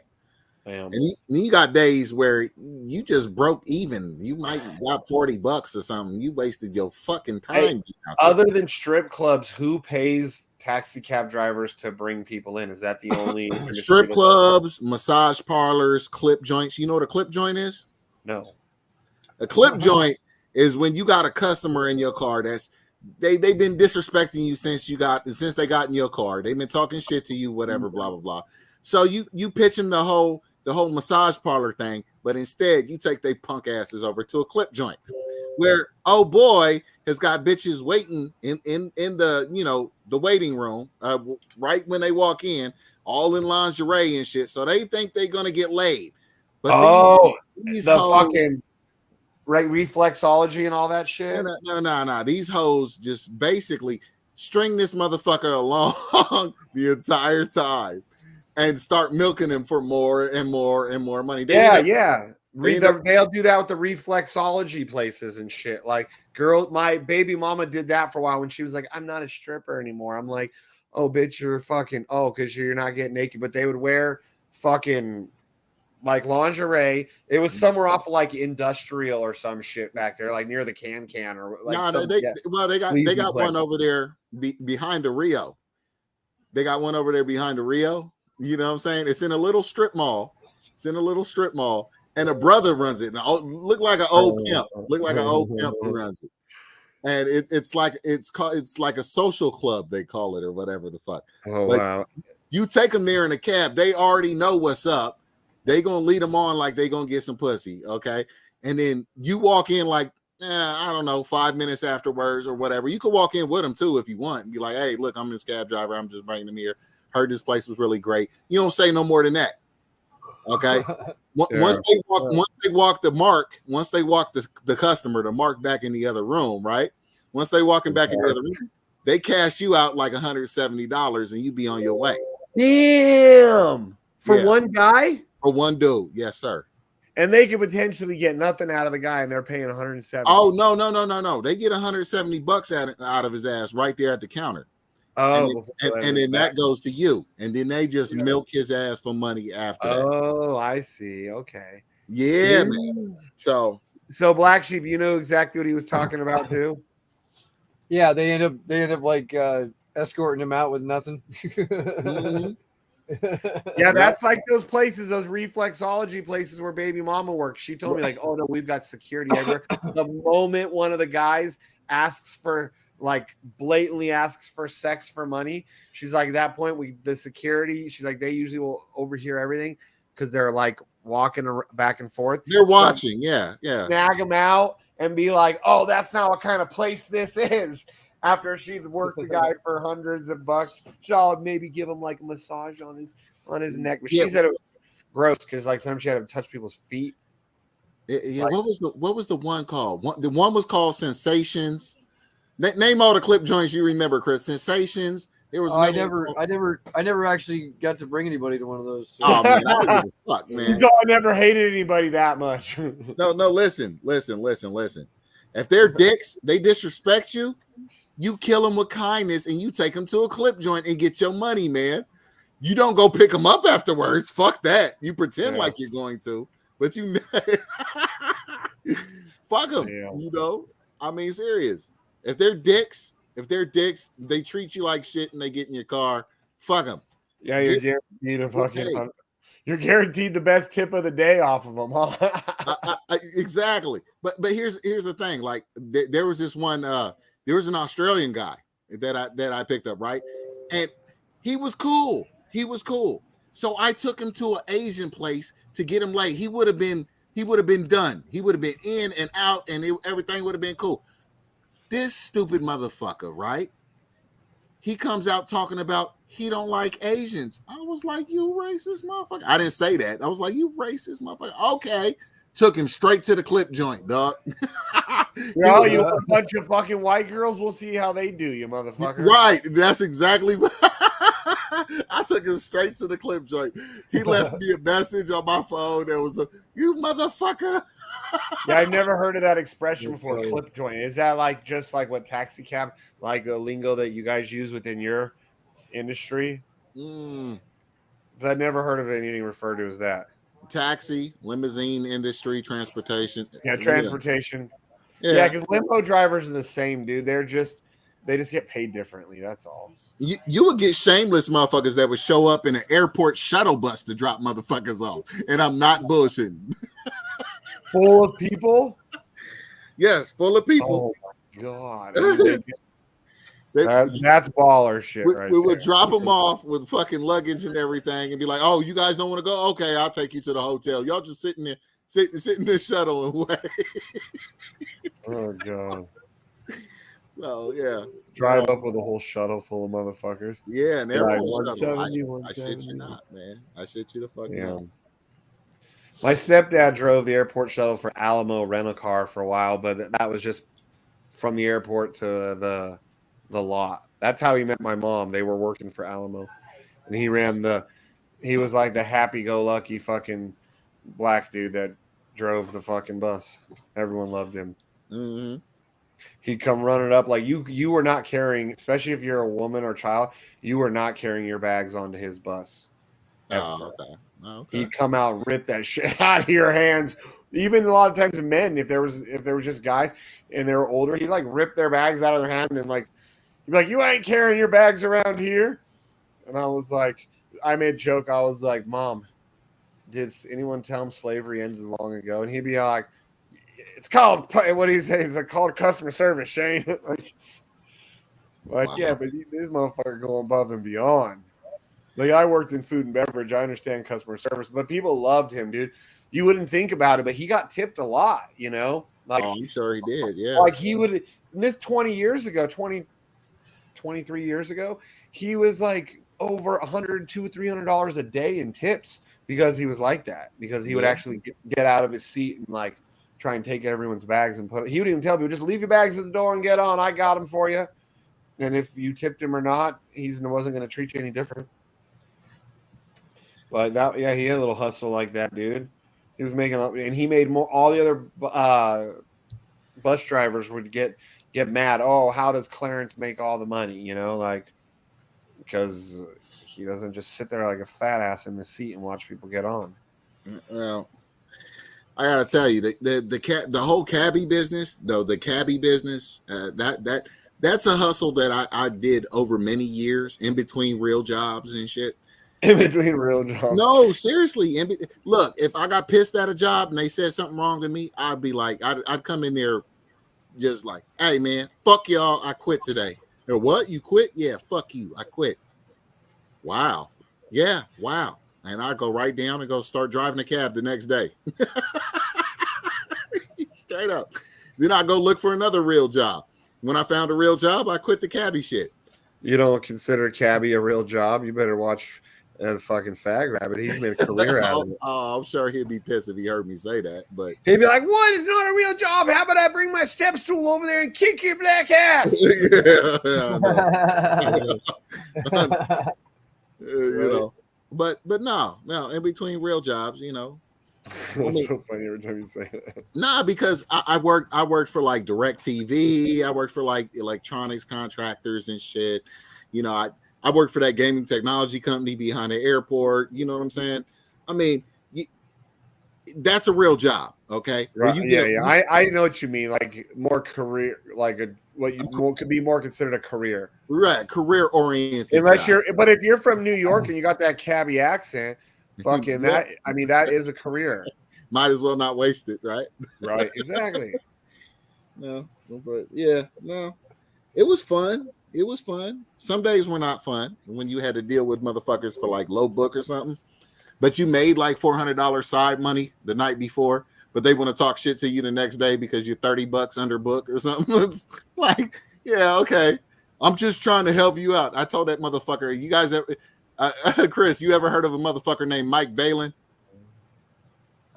Damn. And you got days where you just broke even. You might got $40 or something. You wasted your fucking time. Hey, other than strip clubs, who pays taxi cab drivers to bring people in? Is that the only strip clubs, massage parlors, clip joints? You know what a clip joint is? No. A clip joint is when you got a customer in your car that's they've been disrespecting you since they got in your car. They've been talking shit to you, whatever, blah blah blah. So you pitch them the whole massage parlor thing, but instead you take their punk asses over to a clip joint where oh boy has got bitches waiting in the the waiting room right when they walk in, all in lingerie and shit. So they think they're gonna get laid. But these fucking right reflexology and all that shit. No. These hoes just basically string this motherfucker along the entire time and start milking him for more and more and more money. They'll do that with the reflexology places and shit. Like, my baby mama did that for a while when she was like, "I'm not a stripper anymore." I'm like, "Oh, bitch, you're fucking because you're not getting naked." But they would wear fucking like lingerie. It was somewhere off of like industrial or some shit back there, like near the can or like. They got one over there behind the Rio. They got one over there behind the Rio. You know what I'm saying? It's in a little strip mall. And a brother runs it. And look like an old pimp. Look like an old pimp who runs it. and it's like a social club, they call it, or whatever the fuck. Oh But wow. you take them there in a cab, they already know what's up. They gonna lead them on like they gonna get some pussy, okay? And then you walk in like, I don't know, 5 minutes afterwards or whatever. You could walk in with them too if you want and be like, hey, look, I'm this cab driver. I'm just bringing them here. Heard this place was really great. You don't say no more than that, okay? Once they walk the customer, the mark back in the other room, right? Once they walking back in the other room, they cash you out like $170 and you be on your way. Damn. For one guy? For one dude, yes, sir. And they could potentially get nothing out of the guy, and they're paying 170. Oh no! They get $170 out of his ass right there at the counter. Oh, and then that goes to you, and then they just milk his ass for money after that. Oh, I see. Okay. Yeah, man. So Black Sheep, you know exactly what he was talking about too. Yeah, they end up like escorting him out with nothing. Mm-hmm. Yeah, that's like those places, those reflexology places where baby mama works. She told me like, oh no, we've got security everywhere. The moment one of the guys asks for, like, blatantly asks for sex for money, she's like, at that point, the security, she's like, they usually will overhear everything because they're like walking back and forth. They're watching, yeah. Snag them out and be like, oh, that's not what kind of place this is. After she'd worked the guy for hundreds of bucks, she'll maybe give him like a massage on his neck. But she said it was gross because like sometimes she had to touch people's feet. Yeah, like, what was the one called? The one was called Sensations. Name all the clip joints you remember, Chris. Sensations. There was I never actually got to bring anybody to one of those. So. Oh man, I don't give a fuck, man. I never hated anybody that much. No, listen. If they're dicks, they disrespect you. You kill them with kindness and you take them to a clip joint and get your money, man. You don't go pick them up afterwards. Fuck that. You pretend like you're going to, but you fuck them. You know, I mean, serious. If they're dicks, they treat you like shit and they get in your car. Fuck them. Yeah, you're guaranteed you're guaranteed the best tip of the day off of them, huh? Exactly. But here's the thing. Like there was this one. There was an Australian guy that I picked up, right? And he was cool. So I took him to an Asian place to get him laid. He would have been done. He would have been in and out, and everything would have been cool. This stupid motherfucker, right? He comes out talking about he don't like Asians. I was like, you racist motherfucker. I didn't say that. I was like, you racist motherfucker. Okay. Took him straight to the clip joint, dog. Yo, you want a bunch of fucking white girls? We'll see how they do, you motherfucker. Right. That's exactly what I took him straight to the clip joint. He left me a message on my phone that was you motherfucker. Yeah, I've never heard of that expression before, clip joint. Is that like just like what taxi cab, like a lingo that you guys use within your industry? I never heard of anything referred to as that. Taxi, limousine industry, transportation. Yeah, transportation. Yeah, because limo drivers are the same, dude. They just get paid differently. That's all. You would get shameless motherfuckers that would show up in an airport shuttle bus to drop motherfuckers off, and I'm not bullshitting. Full of people? Yes, full of people. Oh my god. That's baller shit, right? We would drop them off with fucking luggage and everything and be like, oh, you guys don't want to go? Okay, I'll take you to the hotel. Y'all just sitting there, sitting in this shuttle and wait. Oh god. So yeah. Drive up with a whole shuttle full of motherfuckers. Yeah, and they're all shuttle. I 170. shit you not, man. I shit you the fuck not. My stepdad drove the airport shuttle for Alamo rental car for a while, but that was just from the airport to the lot. That's how he met my mom. They were working for Alamo, and he was like the happy-go-lucky fucking black dude that drove the fucking bus. Everyone loved him. Mm-hmm. He'd come running up like you were not carrying, especially if you're a woman or child, you were not carrying your bags onto his bus. Oh, okay. He'd come out and rip that shit out of your hands. Even a lot of times men, if there was just guys and they were older, he'd like rip their bags out of their hand and like he'd be like, you ain't carrying your bags around here. And I was like, I made a joke. I was like, Mom, did anyone tell him slavery ended long ago? And he'd be like, it's called what he says. It's called customer service, Shane. Like, Wow. yeah, but this motherfucker going above and beyond. Like, I worked in food and beverage. I understand customer service, but people loved him, dude. You wouldn't think about it, but he got tipped a lot, you know? Like, Oh, I'm sure he did. Yeah. like he would, this 23 years ago, he was like over $100, $200, $300 a day in tips because he was like that, because he would actually get out of his seat and like try and take everyone's bags and he would even tell people, just leave your bags at the door and get on. I got them for you. And if you tipped him or not, he wasn't going to treat you any different. But that, yeah, he had a little hustle like that, dude. He was making up, and he made more. All the other bus drivers would get mad. Oh, how does Clarence make all the money? You know, like, because he doesn't just sit there like a fat ass in the seat and watch people get on. Well, I gotta tell you, the whole cabbie business, though, that's a hustle that I did over many years in between real jobs and shit. In between real jobs. No, seriously. Look, if I got pissed at a job and they said something wrong to me, I'd be like, I'd come in there just like, hey, man, fuck y'all. I quit today. Or what? You quit? Yeah, fuck you. I quit. Wow. Yeah, wow. And I go right down and go start driving a cab the next day. Straight up. Then I go look for another real job. When I found a real job, I quit the cabbie shit. You don't consider cabbie a real job? You better watch the fucking Fag Rabbit. He's made a career out of it. Oh, I'm sure he'd be pissed if he heard me say that. But he'd be like, "What? It's not a real job. How about I bring my step stool over there and kick your black ass?" You know. But no. In between real jobs, you know. It's so funny every time you say that. Nah, because I worked for like DirecTV. I worked for like electronics contractors and shit. You know, I worked for that gaming technology company behind the airport. You know what I'm saying? I mean, that's a real job, okay? Right. I know what you mean. Like more career, like could be more considered a career. Right, career oriented. Unless but if you're from New York and you got that cabbie accent. Fucking that! I mean, that is a career. Might as well not waste it, right? Right, exactly. No, but yeah, no, it was fun. It was fun. Some days were not fun when you had to deal with motherfuckers for like low book or something. But you made like $400 side money the night before, but they want to talk shit to you the next day because you're $30 under book or something. It's like, yeah, okay. I'm just trying to help you out. I told that motherfucker, you guys ever. Chris, you ever heard of a motherfucker named Mike Balin?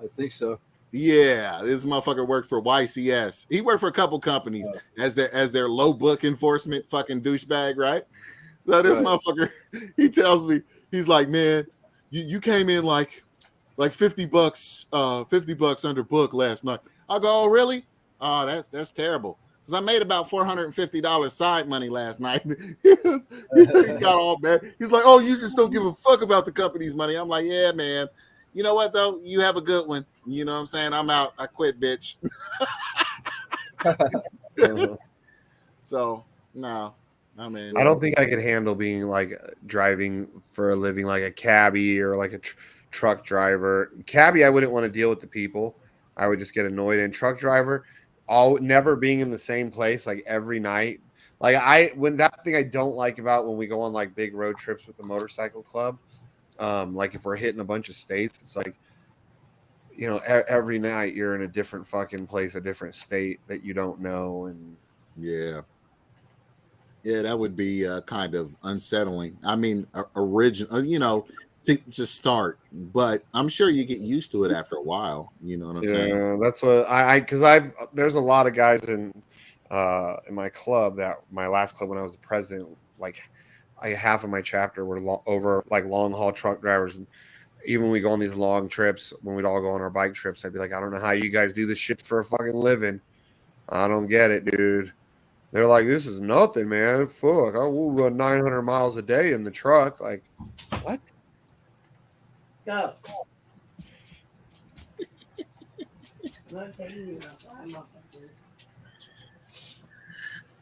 I think so. Yeah, this motherfucker worked for YCS. He worked for a couple companies as their low book enforcement fucking douchebag, right? So this motherfucker, he tells me, he's like, man, you came in like $50 under book last night. I go, oh really? Oh, that's terrible. I made about $450 side money last night. he got all bad. He's like, "Oh, you just don't give a fuck about the company's money." I'm like, "Yeah, man. You know what though? You have a good one. You know what I'm saying? I'm out. I quit, bitch." So no, I mean, I don't think I could handle being like driving for a living, like a cabbie or like a truck driver. Cabbie, I wouldn't want to deal with the people. I would just get annoyed. And truck driver. Never being in the same place like every night. Like that's the thing I don't like about when we go on like big road trips with the motorcycle club. Like if we're hitting a bunch of states, it's like, you know, every night you're in a different fucking place, a different state that you don't know. And yeah, that would be kind of unsettling. I mean, original, you know, to start, but I'm sure you get used to it after a while. You know what I'm saying? Yeah, that's what because there's a lot of guys in my club, that my last club when I was the president, like half of my chapter were over like long haul truck drivers. And even when we go on these long trips, when we'd all go on our bike trips, I'd be like, I don't know how you guys do this shit for a fucking living. I don't get it, dude. They're like, this is nothing, man. Fuck, I will run 900 miles a day in the truck. Like, what? Go.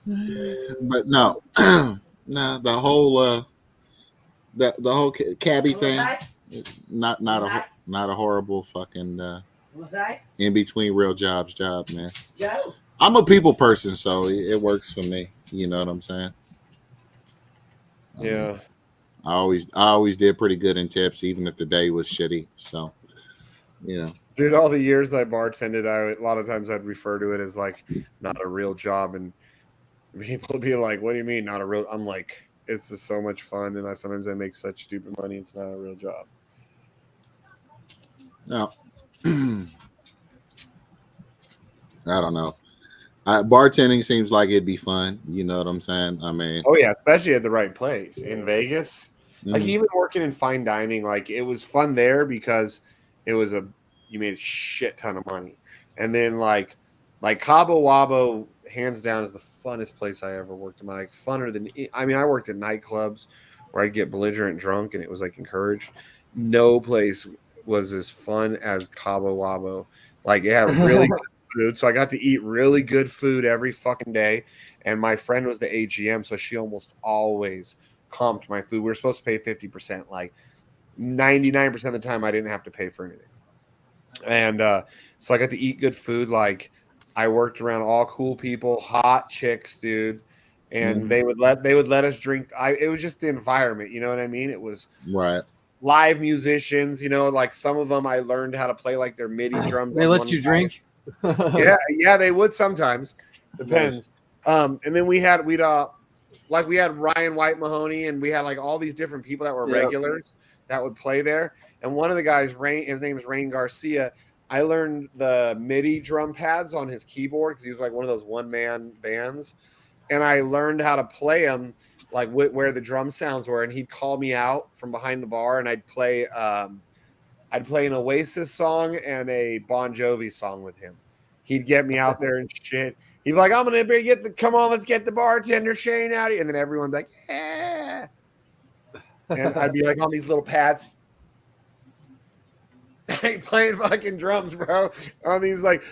But no, no, the whole cabbie thing, not a horrible fucking. What's that? In between real jobs, man. Joe. I'm a people person, so it works for me. You know what I'm saying? Yeah. I always did pretty good in tips, even if the day was shitty. So, yeah. Dude, all the years I bartended, a lot of times I'd refer to it as like not a real job, and people would be like, "What do you mean not a real?" I'm like, "It's just so much fun, and sometimes I make such stupid money. It's not a real job." No. I don't know. Bartending seems like it'd be fun. You know what I'm saying? I mean, Oh yeah, especially at the right place in Vegas. Like Mhm. even working in fine dining, like it was fun there because it was you made a shit ton of money, and then like Cabo Wabo, hands down, is the funnest place I ever worked in my life. Funner than I mean, I worked in nightclubs where I'd get belligerent drunk, and it was like encouraged. No place was as fun as Cabo Wabo. Like it had really good food, so I got to eat really good food every fucking day. And my friend was the AGM, so she almost always comped my food. We were supposed to pay 50%. Like 99% of the time, I didn't have to pay for anything. And so I got to eat good food. Like I worked around all cool people, hot chicks, dude. And they would let us drink. It was just the environment, you know what I mean? It was right. live musicians, you know, like some of them I learned how to play like their MIDI drums. They let you drink? Yeah, they would sometimes. Depends. And then we had Ryan White Mahoney, and we had like all these different people that were regulars that would play there. And one of the guys, his name is Rain Garcia. I learned the MIDI drum pads on his keyboard because he was like one of those one-man bands. And I learned how to play them like where the drum sounds were. And he'd call me out from behind the bar, and I'd play an Oasis song and a Bon Jovi song with him. He'd get me out there and shit. He'd be like, "I'm gonna come on, let's get the bartender Shane out here," and then everyone'd be like, "Yeah," and I'd be like on these little pads, playing fucking drums, bro. On these like,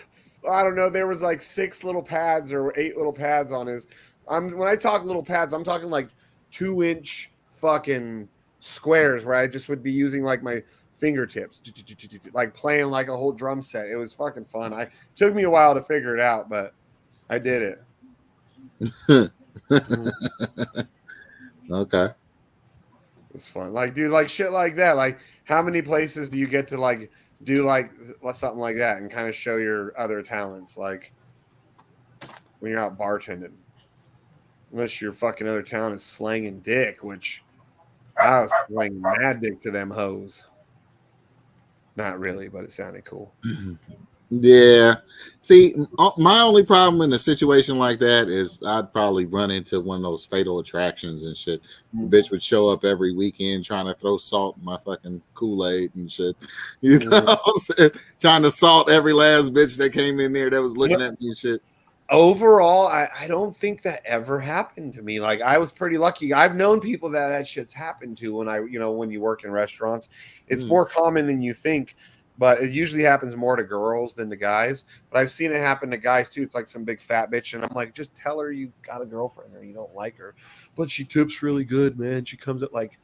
I don't know, there was like 6 little pads or 8 little pads on his. When I talk little pads, I'm talking like 2-inch fucking squares where I just would be using like my fingertips, like playing like a whole drum set. It was fucking fun. It took me a while to figure it out, but I did it. Okay. It's fun. Like, dude, like shit like that. Like, how many places do you get to like do like something like that and kind of show your other talents? Like when you're out bartending, unless your fucking other talent is slanging dick, which I was slanging mad dick to them hoes. Not really, but it sounded cool. Yeah. See, my only problem in a situation like that is I'd probably run into one of those fatal attractions and shit. The bitch would show up every weekend trying to throw salt in my fucking Kool-Aid and shit. You know, trying to salt every last bitch that came in there that was looking at me and shit. Overall, I don't think that ever happened to me. Like I was pretty lucky. I've known people that shit's happened to when you work in restaurants. It's more common than you think. But it usually happens more to girls than to guys. But I've seen it happen to guys too. It's like some big fat bitch, and I'm like, just tell her you got a girlfriend or you don't like her. But she tips really good, man. She comes at like,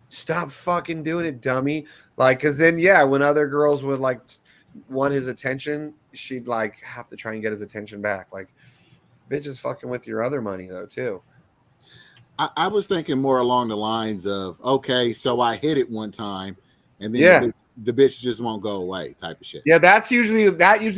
stop fucking doing it, dummy. Like, cause then when other girls would like want his attention, she'd like have to try and get his attention back. Like, bitch is fucking with your other money though too. I was thinking more along the lines of, okay, so I hit it one time. And then the bitch just won't go away, type of shit. Yeah, that usually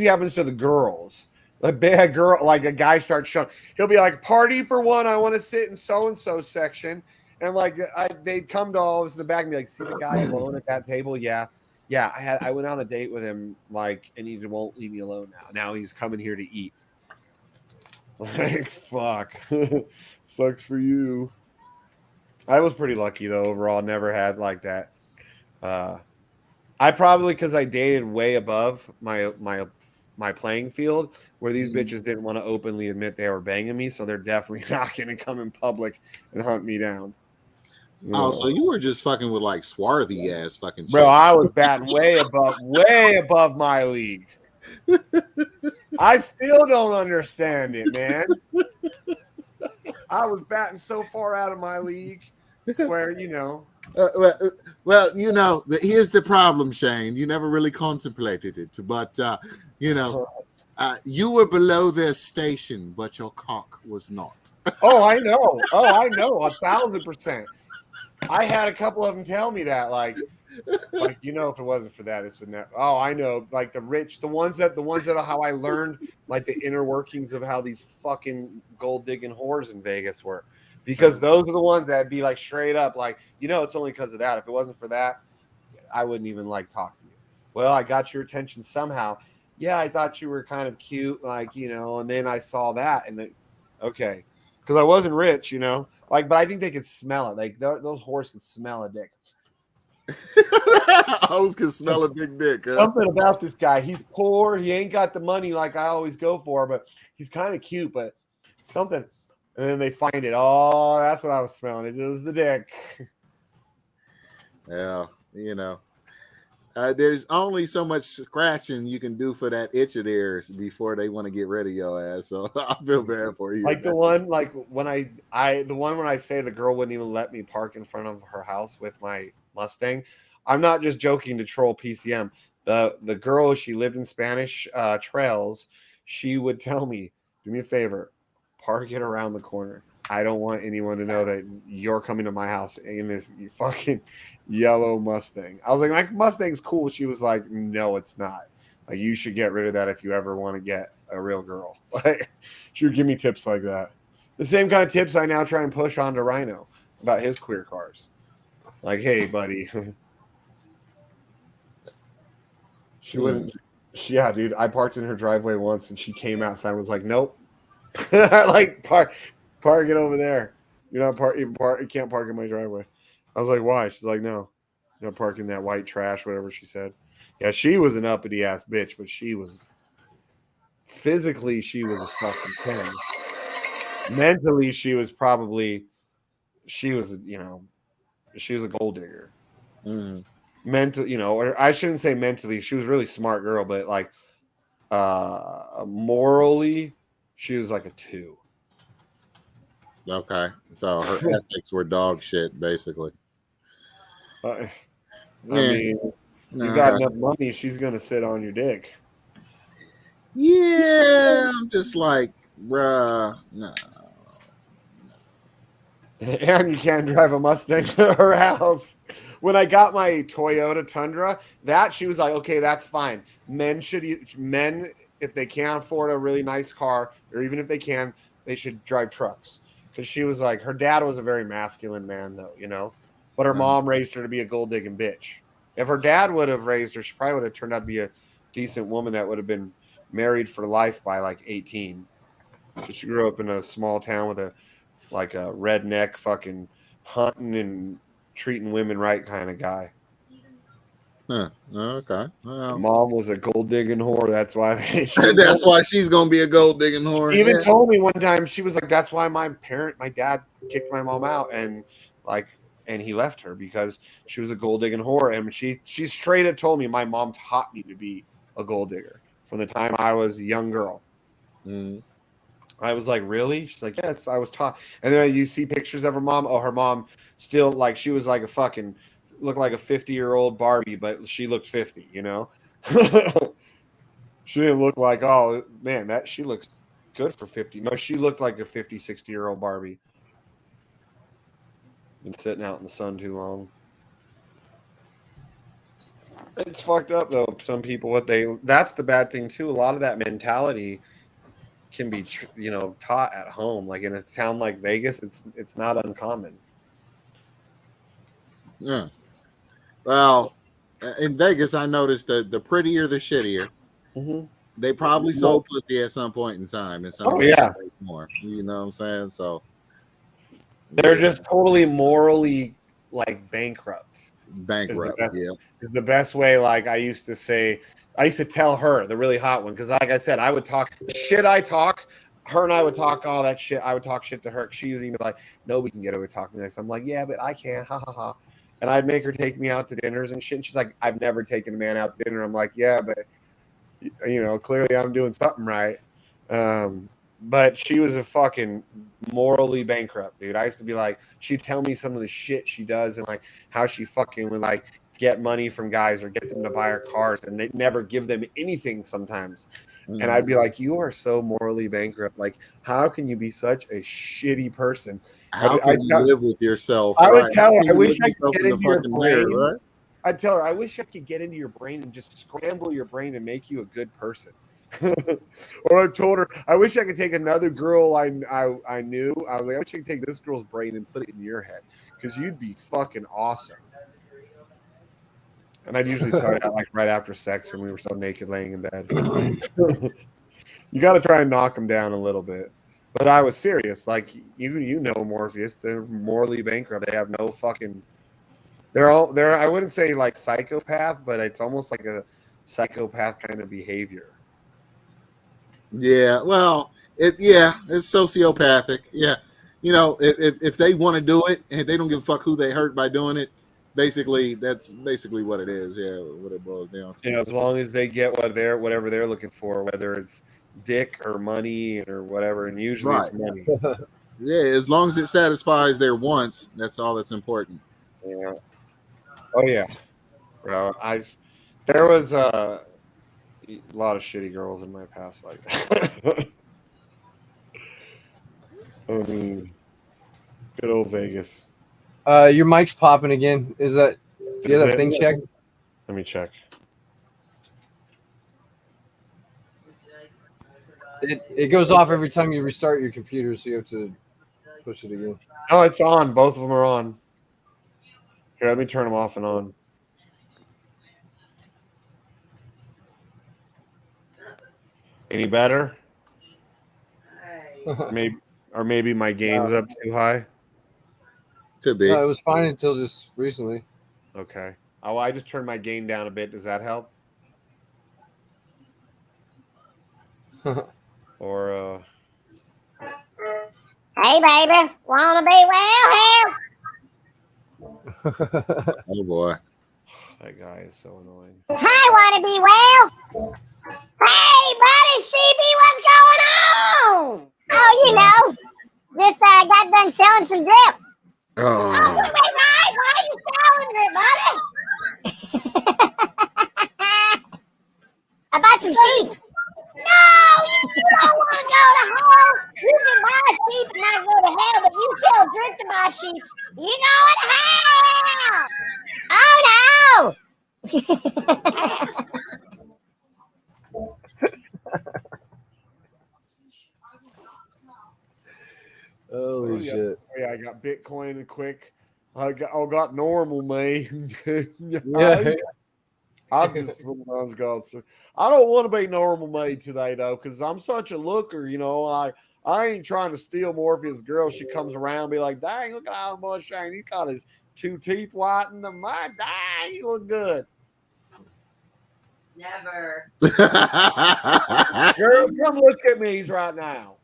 happens to the girls. A bad girl, like a guy starts showing, he'll be like, "Party for one, I want to sit in so and so section," and like they'd come to all this in the back and be like, "See the guy alone at that table? Yeah. I went on a date with him, like, and he won't leave me alone now. Now he's coming here to eat." Like, fuck, sucks for you. I was pretty lucky though overall. Never had like that. I probably, because I dated way above my playing field, where these bitches didn't want to openly admit they were banging me, so they're definitely not going to come in public and hunt me down. So you were just fucking with like swarthy ass fucking bro. shit. I was batting way above my league. I still don't understand it, man. I was batting so far out of my league. where you know. Well, you know, here's the problem, Shane. You never really contemplated it, but you know, you were below their station, but your cock was not. Oh, I know. Oh, I know. 1,000%. I had a couple of them tell me that, like you know, if it wasn't for that, this would not. Oh, I know. Like the rich, the ones that are how I learned like the inner workings of how these fucking gold digging whores in Vegas work, because those are the ones that'd be like straight up, like, you know, it's only because of that. If it wasn't for that, I wouldn't even like talk to you. Well, I got your attention somehow. Yeah, I thought you were kind of cute, like, you know, and then I saw that, and then okay, because I wasn't rich, you know, like, but I think they could smell it. Like those whores could smell a dick. Hoes can smell a big dick. Huh? Something about this guy. He's poor. He ain't got the money like I always go for, but he's kind of cute, but something. And then they find it. Oh, that's what I was smelling. It was the dick. Yeah, you know. There's only so much scratching you can do for that itch of theirs before they want to get rid of your ass. So I feel bad for you. Like the one, like when the one when I say the girl wouldn't even let me park in front of her house with my Mustang. I'm not just joking to troll PCM. The girl, she lived in Spanish Trails. She would tell me, do me a favor, park it around the corner. I don't want anyone to know that you're coming to my house in this fucking yellow Mustang. I was like, my Mustang's cool. She was like, no, it's not. Like, you should get rid of that if you ever want to get a real girl. Like, she would give me tips like that. The same kind of tips I now try and push onto Rhino about his queer cars. Like, hey, buddy. She wouldn't. Yeah, dude. I parked in her driveway once, and she came outside and was like, nope. Like, park it over there. You're not you can't park in my driveway. I was like, why? She's like, no. You're not parking that white trash, whatever she said. Yeah, she was an uppity ass bitch, but she was physically, she was a fucking 10. Mentally, she was a gold digger. Mental, you know, or I shouldn't say mentally, she was a really smart girl, but like morally, she was like a 2. Okay, so her ethics were dog shit, basically. I mean, you got enough money, she's gonna sit on your dick. Yeah, I'm just like, bruh, no. And you can't drive a Mustang to her house. When I got my Toyota Tundra, she was like, okay, that's fine. Men, if they can't afford a really nice car, or even if they can, they should drive trucks. Because she was like, her dad was a very masculine man, though, you know. But her mom raised her to be a gold digging bitch. If her dad would have raised her, she probably would have turned out to be a decent woman that would have been married for life by like 18. She grew up in a small town with a redneck fucking hunting and treating women right kind of guy. Huh. Okay. Well, mom was a gold digging whore. That's why that's why she's gonna be a gold digging whore. She even told me one time, she was like, that's why my dad kicked my mom out and he left her because she was a gold digging whore. And she straight up told me my mom taught me to be a gold digger from the time I was a young girl. I was like, really? She's like, yes, I was taught. And then you see pictures of her mom. Oh, her mom still, like, she was like looked like a 50-year-old Barbie, but she looked 50, you know? She didn't look like, oh, man, she looks good for 50. No, she looked like a 50, 60-year-old Barbie. Been sitting out in the sun too long. It's fucked up, though. Some people, that's the bad thing, too. A lot of that mentality can be, taught at home. Like in a town like Vegas, it's not uncommon. Yeah. Well, in Vegas, I noticed that the prettier, the shittier. They probably sold pussy at some point in time. And some more. You know what I'm saying? So they're just totally morally like bankrupt. Is the best way. Like I used to tell her, the really hot one, because like I said, I would talk shit. Her and I would talk all that shit. I would talk shit to her. She was even like, nobody can get away with talking like this. I'm like, yeah, but I can. Ha ha ha. And I'd make her take me out to dinners and shit. And she's like, I've never taken a man out to dinner. I'm like, yeah, but clearly I'm doing something right. but she was a fucking morally bankrupt, dude. I used to be like, she'd tell me some of the shit she does and like how she fucking would like get money from guys or get them to buy her cars, and they'd never give them anything sometimes. And I'd be like, you are so morally bankrupt. Like, how can you be such a shitty person? How can you live with yourself? I would Right. tell How her, can I you wish look I yourself could in get the into your fucking mirror, brain. right? I'd tell her, I wish I could get into your brain and just scramble your brain and make you a good person. Or I told her, I wish I could take another girl I knew. I was like, I wish I could take this girl's brain and put it in your head because you'd be fucking awesome. And I'd usually tell her that like right after sex when we were still naked laying in bed. You got to try and knock them down a little bit. But I was serious. Like you know, Morpheus, they're morally bankrupt. They have no fucking. They're I wouldn't say like psychopath, but it's almost like a psychopath kind of behavior. Yeah, well, it's sociopathic. Yeah, you know, if they want to do it and they don't give a fuck who they hurt by doing it, basically that's basically what it is. Yeah, what it boils down to. You know, as long as they get whatever they're looking for, whether it's dick or money or whatever, and usually it's money. Yeah, as long as it satisfies their wants, that's all that's important. Yeah. Oh yeah, bro. There was a lot of shitty girls in my past like that. I mean, good old Vegas. Your mic's popping again. Do you have that thing checked? Let me check. It goes off every time you restart your computer, so you have to push it again. Oh, it's on. Both of them are on. Here, let me turn them off and on. Any better? Maybe my gain's up too high. Could be. No, it was fine until just recently. Okay. Oh, I just turned my gain down a bit. Does that help? Or Hey, baby, wanna be well here? Oh boy, that guy is so annoying. I wanna be well. Hey, buddy, CB, what's going on? Oh, you know, just got done selling some drip. Oh. Wait, why are you selling drip, buddy? I bought some sheep. No, you don't want to go to hell. You can buy sheep and not go to hell, but you sell drip to buy sheep. You go to hell. Oh, no. Holy shit. Yeah, I got Bitcoin and quick. I got normal, man. Yeah. I just sometimes got so I don't want to be normal made today though, because I'm such a looker, you know. I ain't trying to steal Morpheus' girl. She comes around and be like, dang, look at how much Shane. He got his 2 teeth whitened. My dang, he look good. Never. Girl, come look at me right now.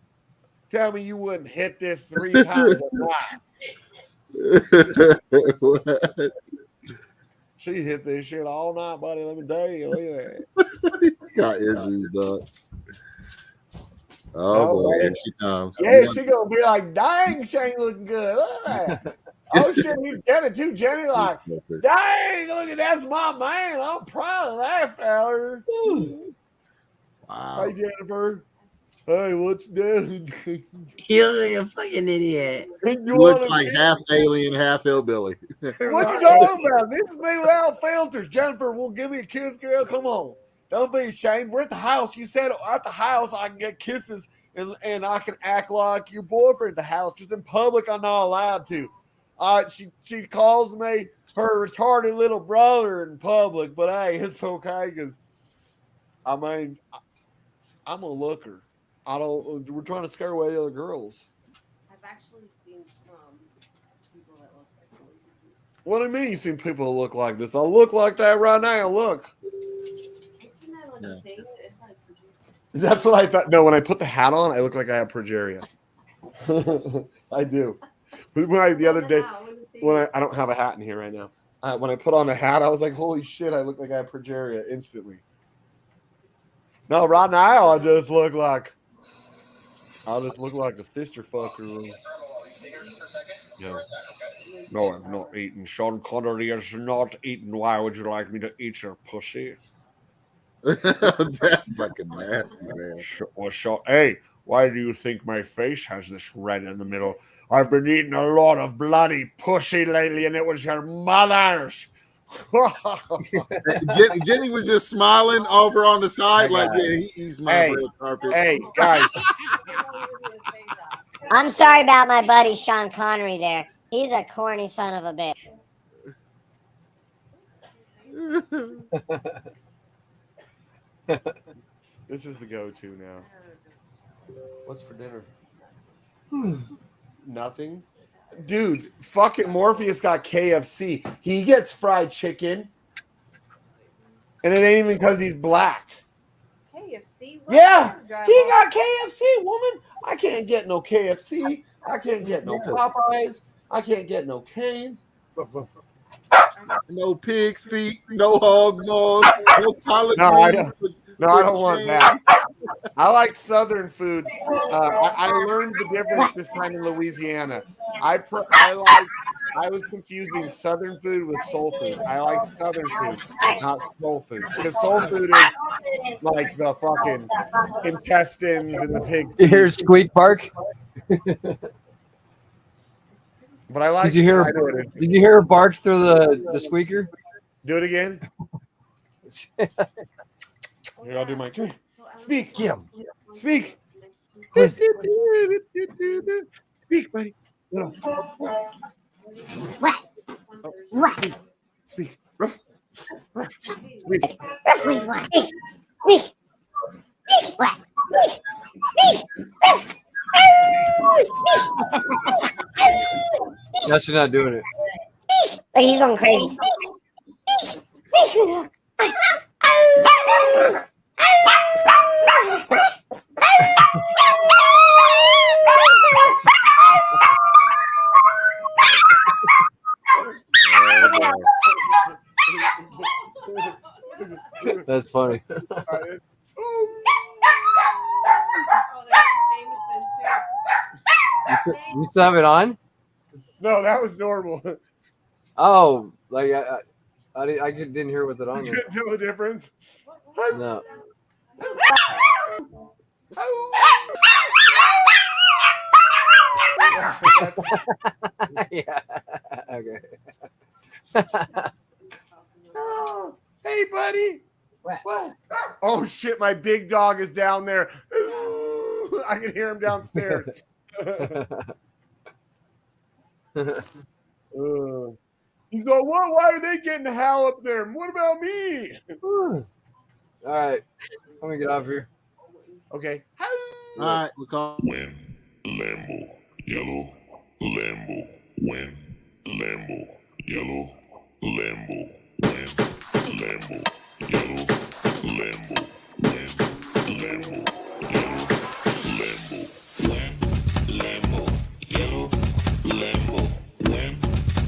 Tell me you wouldn't hit this 3 times a night. What? She hit this shit all night, buddy. Let me tell you. Look at that. Got issues, dog. Oh boy, here she comes. Yeah, she gonna be like, dang, Shane looking good. Look at that. Oh shit, you get it too, Jenny. Like, dang, look at that's my man. I'm proud of that fella. Wow. Hey Jennifer. Hey, what you doing? You look like a fucking idiot. He looks like half alien, half hillbilly. What you talking about? This is me without filters. Jennifer, will give me a kiss, girl. Come on. Don't be ashamed. We're at the house. You said at the house I can get kisses and I can act like your boyfriend at the house. Just in public, I'm not allowed to. She calls me her retarded little brother in public, but hey, it's okay because I mean I'm a looker. We're trying to scare away the other girls. I've actually seen people that look like me. What do you mean you seen people who look like this? I look like that right now. Look. Isn't that like a thing? It's like That's what I thought. No, when I put the hat on, I look like I have progeria. I do. The other day, I don't have a hat in here right now. When I put on a hat, I was like, holy shit, I look like I have progeria instantly. No, right now I just look like I'll just look like a sister fucker. No. No, I've not eaten. Sean Connery has not eaten. Why would you like me to eat your pussy? That's fucking nasty, man. Hey, why do you think my face has this red in the middle? I've been eating a lot of bloody pussy lately, and it was your mother's. Jenny was just smiling over on the side, like, yeah, he's my red carpet. Hey, guys. I'm sorry about my buddy Sean Connery there. He's a corny son of a bitch. This is the go-to now. What's for dinner? Nothing. Dude, fucking Morpheus got KFC. He gets fried chicken. And it ain't even because he's black. KFC? Yeah, he got KFC, woman. I can't get no KFC. I can't get no Popeyes. I can't get no Canes. No pig's feet, no hog maws, no collard greens. I don't want that. I like Southern food. I learned the difference this time in Louisiana. I was confusing Southern food with soul food. I like Southern food, not soul food. Because soul food is like the fucking intestines and the pig. You hear squeak bark? But I like. Did you hear? Did you hear her bark through the squeaker? Do it again. Here, I'll do my. Speak. Get him. Speak. Speak, buddy. Speak. No, she's not doing it. Like he's going crazy. That's funny. You still have it on? No, that was normal. Oh, like I didn't hear with it on. You couldn't tell the difference? No. Yeah. Okay. Oh, hey, buddy. What? Oh shit! My big dog is down there. I can hear him downstairs. He's going, what? Why are they getting the howl up there? What about me? All right, let me get off here. Okay. All right, we call. Win, Lambo, yellow, Lambo, win, Lambo, yellow, Lambo, win, Lambo, yellow, Lambo, win, Lambo, yellow, Lambo, win, Lambo, yellow, Lambo, win,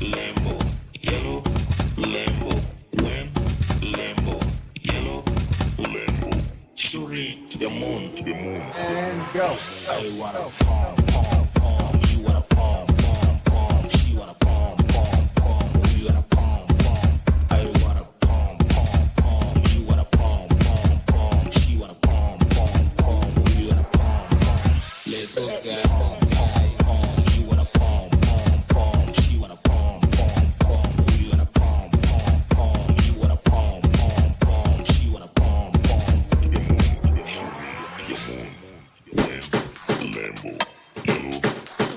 Lambo, yellow, Lambo, win, Lambo, yellow, Lambo. Shooting to the moon, And go. I wanna palm, palm, palm. You wanna palm, palm, palm. She wanna palm, palm, palm. We wanna palm, palm. I wanna palm, palm, palm. You wanna palm, palm, palm. She wanna palm, palm, palm. We wanna palm, palm. Let's go get palm, palm, palm. You wanna palm, palm, palm. She wanna palm, palm, palm. We wanna palm, palm, palm. You wanna palm, palm, palm. She wanna palm, palm. Lambo, yellow,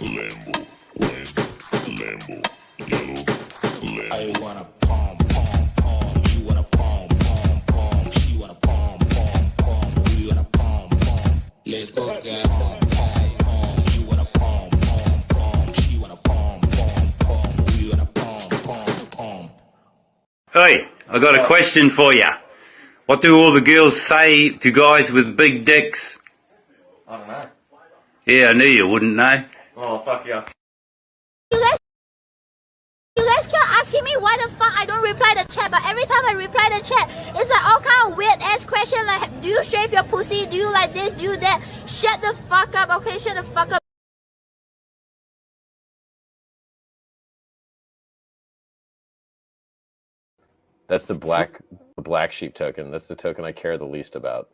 Lambo, win, Lambo, yellow, Lambo. I wanna palm, palm, palm. You wanna palm, palm, palm. She wanna palm, palm, palm. We wanna palm, palm. Let's go get palm, palm, palm. You wanna palm, palm, palm. She wanna palm, palm, palm. We wanna palm, palm, palm. Hey, I got a question for you. What do all the girls say to guys with big dicks? I don't know. Yeah, I knew you wouldn't know. Oh, fuck yeah. You guys kept asking me why the fuck I don't reply the chat, but every time I reply the chat, it's like all kind of weird ass question like, do you shave your pussy? Do you like this? Do you that? Shut the fuck up, okay? Shut the fuck up. That's the black sheep token. That's the token I care the least about.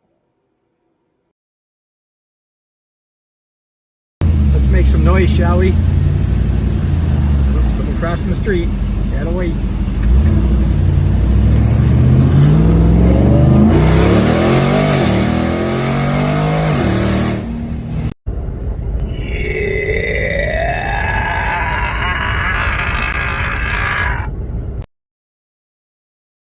Let's make some noise, shall we? Oops, someone crossing the street. Gotta wait.